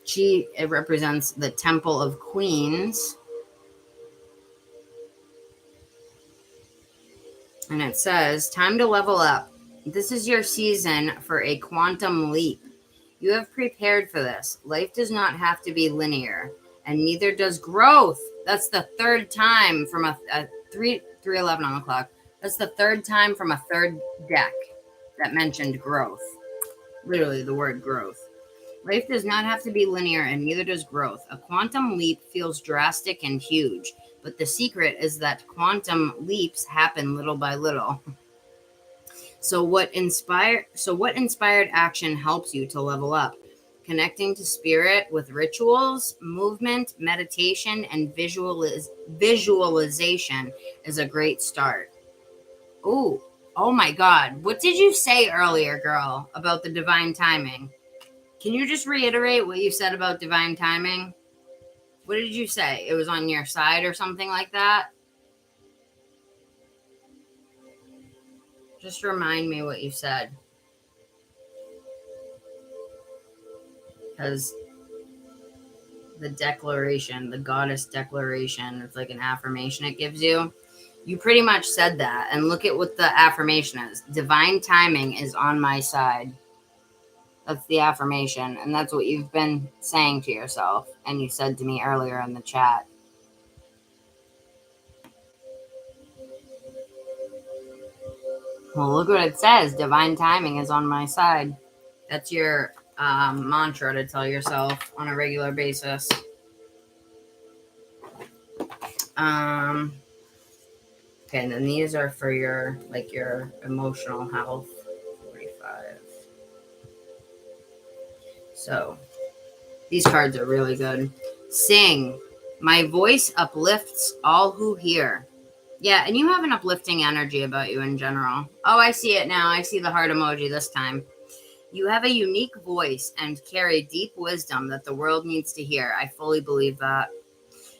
It represents the Temple of Queens. And it says, time to level up. This is your season for a quantum leap. You have prepared for this. Life does not have to be linear, and neither does growth. That's the third time from a 3:11 on the clock. That's the third time from a third deck that mentioned growth. Literally the word growth. Life does not have to be linear, and neither does growth. A quantum leap feels drastic and huge, but the secret is that quantum leaps happen little by little. So what inspired action helps you to level up? Connecting to spirit with rituals, movement, meditation, and visualization is a great start. Oh my God. What did you say earlier, girl, about the divine timing? Can you just reiterate what you said about divine timing? What did you say? It was on your side or something like that? Just remind me what you said. Because the declaration, the goddess declaration, it's like an affirmation it gives you. You pretty much said that. And look at what the affirmation is. Divine timing is on my side. That's the affirmation. And that's what you've been saying to yourself. And you said to me earlier in the chat. Well, look what it says. Divine timing is on my side. That's your mantra to tell yourself on a regular basis. Okay, and then these are for your emotional health. 45. So these cards are really good. Sing. My voice uplifts all who hear. Yeah, and you have an uplifting energy about you in general. Oh, I see it now. I see the heart emoji this time. You have a unique voice and carry deep wisdom that the world needs to hear. I fully believe that.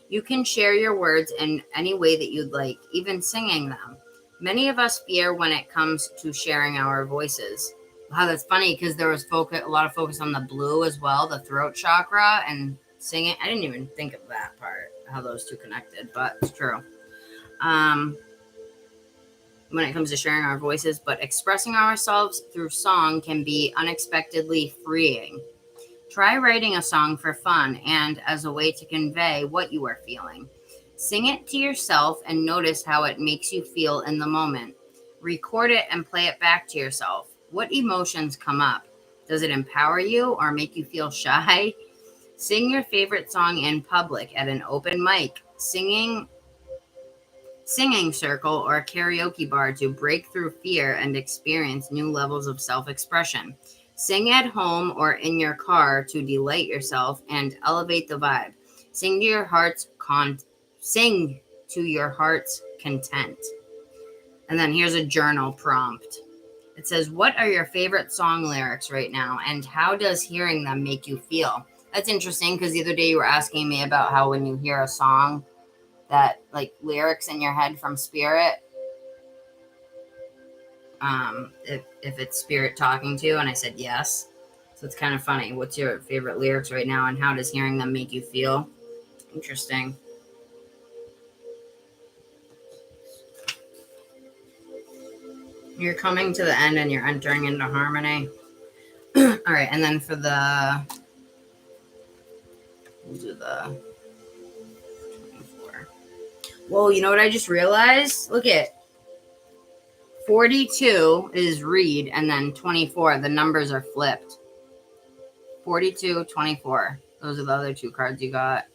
You can share your words in any way that you'd like, even singing them. Many of us fear when it comes to sharing our voices. Wow, that's funny because there was a lot of focus on the blue as well, the throat chakra, and singing. I didn't even think of that part, how those two connected, but it's true. When it comes to sharing our voices, but expressing ourselves through song can be unexpectedly freeing. Try writing a song for fun and as a way to convey what you are feeling. Sing it to yourself and notice how it makes you feel in the moment. Record it and play it back to yourself. What emotions come up? Does it empower you or make you feel shy? Sing your favorite song in public at an open mic, singing circle, or a karaoke bar to break through fear and experience new levels of self-expression. Sing at home or in your car to delight yourself and elevate the vibe. Sing to your heart's content. And then here's a journal prompt. It says, what are your favorite song lyrics right now, and how does hearing them make you feel? That's interesting, because the other day you were asking me about how when you hear a song, that like lyrics in your head from spirit, if it's spirit talking to you, and I said yes. So it's kind of funny. What's your favorite lyrics right now, and how does hearing them make you feel? Interesting. You're coming to the end and you're entering into harmony. All right, and then for we'll do the 24. Whoa, you know what I just realized? Look at 42 is read, and then 24, the numbers are flipped. 42, 24. Those are the other two cards you got.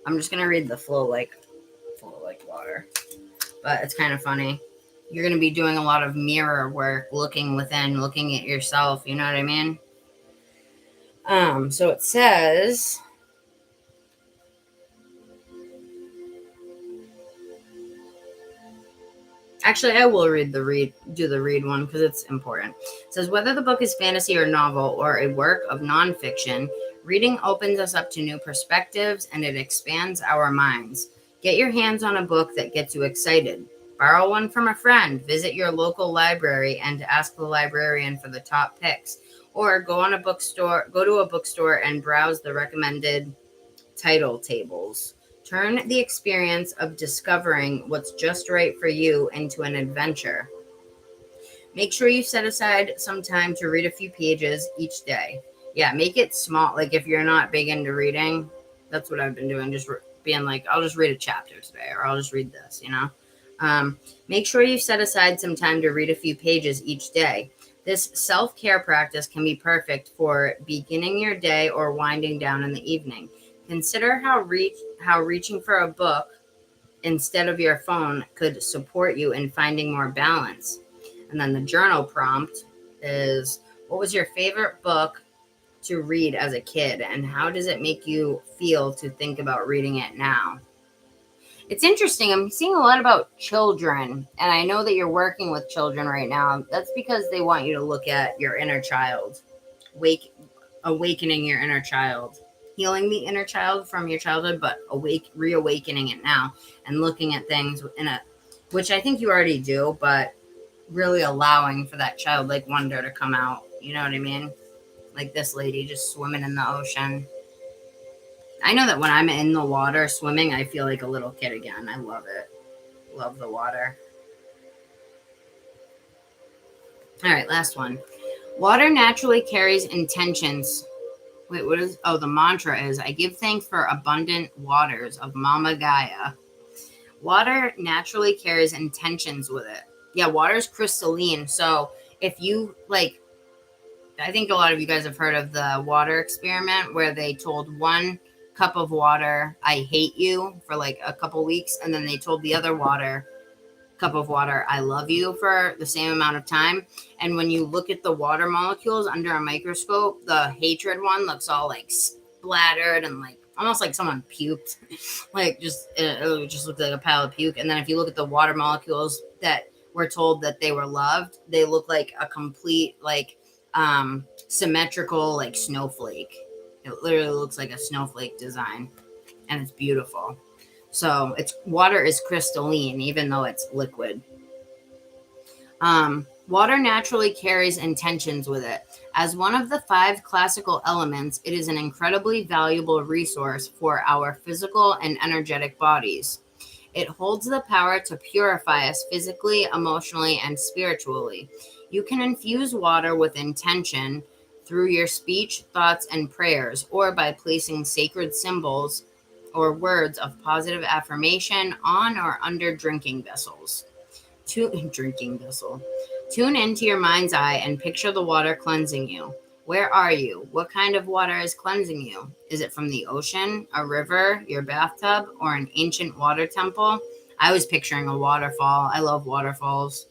I'm just going to read the flow like water. But it's kind of funny. You're going to be doing a lot of mirror work, looking within, looking at yourself. You know what I mean? So it says, actually, I will do the read one because it's important. It says, whether the book is fantasy or novel or a work of nonfiction, reading opens us up to new perspectives and it expands our minds. Get your hands on a book that gets you excited. Borrow one from a friend. Visit your local library and ask the librarian for the top picks. Or go to a bookstore and browse the recommended title tables. Turn the experience of discovering what's just right for you into an adventure. Make sure you set aside some time to read a few pages each day. Yeah, make it small. Like if you're not big into reading, that's what I've been doing. Just being like, I'll just read a chapter today, or I'll just read this, you know? Make sure you set aside some time to read a few pages each day. This self-care practice can be perfect for beginning your day or winding down in the evening. Consider how reaching for a book instead of your phone could support you in finding more balance. And then the journal prompt is, what was your favorite book to read as a kid, and how does it make you feel to think about reading it now? It's interesting. I'm seeing a lot about children, and I know that you're working with children right now. That's because they want you to look at your inner child, awakening your inner child, healing the inner child from your childhood, but reawakening it now and looking at things which I think you already do, but really allowing for that childlike wonder to come out. You know what I mean? Like this lady just swimming in the ocean. I know that when I'm in the water swimming, I feel like a little kid again. I love it. Love the water. All right, last one. Water naturally carries intentions. Wait, what is? Oh, the mantra is, I give thanks for abundant waters of Mama Gaia. Water naturally carries intentions with it. Yeah, water is crystalline. So if you I think a lot of you guys have heard of the water experiment where they told one cup of water, I hate you, for like a couple weeks. And then they told the other cup of water, I love you, for the same amount of time. And when you look at the water molecules under a microscope, the hatred one looks all like splattered and like almost like someone puked. Like it just looked like a pile of puke. And then if you look at the water molecules that were told that they were loved, they look like a complete symmetrical like snowflake. It literally looks like a snowflake design, and it's beautiful. So water is crystalline, even though it's liquid. Water naturally carries intentions with it. As one of the 5 classical elements, it is an incredibly valuable resource for our physical and energetic bodies. It holds the power to purify us physically, emotionally, and spiritually. You can infuse water with intention through your speech, thoughts, and prayers, or by placing sacred symbols or words of positive affirmation on or under drinking vessels. Tune into your mind's eye and picture the water cleansing you. Where are you? What kind of water is cleansing you? Is it from the ocean, a river, your bathtub, or an ancient water temple? I was picturing a waterfall. I love waterfalls.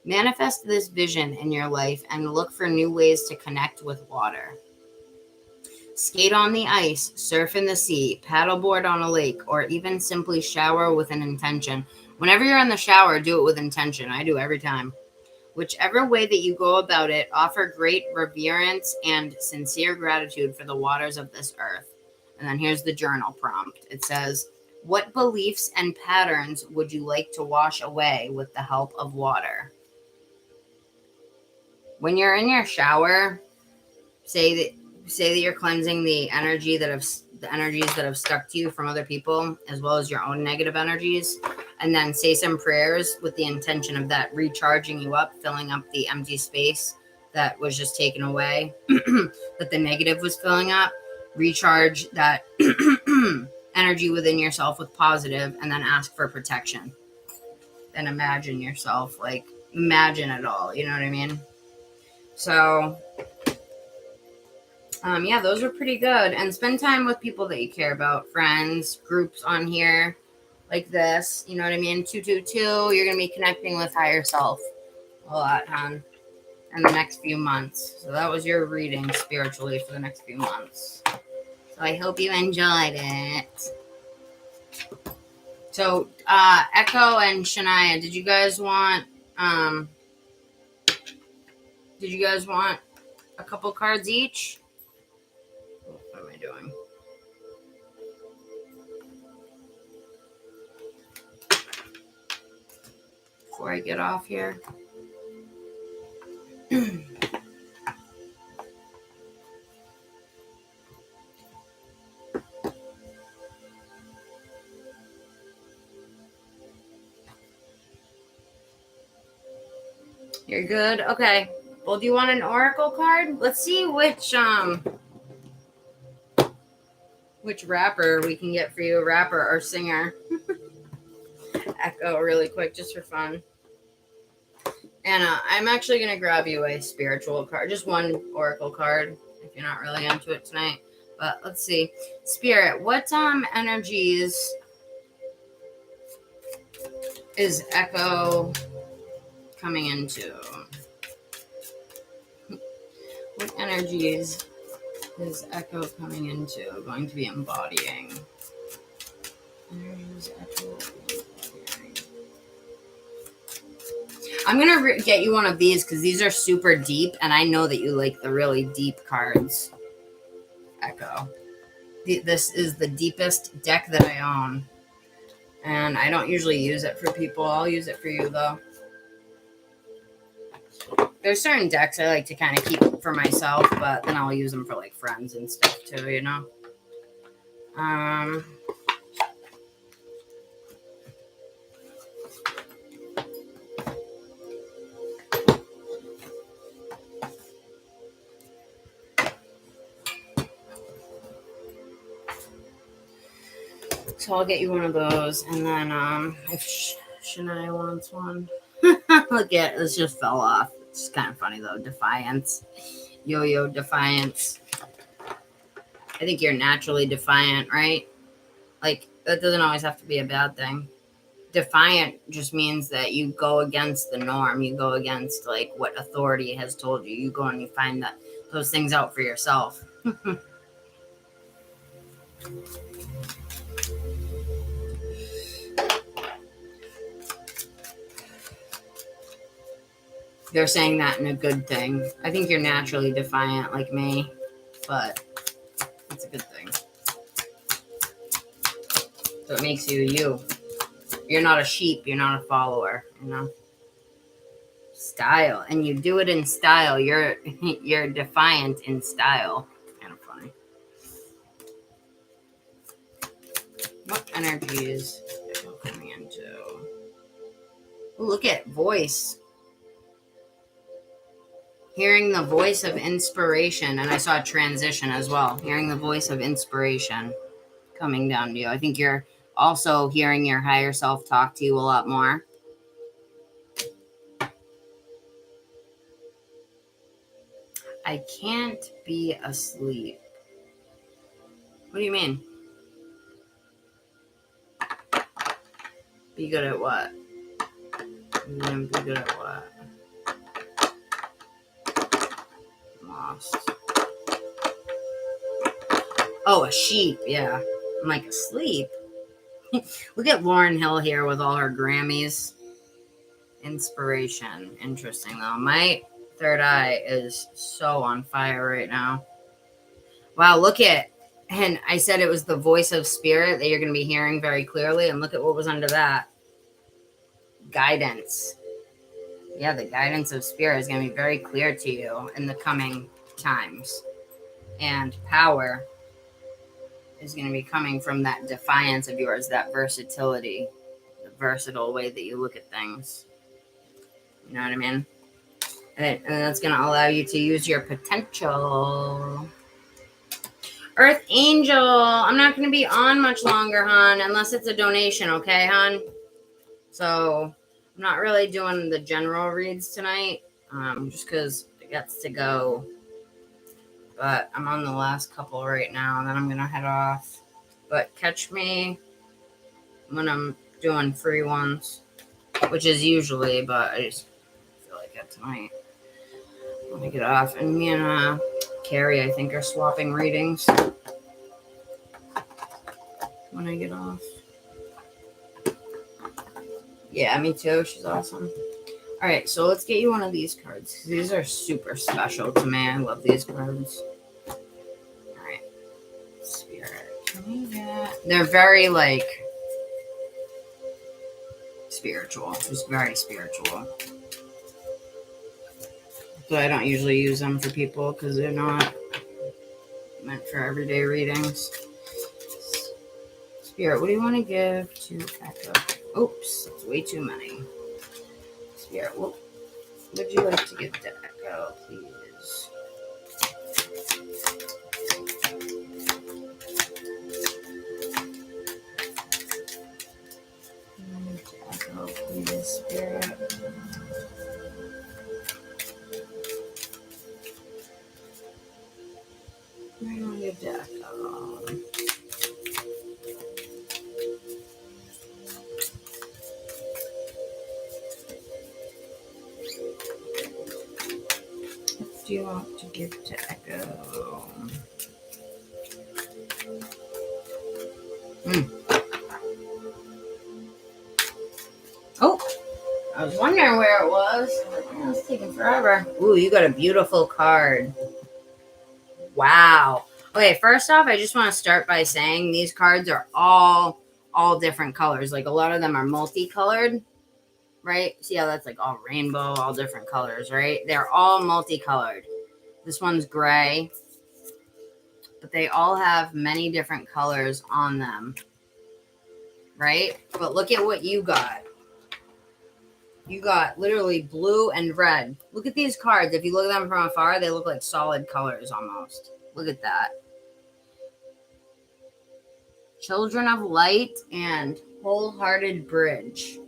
Manifest this vision in your life and look for new ways to connect with water. Skate on the ice, surf in the sea, paddleboard on a lake, or even simply shower with an intention. Whenever you're in the shower, do it with intention. I do every time. Whichever way that you go about it, offer great reverence and sincere gratitude for the waters of this earth. And then here's the journal prompt. It says, what beliefs and patterns would you like to wash away with the help of water? When you're in your shower, say that you're cleansing the energies that have stuck to you from other people, as well as your own negative energies, and then say some prayers with the intention of that recharging you up, filling up the empty space that was just taken away, that the negative was filling up. Recharge that energy within yourself with positive, and then ask for protection. And imagine yourself, imagine it all, you know what I mean? So, yeah, those are pretty good. And spend time with people that you care about, friends, groups on here, like this, you know what I mean? 222, you're going to be connecting with higher self a lot, hon, in the next few months. So that was your reading spiritually for the next few months. So I hope you enjoyed it. So, Echo and Shania, did you guys want a couple cards each? What am I doing? Before I get off here. You're good? Okay. Well, do you want an oracle card? Let's see which rapper we can get for you, rapper or singer. Echo really quick, just for fun. And I'm actually going to grab you a spiritual card, just one oracle card, if you're not really into it tonight. But let's see. Spirit, what energies is Echo coming into? What energies is Echo coming into? Going to be embodying. Energies Echo embodying. I'm going to get you one of these because these are super deep, and I know that you like the really deep cards. Echo. This is the deepest deck that I own, and I don't usually use it for people. I'll use it for you, though. There's certain decks I like to kind of keep for myself, but then I'll use them for like friends and stuff too, you know? So I'll get you one of those, and then if Shania wants one. Look at this, just fell off. It's kind of funny though. Defiance. Yo-yo defiance. I think you're naturally defiant, right? Like, that doesn't always have to be a bad thing. Defiant just means that you go against the norm. You go against, like, what authority has told you. You go and you find those things out for yourself. They're saying that in a good thing. I think you're naturally defiant like me, but it's a good thing. So it makes you you. You're not a sheep. You're not a follower, you know? Style. And you do it in style. You're defiant in style. Kind of funny. What energies are coming into? Ooh, look at voice. Hearing the voice of inspiration. And I saw a transition as well. Hearing the voice of inspiration coming down to you. I think you're also hearing your higher self talk to you a lot more. I can't be asleep. What do you mean? Be good at what? Be good at what? Lost. Oh, a sheep. Yeah. I'm like, asleep? Look at Lauryn Hill here with all her Grammys Inspiration. Interesting, though. My third eye is so on fire right now. Wow, look at, and I said it was the voice of spirit that you're going to be hearing very clearly, and look at what was under that. Guidance. Yeah, the guidance of spirit is going to be very clear to you in the coming times. And power is going to be coming from that defiance of yours, that versatility, the versatile way that you look at things. You know what I mean? And that's going to allow you to use your potential. Earth Angel, I'm not going to be on much longer, hon, unless it's a donation, okay, hon? So I'm not really doing the general reads tonight, just because it gets to go. But I'm on the last couple right now, and then I'm going to head off. But catch me when I'm doing free ones, which is usually, but I just feel like it tonight. Let me get off. And me and Carrie, I think, are swapping readings when I get off. Yeah, me too. She's awesome. All right, so let's get you one of these cards. These are super special to me. I love these cards. All right. Spirit. Can we get... They're very, like, spiritual. Just very spiritual. So I don't usually use them for people because they're not meant for everyday readings. Spirit, what do you want to give to Echo? Oops, that's way too many. Spirit, what would you like to give to Echo, please? To Echo, please, Spirit. I'm going to give to Echo. What do you want to give to Echo? Oh, I was wondering where it was. It was taking forever. Ooh, you got a beautiful card. Wow. Okay, first off, I just want to start by saying these cards are all different colors. Like, a lot of them are multicolored, right? See how that's like all rainbow, all different colors, right? They're all multicolored. This one's gray, but they all have many different colors on them, right? But look at what you got. You got literally blue and red. Look at these cards. If you look at them from afar, they look like solid colors almost. Look at that. Children of Light and Wholehearted Bridge.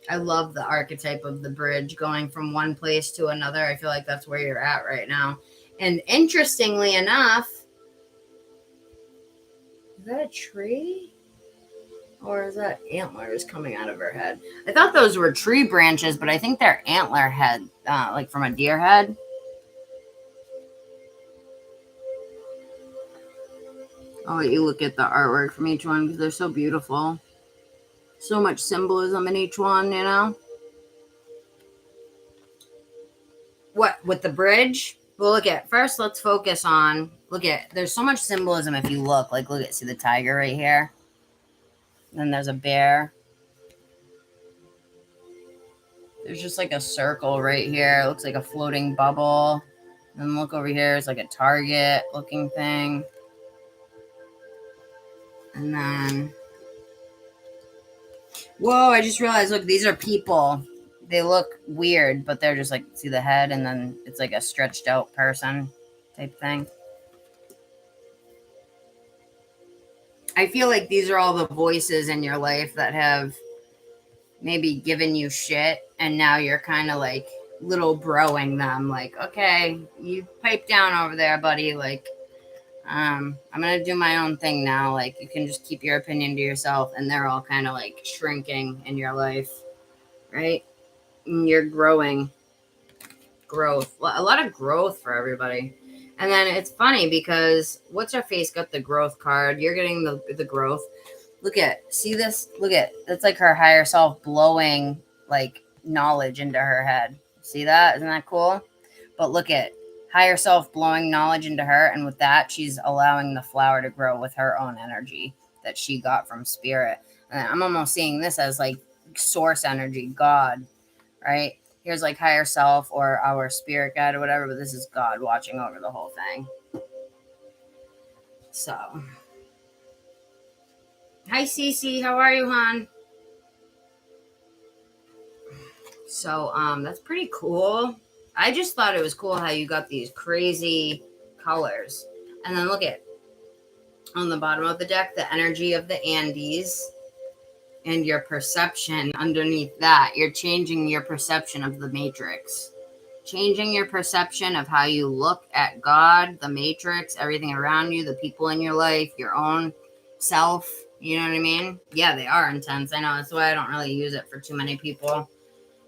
I love the archetype of the bridge going from one place to another. I feel like that's where you're at right now. And interestingly enough, is that a tree? Or is that antlers coming out of her head? I thought those were tree branches, but I think they're antler head, like from a deer head. I'll let you look at the artwork from each one because they're so beautiful. So much symbolism in each one, you know? What, with the bridge? Well, look at, first let's focus on, look at, there's so much symbolism if you look. Like, look at, see the tiger right here? Then there's a bear. There's just like a circle right here. It looks like a floating bubble. And look over here. It's like a target looking thing. And then, whoa, I just realized, look, these are people. They look weird, but they're just like, see the head, and then it's like a stretched out person type thing. I feel like these are all the voices in your life that have maybe given you shit, and now you're kind of like little broing them. Like, okay, you pipe down over there, buddy. Like, I'm going to do my own thing now. Like, you can just keep your opinion to yourself, and they're all kind of like shrinking in your life, right? And you're growing. Growth. A lot of growth for everybody. And then it's funny because what's her face got the growth card. You're getting the growth. Look at, see this? Look at, it's like her higher self blowing like knowledge into her head. See that? Isn't that cool? But look at higher self blowing knowledge into her. And with that, she's allowing the flower to grow with her own energy that she got from spirit. And I'm almost seeing this as like source energy, God, right? Here's like higher self or our spirit guide or whatever, but this is God watching over the whole thing. So, hi Cece, how are you, hon? So, that's pretty cool. I just thought it was cool how you got these crazy colors. And then look at on the bottom of the deck, the energy of the Andes and your perception underneath that. You're changing your perception of the matrix, changing your perception of how you look at God, the matrix, everything around you, the people in your life, your own self. You know what I mean? Yeah, they are intense. I know. That's why I don't really use it for too many people.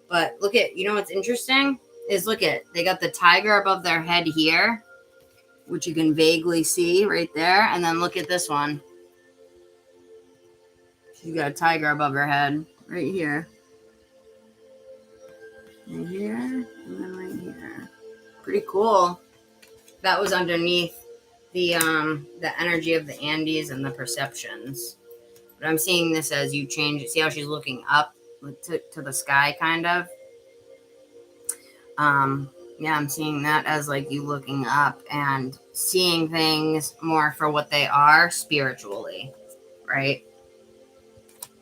But look at, you know what's interesting is look at, they got the tiger above their head here, which you can vaguely see right there. And then look at this one. She's got a tiger above her head right here. Right here, and then right here. Pretty cool. That was underneath the energy of the Andes and the perceptions. But I'm seeing this as you change it. See how she's looking up to the sky, kind of? Yeah, I'm seeing that as like you looking up and seeing things more for what they are spiritually, right?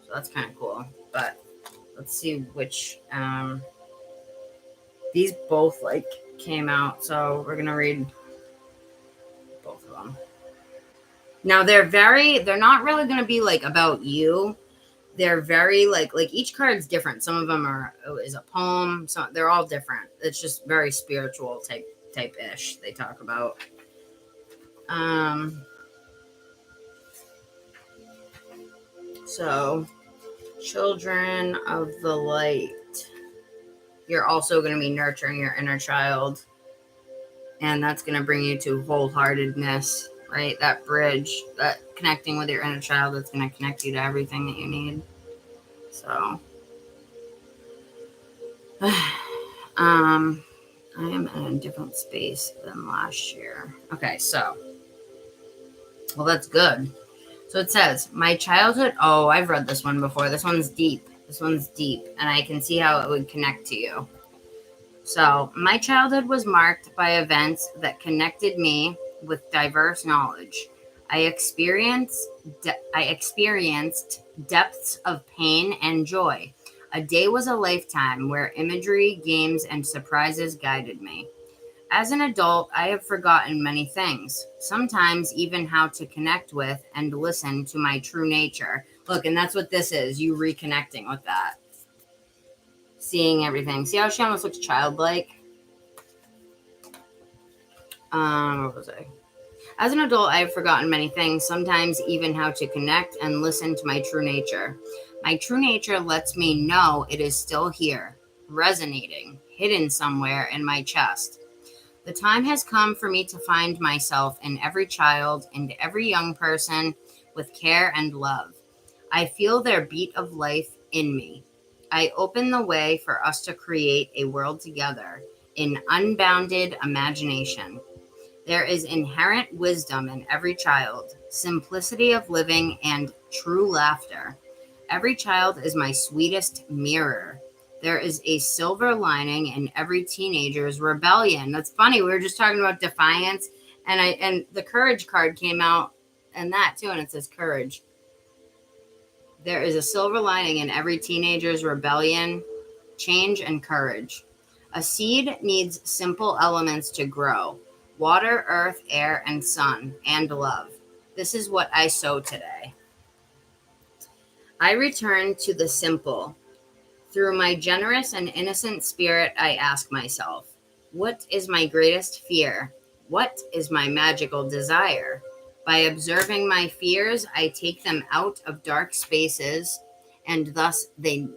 So that's kind of cool. But let's see which, these both like came out. So we're going to read both of them. Now they're not really going to be like about you. They're very like each card's different. Some of them is a poem. So they're all different. It's just very spiritual type-ish they talk about. So children of the light. You're also going to be nurturing your inner child. And that's going to bring you to wholeheartedness, right? That bridge, that connecting with your inner child, that's going to connect you to everything that you need. So, I am in a different space than last year. Okay, so, well, that's good. So it says, my childhood, oh, I've read this one before. This one's deep. And I can see how it would connect to you. So, my childhood was marked by events that connected me with diverse knowledge. I experienced depths of pain and joy. A day was a lifetime where imagery, games, and surprises guided me. As an adult, I have forgotten many things, sometimes even how to connect with and listen to my true nature. Look, and that's what this is, you reconnecting with that. Seeing everything. See how she almost looks childlike? What was I? As an adult, I have forgotten many things, sometimes even how to connect and listen to my true nature. My true nature lets me know it is still here, resonating, hidden somewhere in my chest. The time has come for me to find myself in every child and every young person with care and love. I feel their beat of life in me. I open the way for us to create a world together in unbounded imagination. There is inherent wisdom in every child, simplicity of living, and true laughter. Every child is my sweetest mirror. There is a silver lining in every teenager's rebellion. That's funny. We were just talking about defiance, and the courage card came out and that too, and it says courage. There is a silver lining in every teenager's rebellion, change, and courage. A seed needs simple elements to grow: water, earth, air, and sun, and love. This is what I sow today. I return to the simple. Through my generous and innocent spirit, I ask myself, what is my greatest fear? What is my magical desire? By observing my fears, I take them out of dark spaces, and thus they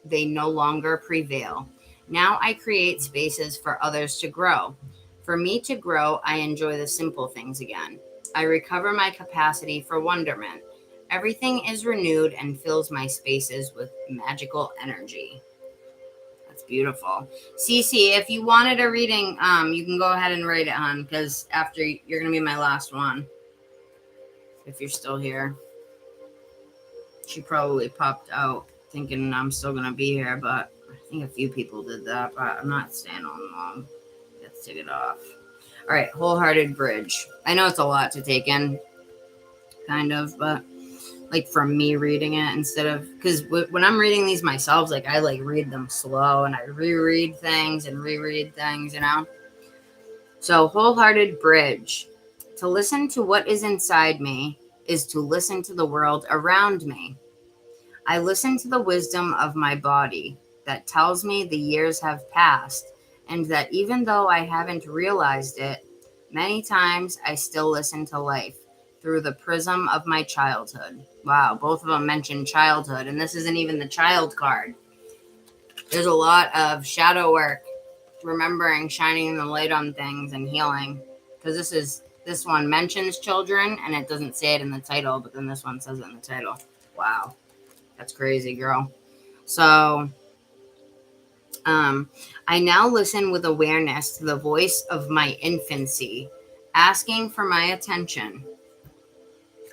no longer prevail. Now I create spaces for others to grow. For me to grow, I enjoy the simple things again. I recover my capacity for wonderment. Everything is renewed and fills my spaces with magical energy. beautiful. Cece, if you wanted a reading, you can go ahead and write it, hon, because after you're going to be my last one. If you're still here. She probably popped out thinking I'm still going to be here, but I think a few people did that, but I'm not staying on long. Let's take it off. All right, wholehearted bridge. I know it's a lot to take in, kind of, but like from me reading it instead of, because when I'm reading these myself, like I like read them slow and I reread things and reread things, you know? So wholehearted bridge. To listen to what is inside me is to listen to the world around me. I listen to the wisdom of my body that tells me the years have passed, and that even though I haven't realized it, many times I still listen to life through the prism of my childhood. Wow, both of them mention childhood, and this isn't even the child card. There's a lot of shadow work, remembering, shining the light on things, and healing. Because this one mentions children, and it doesn't say it in the title, but then this one says it in the title. Wow, that's crazy, girl. So, I now listen with awareness to the voice of my infancy, asking for my attention.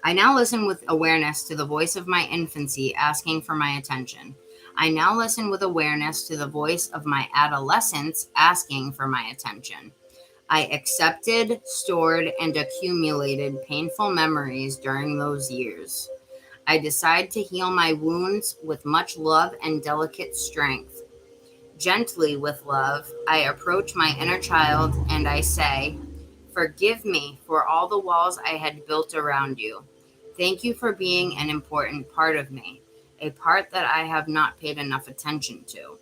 I now listen with awareness to the voice of my infancy, asking for my attention. I now listen with awareness to the voice of my adolescence, asking for my attention. I accepted, stored, and accumulated painful memories during those years. I decide to heal my wounds with much love and delicate strength. Gently with love, I approach my inner child and I say, "Forgive me for all the walls I had built around you. Thank you for being an important part of me, a part that I have not paid enough attention to.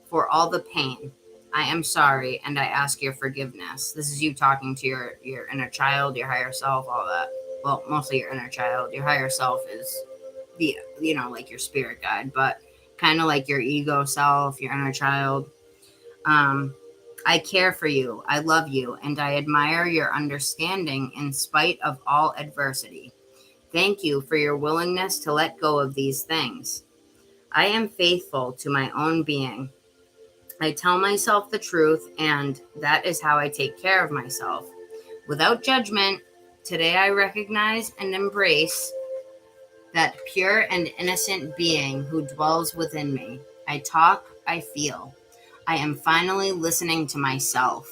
For all the pain, I am sorry and I ask your forgiveness." This is you talking to your inner child, your higher self, all that. Well, mostly your inner child. Your higher self is like your spirit guide, but kind of like your ego self, your inner child. I care for you, I love you, and I admire your understanding in spite of all adversity. Thank you for your willingness to let go of these things. I am faithful to my own being. I tell myself the truth, and that is how I take care of myself. Without judgment, today I recognize and embrace that pure and innocent being who dwells within me. I talk, I feel. I am finally listening to myself.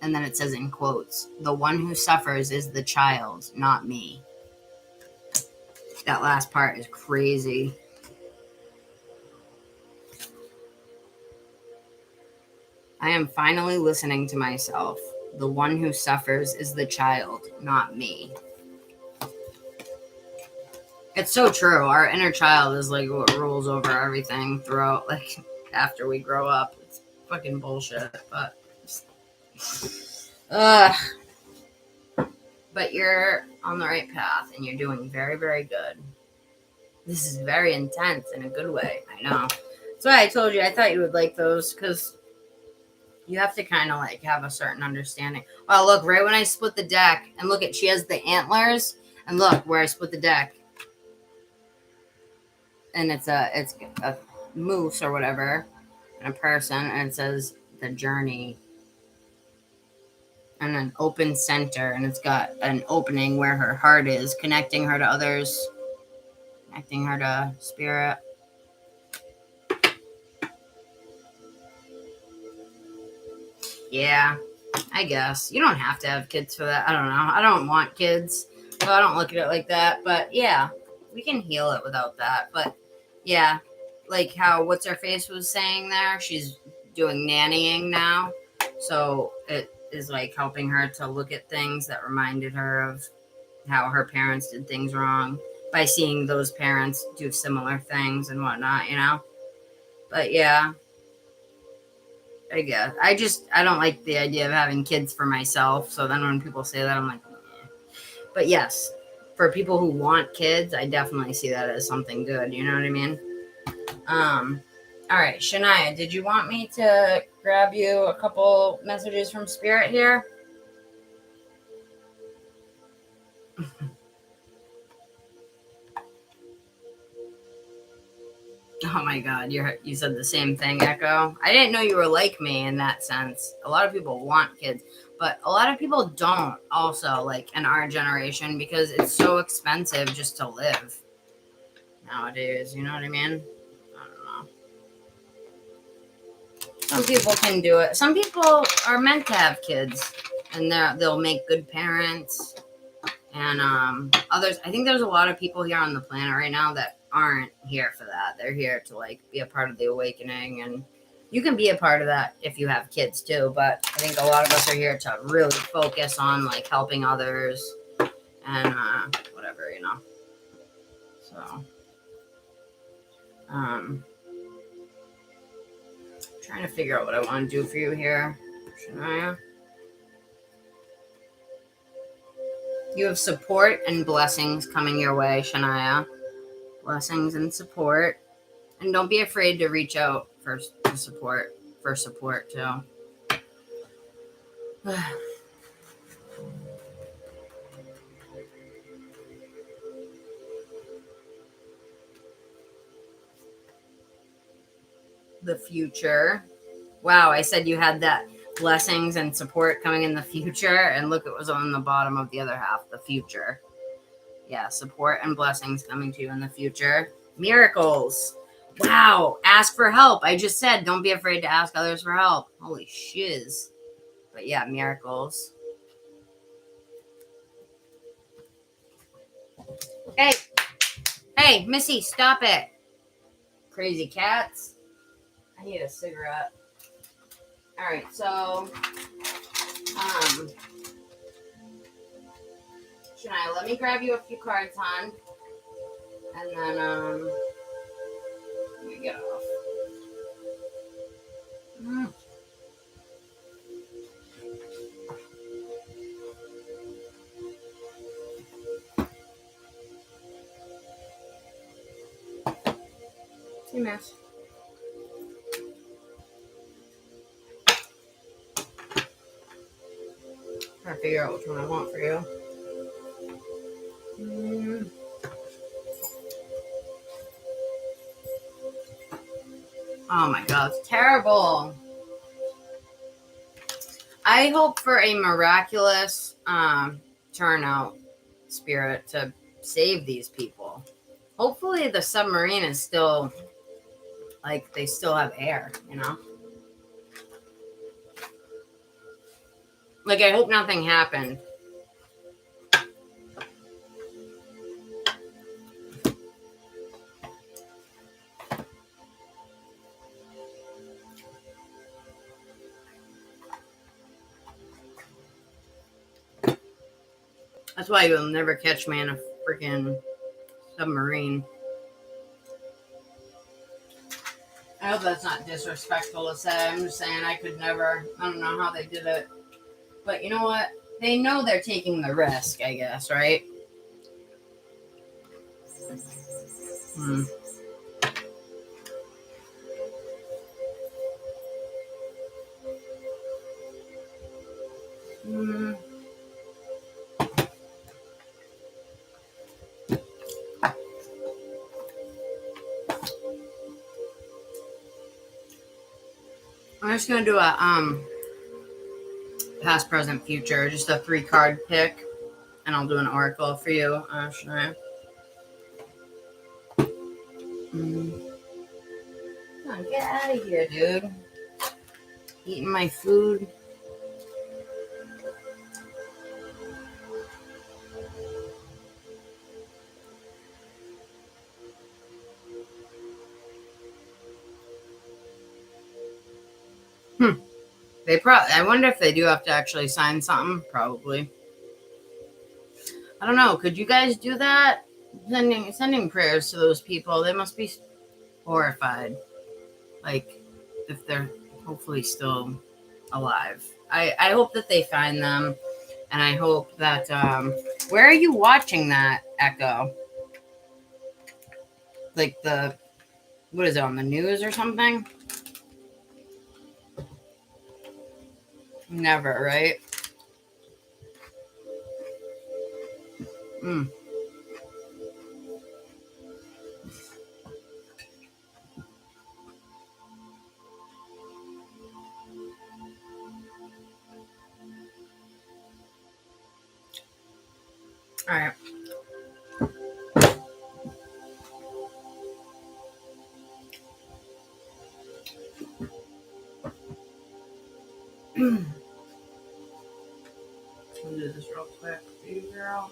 And then it says in quotes, "The one who suffers is the child, not me." That last part is crazy. I am finally listening to myself. The one who suffers is the child, not me. It's so true. Our inner child is like what rules over everything throughout, like, after we grow up. It's fucking bullshit, but you're on the right path and you're doing very, very good. This is very intense in a good way. I know. That's why I told you I thought you would like those, because you have to kind of like have a certain understanding. Well, look, right when I split the deck, and look at, she has the antlers, and look where I split the deck. And it's a moose or whatever, and a person, and it says the journey, and an open center, and it's got an opening where her heart is, connecting her to others, connecting her to spirit. Yeah, I guess. You don't have to have kids for that. I don't know. I don't want kids, so I don't look at it like that. But yeah, we can heal it without that. But yeah, like how What's Her Face was saying there, she's doing nannying now. So it is like helping her to look at things that reminded her of how her parents did things wrong by seeing those parents do similar things and whatnot, you know? But yeah, I guess. I don't like the idea of having kids for myself. So then when people say that, I'm like, eh. But yes, for people who want kids, I definitely see that as something good. You know what I mean? All right, Shania, did you want me to grab you a couple messages from Spirit here? Oh my God, you said the same thing, Echo. I didn't know you were like me in that sense. A lot of people want kids, but a lot of people don't also, like in our generation, because it's so expensive just to live nowadays. You know what I mean? I don't know. Some people can do it. Some people are meant to have kids, and they'll make good parents. And others, I think there's a lot of people here on the planet right now that aren't here for that. They're here to like be a part of the awakening, and you can be a part of that if you have kids too. But I think a lot of us are here to really focus on like helping others and whatever, you know. So, trying to figure out what I want to do for you here, Shania. You have support and blessings coming your way, Shania. Blessings and support. And don't be afraid to reach out for support too. The future. Wow, I said you had that blessings and support coming in the future, and look, it was on the bottom of the other half, the future. Yeah, support and blessings coming to you in the future. Miracles. Wow, ask for help. I just said don't be afraid to ask others for help. Holy shiz. But yeah, miracles. Hey, Missy, stop it. Crazy cats. I need a cigarette. All right, so Shania, let me grab you a few cards, hon. And then let me get off. See, miss. Trying to figure out which one I want for you. Oh my God, it's terrible. I hope for a miraculous turnout spirit to save these people. Hopefully the submarine is still, like, they still have air, you know? Like, I hope nothing happened. That's why you'll never catch me in a freaking submarine. I hope that's not disrespectful to say. I'm just saying I could never. I don't know how they did it. But you know what? They know they're taking the risk, I guess, right? I'm just gonna do a past, present, future, just a 3-card pick, and I'll do an oracle for you, Shania. Come on, get out of here, dude. Eating my food. They I wonder if they do have to actually sign something. Probably. I don't know. Could you guys do that? Sending prayers to those people. They must be horrified. Like, if they're hopefully still alive. I hope that they find them, and I hope that. Where are you watching that, Echo? Like what is it, on the news or something? Never, right? All right. I'll do this real quick for you, girl.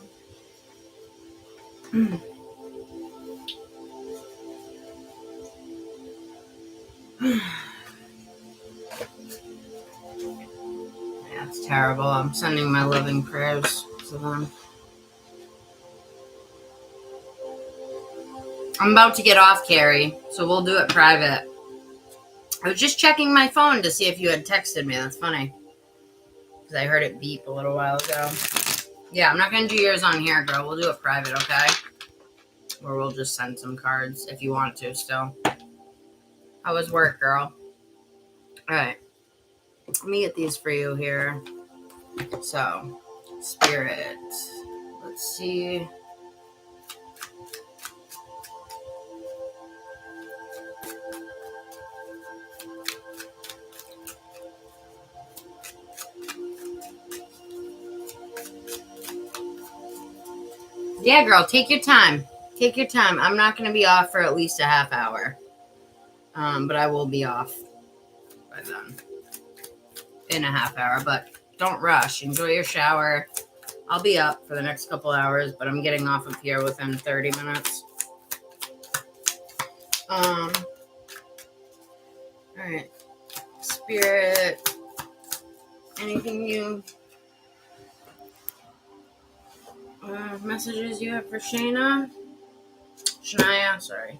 Yeah, it's terrible. I'm sending my loving prayers to them. I'm about to get off, Carrie, so we'll do it private. I was just checking my phone to see if you had texted me. That's funny. Because I heard it beep a little while ago. Yeah, I'm not going to do yours on here, girl. We'll do it private, okay? Or we'll just send some cards if you want to still. How was work, girl? All right. Let me get these for you here. So, Spirit. Let's see. Yeah, girl, take your time. Take your time. I'm not going to be off for at least a half hour. But I will be off by then. In a half hour, but don't rush. Enjoy your shower. I'll be up for the next couple hours, but I'm getting off of here within 30 minutes. All right. Spirit. Anything you... messages you have for Shania? Sorry.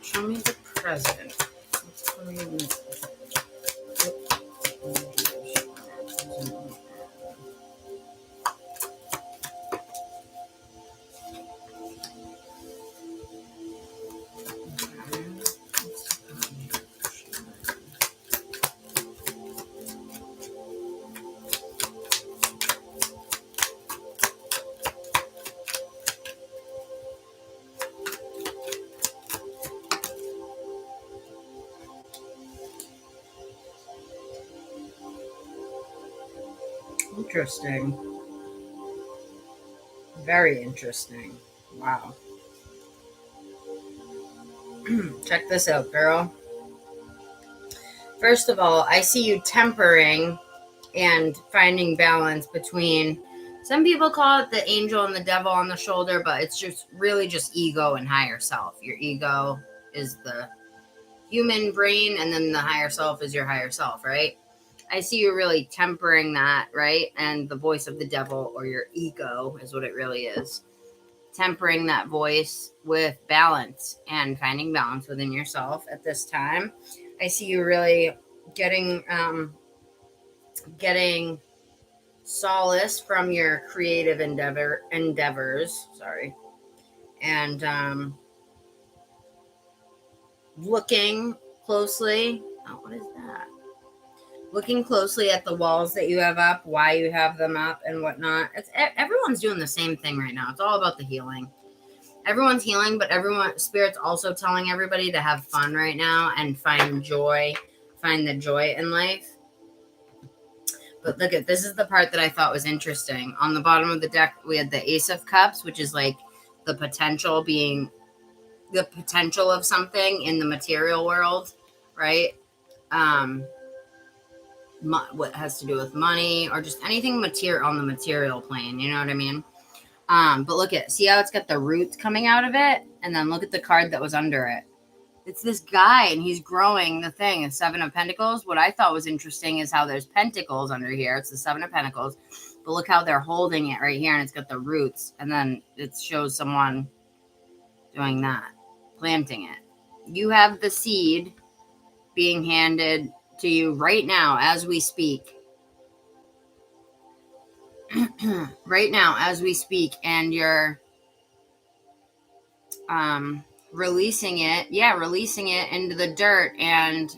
Show me the present. Interesting. Very interesting. Wow. Check this out, girl. First of all, I see you tempering and finding balance between, some people call it the angel and the devil on the shoulder, but it's just really just ego and higher self. Your ego is the human brain, and then the higher self is your higher self, right? I see you really tempering that, right? And the voice of the devil, or your ego, is what it really is. Tempering that voice with balance and finding balance within yourself at this time. I see you really getting solace from your creative endeavors. Sorry. And looking closely. Oh, what is that? Looking closely at the walls that you have up, why you have them up, and whatnot. Everyone's doing the same thing right now. It's all about the healing. Everyone's healing, but Spirit's also telling everybody to have fun right now and find joy, find the joy in life. But look at, this is the part that I thought was interesting. On the bottom of the deck, we had the Ace of Cups, which is like the potential of something in the material world, right? What has to do with money or just anything material on the material plane, you know what I mean? But see how it's got the roots coming out of it? And then look at the card that was under it. It's this guy, and he's growing the thing, the Seven of Pentacles. What I thought was interesting is how there's pentacles under here. It's the Seven of Pentacles. But look how they're holding it right here, and it's got the roots. And then it shows someone doing that, planting it. You have the seed being handed to you right now as we speak. Right now as we speak, and you're releasing it into the dirt and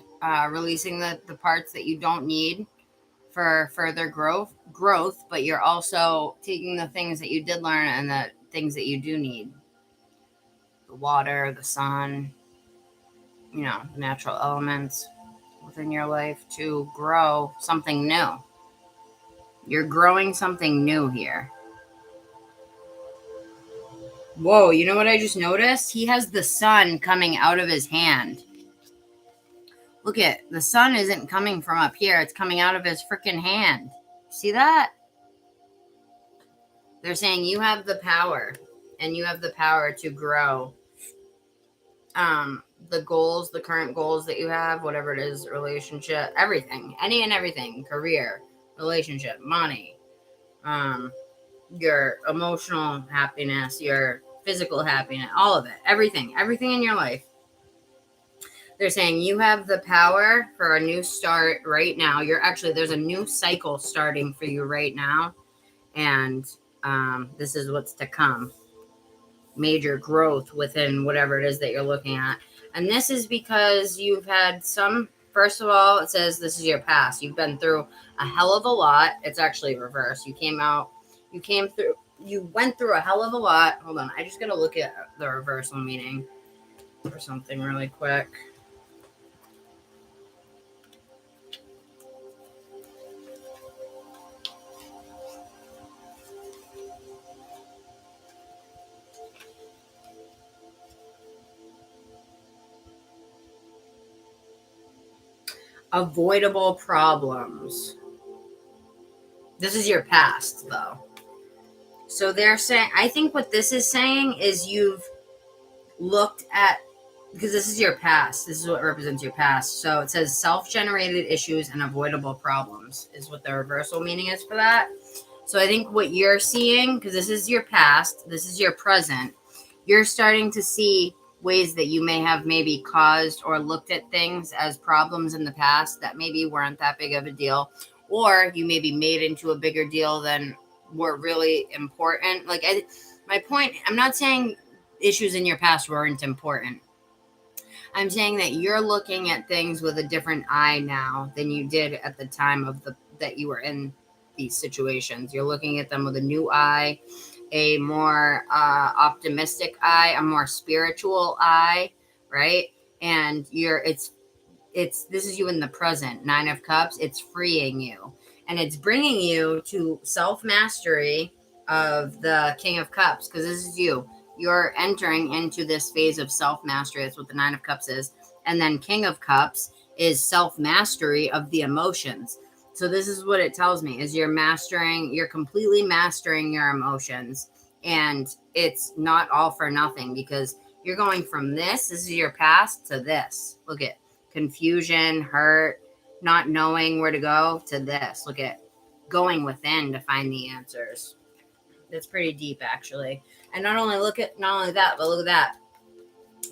releasing the parts that you don't need for further growth, but you're also taking the things that you did learn and the things that you do need. The water, the sun, the natural elements within your life to grow something new. You're growing something new here. Whoa, you know what I just noticed? He has the sun coming out of his hand. Look at, the sun isn't coming from up here. It's coming out of his freaking hand. See that? They're saying you have the power, and you have the power to grow the goals, the current goals that you have, whatever it is, relationship, everything, any and everything, career, relationship, money, your emotional happiness, your physical happiness, all of it, everything in your life. They're saying you have the power for a new start right now. There's a new cycle starting for you right now. And this is what's to come. Major growth within whatever it is that you're looking at. And this is because you've had first of all, it says this is your past. You've been through a hell of a lot. It's actually reversed. You went through a hell of a lot. Hold on. I just got to look at the reversal meaning for something really quick. Avoidable problems. This is your past, though. So they're saying, I think what this is saying is you've looked at, because this is your past. This is what represents your past. So it says self-generated issues and avoidable problems is what the reversal meaning is for that. So I think what you're seeing, because this is your past, this is your present, you're starting to see ways that you may have maybe caused or looked at things as problems in the past that maybe weren't that big of a deal, or you maybe made into a bigger deal than were really important. My point, I'm not saying issues in your past weren't important. I'm saying that you're looking at things with a different eye now than you did at the time that you were in these situations. You're looking at them with a new eye, a more optimistic eye, a more spiritual eye, right? And this is you in the present, 9 of Cups. It's freeing you, and it's bringing you to self-mastery of the King of Cups, because this is you. You're entering into this phase of self-mastery. That's what the 9 of Cups is. And then King of Cups is self-mastery of the emotions. So this is what it tells me, is you're completely mastering your emotions. And it's not all for nothing, because you're going from this is your past, to this. Look at confusion, hurt, not knowing where to go, to this. Look at going within to find the answers. That's pretty deep, actually. And not only that, but look at that.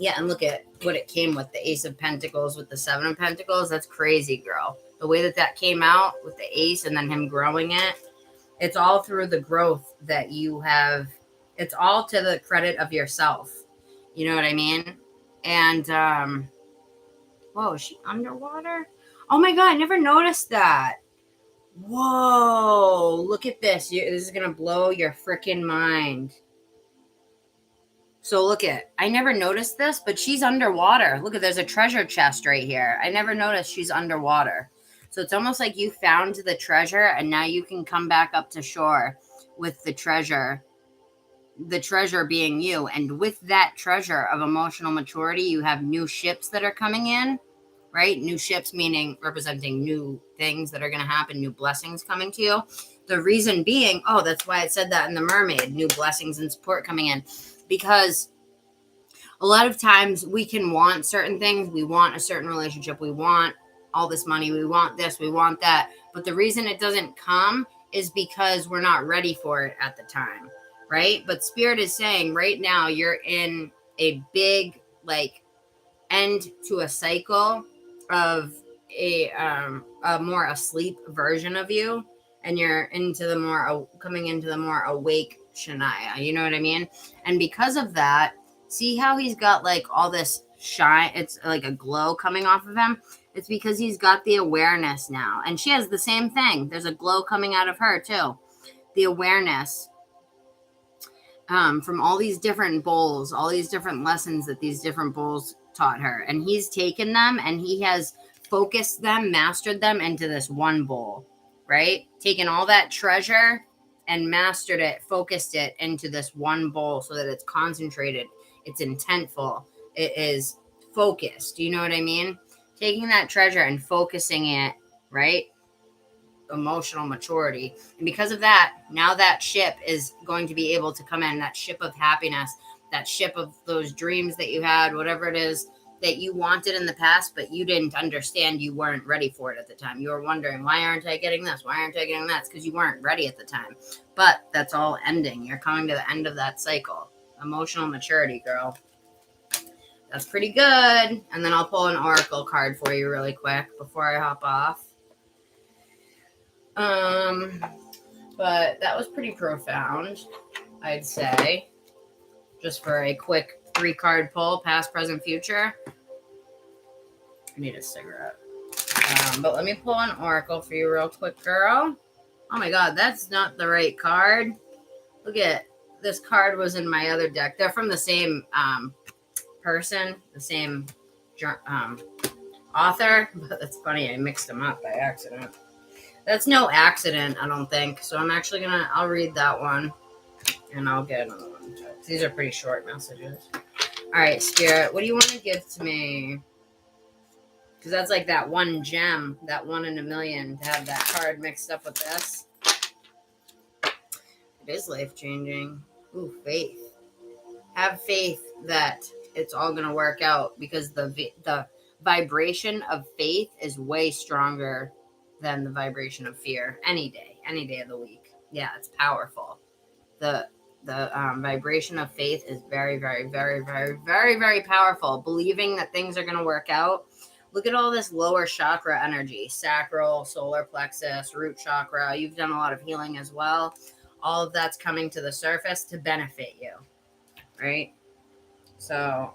Yeah, and look at what it came with, the Ace of Pentacles with the 7 of Pentacles. That's crazy, girl. The way that came out with the Ace and then him growing it, it's all through the growth that you have. It's all to the credit of yourself. You know what I mean? And, whoa, is she underwater? Oh my God, I never noticed that. Whoa, look at this. This is going to blow your freaking mind. So I never noticed this, but she's underwater. Look at, there's a treasure chest right here. I never noticed she's underwater. So it's almost like you found the treasure, and now you can come back up to shore with the treasure being you. And with that treasure of emotional maturity, you have new ships that are coming in, right? New ships meaning representing new things that are going to happen, new blessings coming to you. The reason being, that's why it said that in the mermaid, new blessings and support coming in. Because a lot of times we can want certain things. We want a certain relationship. We want all this money. We want this. We want that. But the reason it doesn't come is because we're not ready for it at the time, right? But Spirit is saying right now you're in a big, end to a cycle of a more asleep version of you. And you're coming into the more awake Shania. You know what I mean? And because of that, See how he's got like all this shine? It's like a glow coming off of him. It's because he's got the awareness now. And she has the same thing. There's a glow coming out of her too. The awareness from all these different bowls, all these different lessons that these different bowls taught her. And he's taken them and he has focused them, mastered them into this one bowl, right? Taken all that treasure and mastered it, focused it into this one bowl so that it's concentrated, it's intentful, it is focused. You know what I mean? Taking that treasure and focusing it, right? Emotional maturity. And because of that, now that ship is going to be able to come in, that ship of happiness, that ship of those dreams that you had, whatever it is that you wanted in the past, but you didn't understand, you weren't ready for it at the time. You were wondering, why aren't I getting this? Why aren't I getting that? It's because you weren't ready at the time. But that's all ending. You're coming to the end of that cycle. Emotional maturity, girl. That's pretty good. And then I'll pull an oracle card for you really quick before I hop off. But that was pretty profound, I'd say. Just for a quick 3-card pull, past, present, future. I need a cigarette. But let me pull an oracle for you real quick, girl. Oh my God, that's not the right card. Look at this card was in my other deck. They're from the same person, the same author. But that's funny, I mixed them up by accident. That's no accident, I don't think. So I'm actually I'll read that one and I'll get another one. These are pretty short messages. All right, Spirit, what do you want to give to me? Because that's like that one gem, that 1 in a million, to have that card mixed up with this. It is life-changing. Ooh, faith. Have faith that it's all going to work out, because the vibration of faith is way stronger than the vibration of fear any day of the week. Yeah, it's powerful. The vibration of faith is very, very, very, very, very, very powerful. Believing that things are going to work out. Look at all this lower chakra energy, sacral, solar plexus, root chakra. You've done a lot of healing as well. All of that's coming to the surface to benefit you, right? So,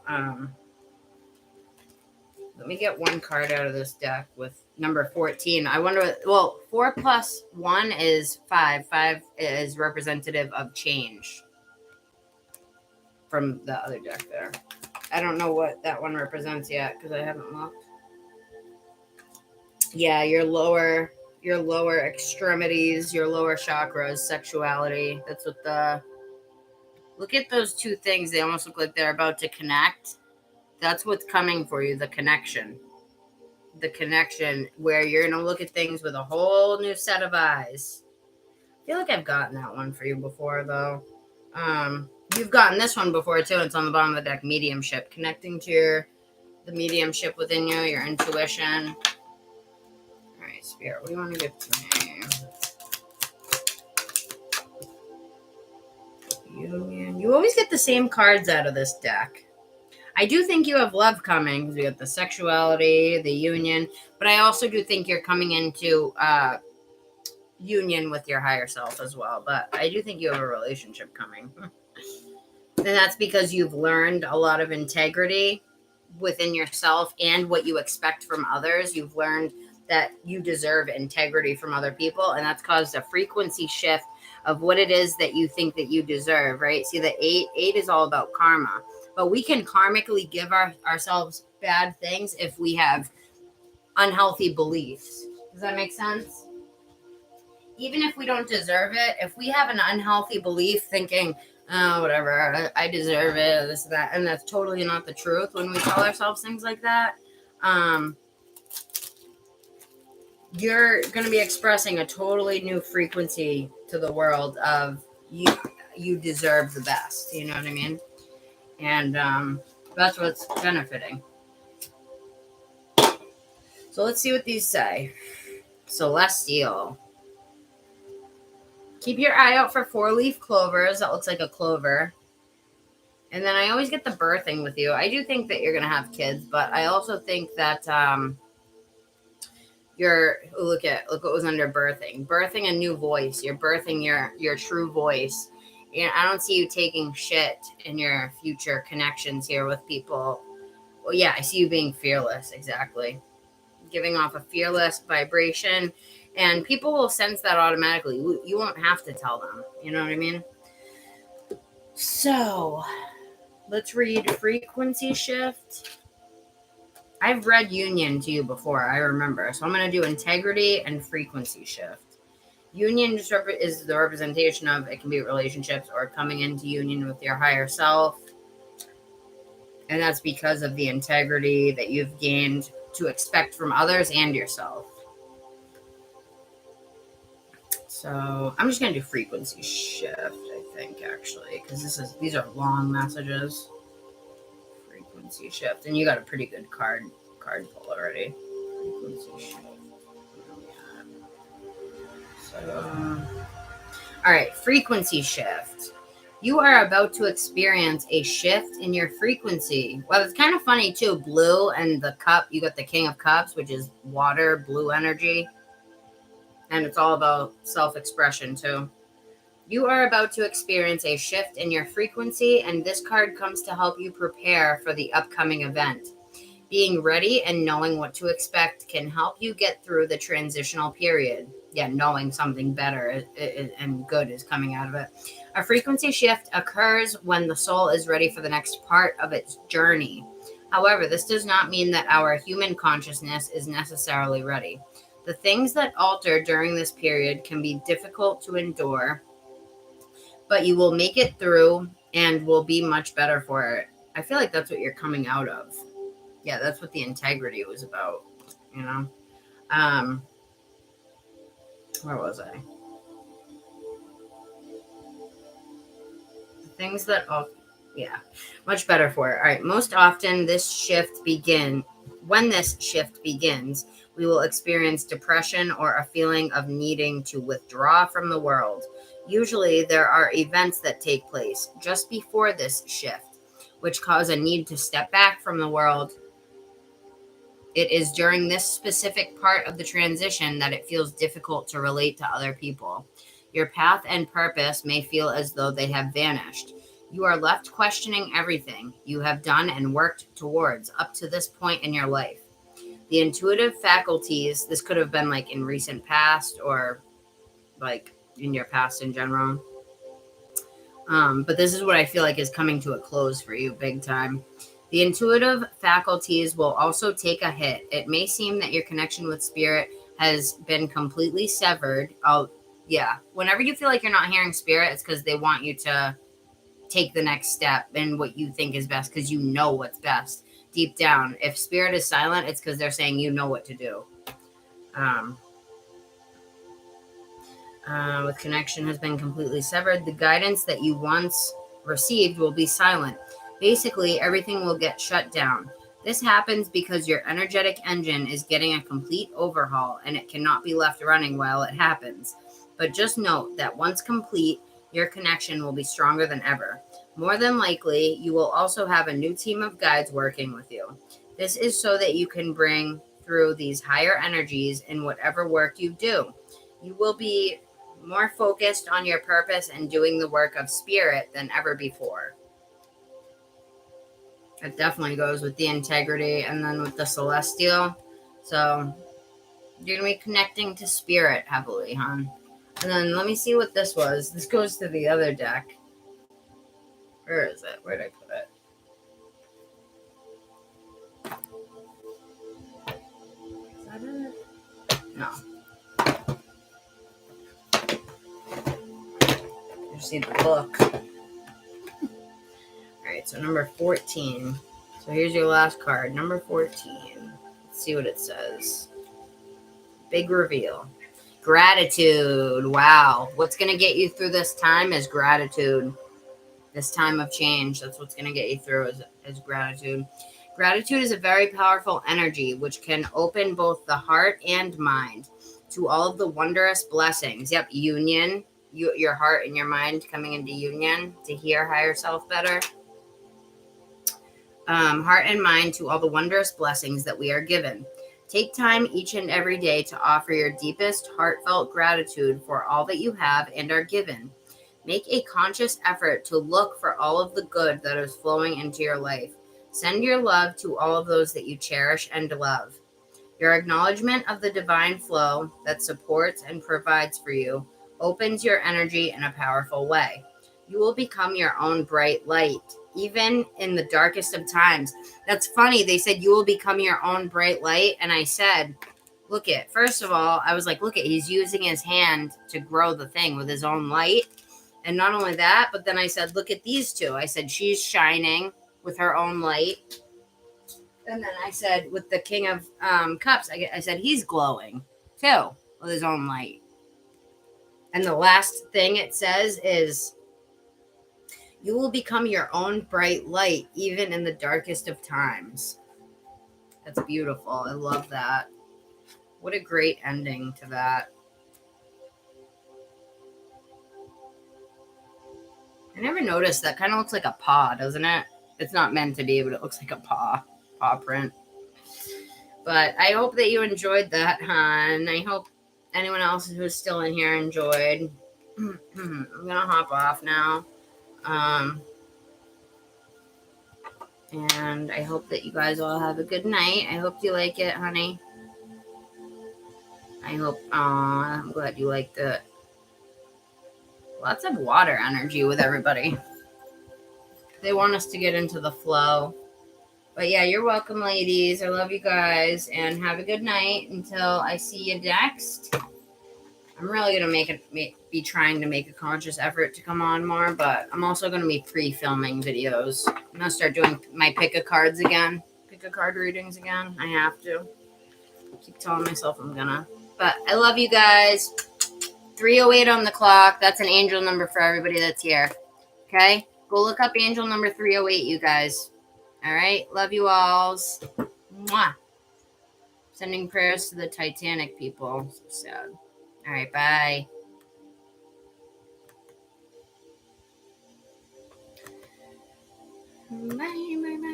let me get one card out of this deck with number 14. I wonder, 4 plus 1 is 5. 5 is representative of change from the other deck there. I don't know what that one represents yet because I haven't looked. Yeah, your lower extremities, your lower chakras, sexuality. That's what look at those two things. They almost look like they're about to connect. That's what's coming for you, the connection. The connection where you're going to look at things with a whole new set of eyes. I feel like I've gotten that one for you before, though. You've gotten this one before, too. It's on the bottom of the deck, mediumship. Connecting to the mediumship within you, your intuition. All right, Spirit, what do you want to give to me? Union. You always get the same cards out of this deck. I do think you have love coming, because we got the sexuality, the union, but I also do think you're coming into union with your higher self as well. But I do think you have a relationship coming. And that's because you've learned a lot of integrity within yourself and what you expect from others. You've learned that you deserve integrity from other people, and that's caused a frequency shift of what it is that you think that you deserve, right? See, the 8 is all about karma. But we can karmically give ourselves bad things if we have unhealthy beliefs. Does that make sense? Even if we don't deserve it, if we have an unhealthy belief thinking, oh, whatever, I deserve it, this, that, and that's totally not the truth when we tell ourselves things like that, you're going to be expressing a totally new frequency to the world of you deserve the best. You know what I mean? And that's what's benefiting. So let's see what these say. Celestial. Keep your eye out for 4-leaf clovers. That looks like a clover. And then I always get the birthing with you. I do think that you're going to have kids, but I also think that look what was under birthing. Birthing a new voice. You're birthing your true voice. I don't see you taking shit in your future connections here with people. Well, yeah, I see you being fearless. Exactly. Giving off a fearless vibration, and people will sense that automatically. You won't have to tell them. You know what I mean? So, let's read frequency shift. I've read union to you before, I remember. So I'm going to do integrity and frequency shift. Union is the representation of, it can be relationships or coming into union with your higher self. And that's because of the integrity that you've gained to expect from others and yourself. So I'm just going to do frequency shift, I think, actually, because these are long messages. Frequency shift. And you got a pretty good card pull already. Frequency shift. So, all right, frequency shift. You are about to experience a shift in your frequency. Well, it's kind of funny too. Blue and the cup, you got the King of Cups, which is water, blue energy. And it's all about self-expression too. You are about to experience a shift in your frequency, and this card comes to help you prepare for the upcoming event. Being ready and knowing what to expect can help you get through the transitional period. Yeah, knowing something better and good is coming out of it. A frequency shift occurs when the soul is ready for the next part of its journey. However, this does not mean that our human consciousness is necessarily ready. The things that alter during this period can be difficult to endure, but you will make it through and will be much better for it. I feel like that's what you're coming out of. Yeah, that's what the integrity was about, you know? Where was I? Things that, much better for it. All right, most often when this shift begins, we will experience depression or a feeling of needing to withdraw from the world. Usually there are events that take place just before this shift, which cause a need to step back from the world. It is during this specific part of the transition that it feels difficult to relate to other people. Your path and purpose may feel as though they have vanished. You are left questioning everything you have done and worked towards up to this point in your life. The intuitive faculties, this could have been like in recent past or like in your past in general. But this is what I feel like is coming to a close for you big time. The intuitive faculties will also take a hit. It may seem that your connection with spirit has been completely severed. Whenever you feel like you're not hearing spirit, it's because they want you to take the next step in what you think is best, because you know what's best deep down. If spirit is silent, it's because they're saying you know what to do. With connection has been completely severed, the guidance that you once received will be silent. Basically, everything will get shut down. This happens because your energetic engine is getting a complete overhaul, and it cannot be left running while it happens. But just note that once complete, your connection will be stronger than ever. More than likely, you will also have a new team of guides working with you. This is so that you can bring through these higher energies in whatever work you do. You will be more focused on your purpose and doing the work of spirit than ever before. It definitely goes with the integrity and then with the celestial. So you're going to be connecting to spirit heavily, hon. And then let me see what this was. This goes to the other deck. Where is it? Where did I put it? Is that it? No. I just need the book. Alright, so number 14. So here's your last card. Number 14. Let's see what it says. Big reveal. Gratitude. Wow. What's going to get you through this time is gratitude. This time of change. That's what's going to get you through is gratitude. Gratitude is a very powerful energy which can open both the heart and mind to all of the wondrous blessings. Yep, union. Your heart and your mind coming into union to hear higher self better. Heart and mind to all the wondrous blessings that we are given. Take time each and every day to offer your deepest heartfelt gratitude for all that you have and are given. Make a conscious effort to look for all of the good that is flowing into your life. Send your love to all of those that you cherish and love. Your acknowledgement of the divine flow that supports and provides for you opens your energy in a powerful way. You will become your own bright light, even in the darkest of times. That's funny. They said you will become your own bright light. And I said, look it. First of all, I was like, look it. He's using his hand to grow the thing with his own light. And not only that, but then I said, look at these two. I said, she's shining with her own light. And then I said, with the King of Cups, I said, he's glowing too with his own light. And the last thing it says is, you will become your own bright light, even in the darkest of times. That's beautiful. I love that. What a great ending to that. I never noticed that. Kind of looks like a paw, doesn't it? It's not meant to be, but it looks like a paw print. But I hope that you enjoyed that, hon. I hope anyone else who's still in here enjoyed. I'm going to hop off now. And I hope that you guys all have a good night. I hope you like it, honey. I hope, I'm glad you liked it. Lots of water energy with everybody. They want us to get into the flow. But yeah, you're welcome, ladies. I love you guys. And have a good night until I see you next. I'm really going to be trying to make a conscious effort to come on more, but I'm also going to be pre-filming videos. I'm going to start doing my pick a card readings again. I have to. I keep telling myself I'm going to. But I love you guys. 308 on the clock. That's an angel number for everybody that's here. Okay? Go look up angel number 308, you guys. All right? Love you alls. Mwah. Sending prayers to the Titanic people. So sad. All right, bye. Bye, bye, bye.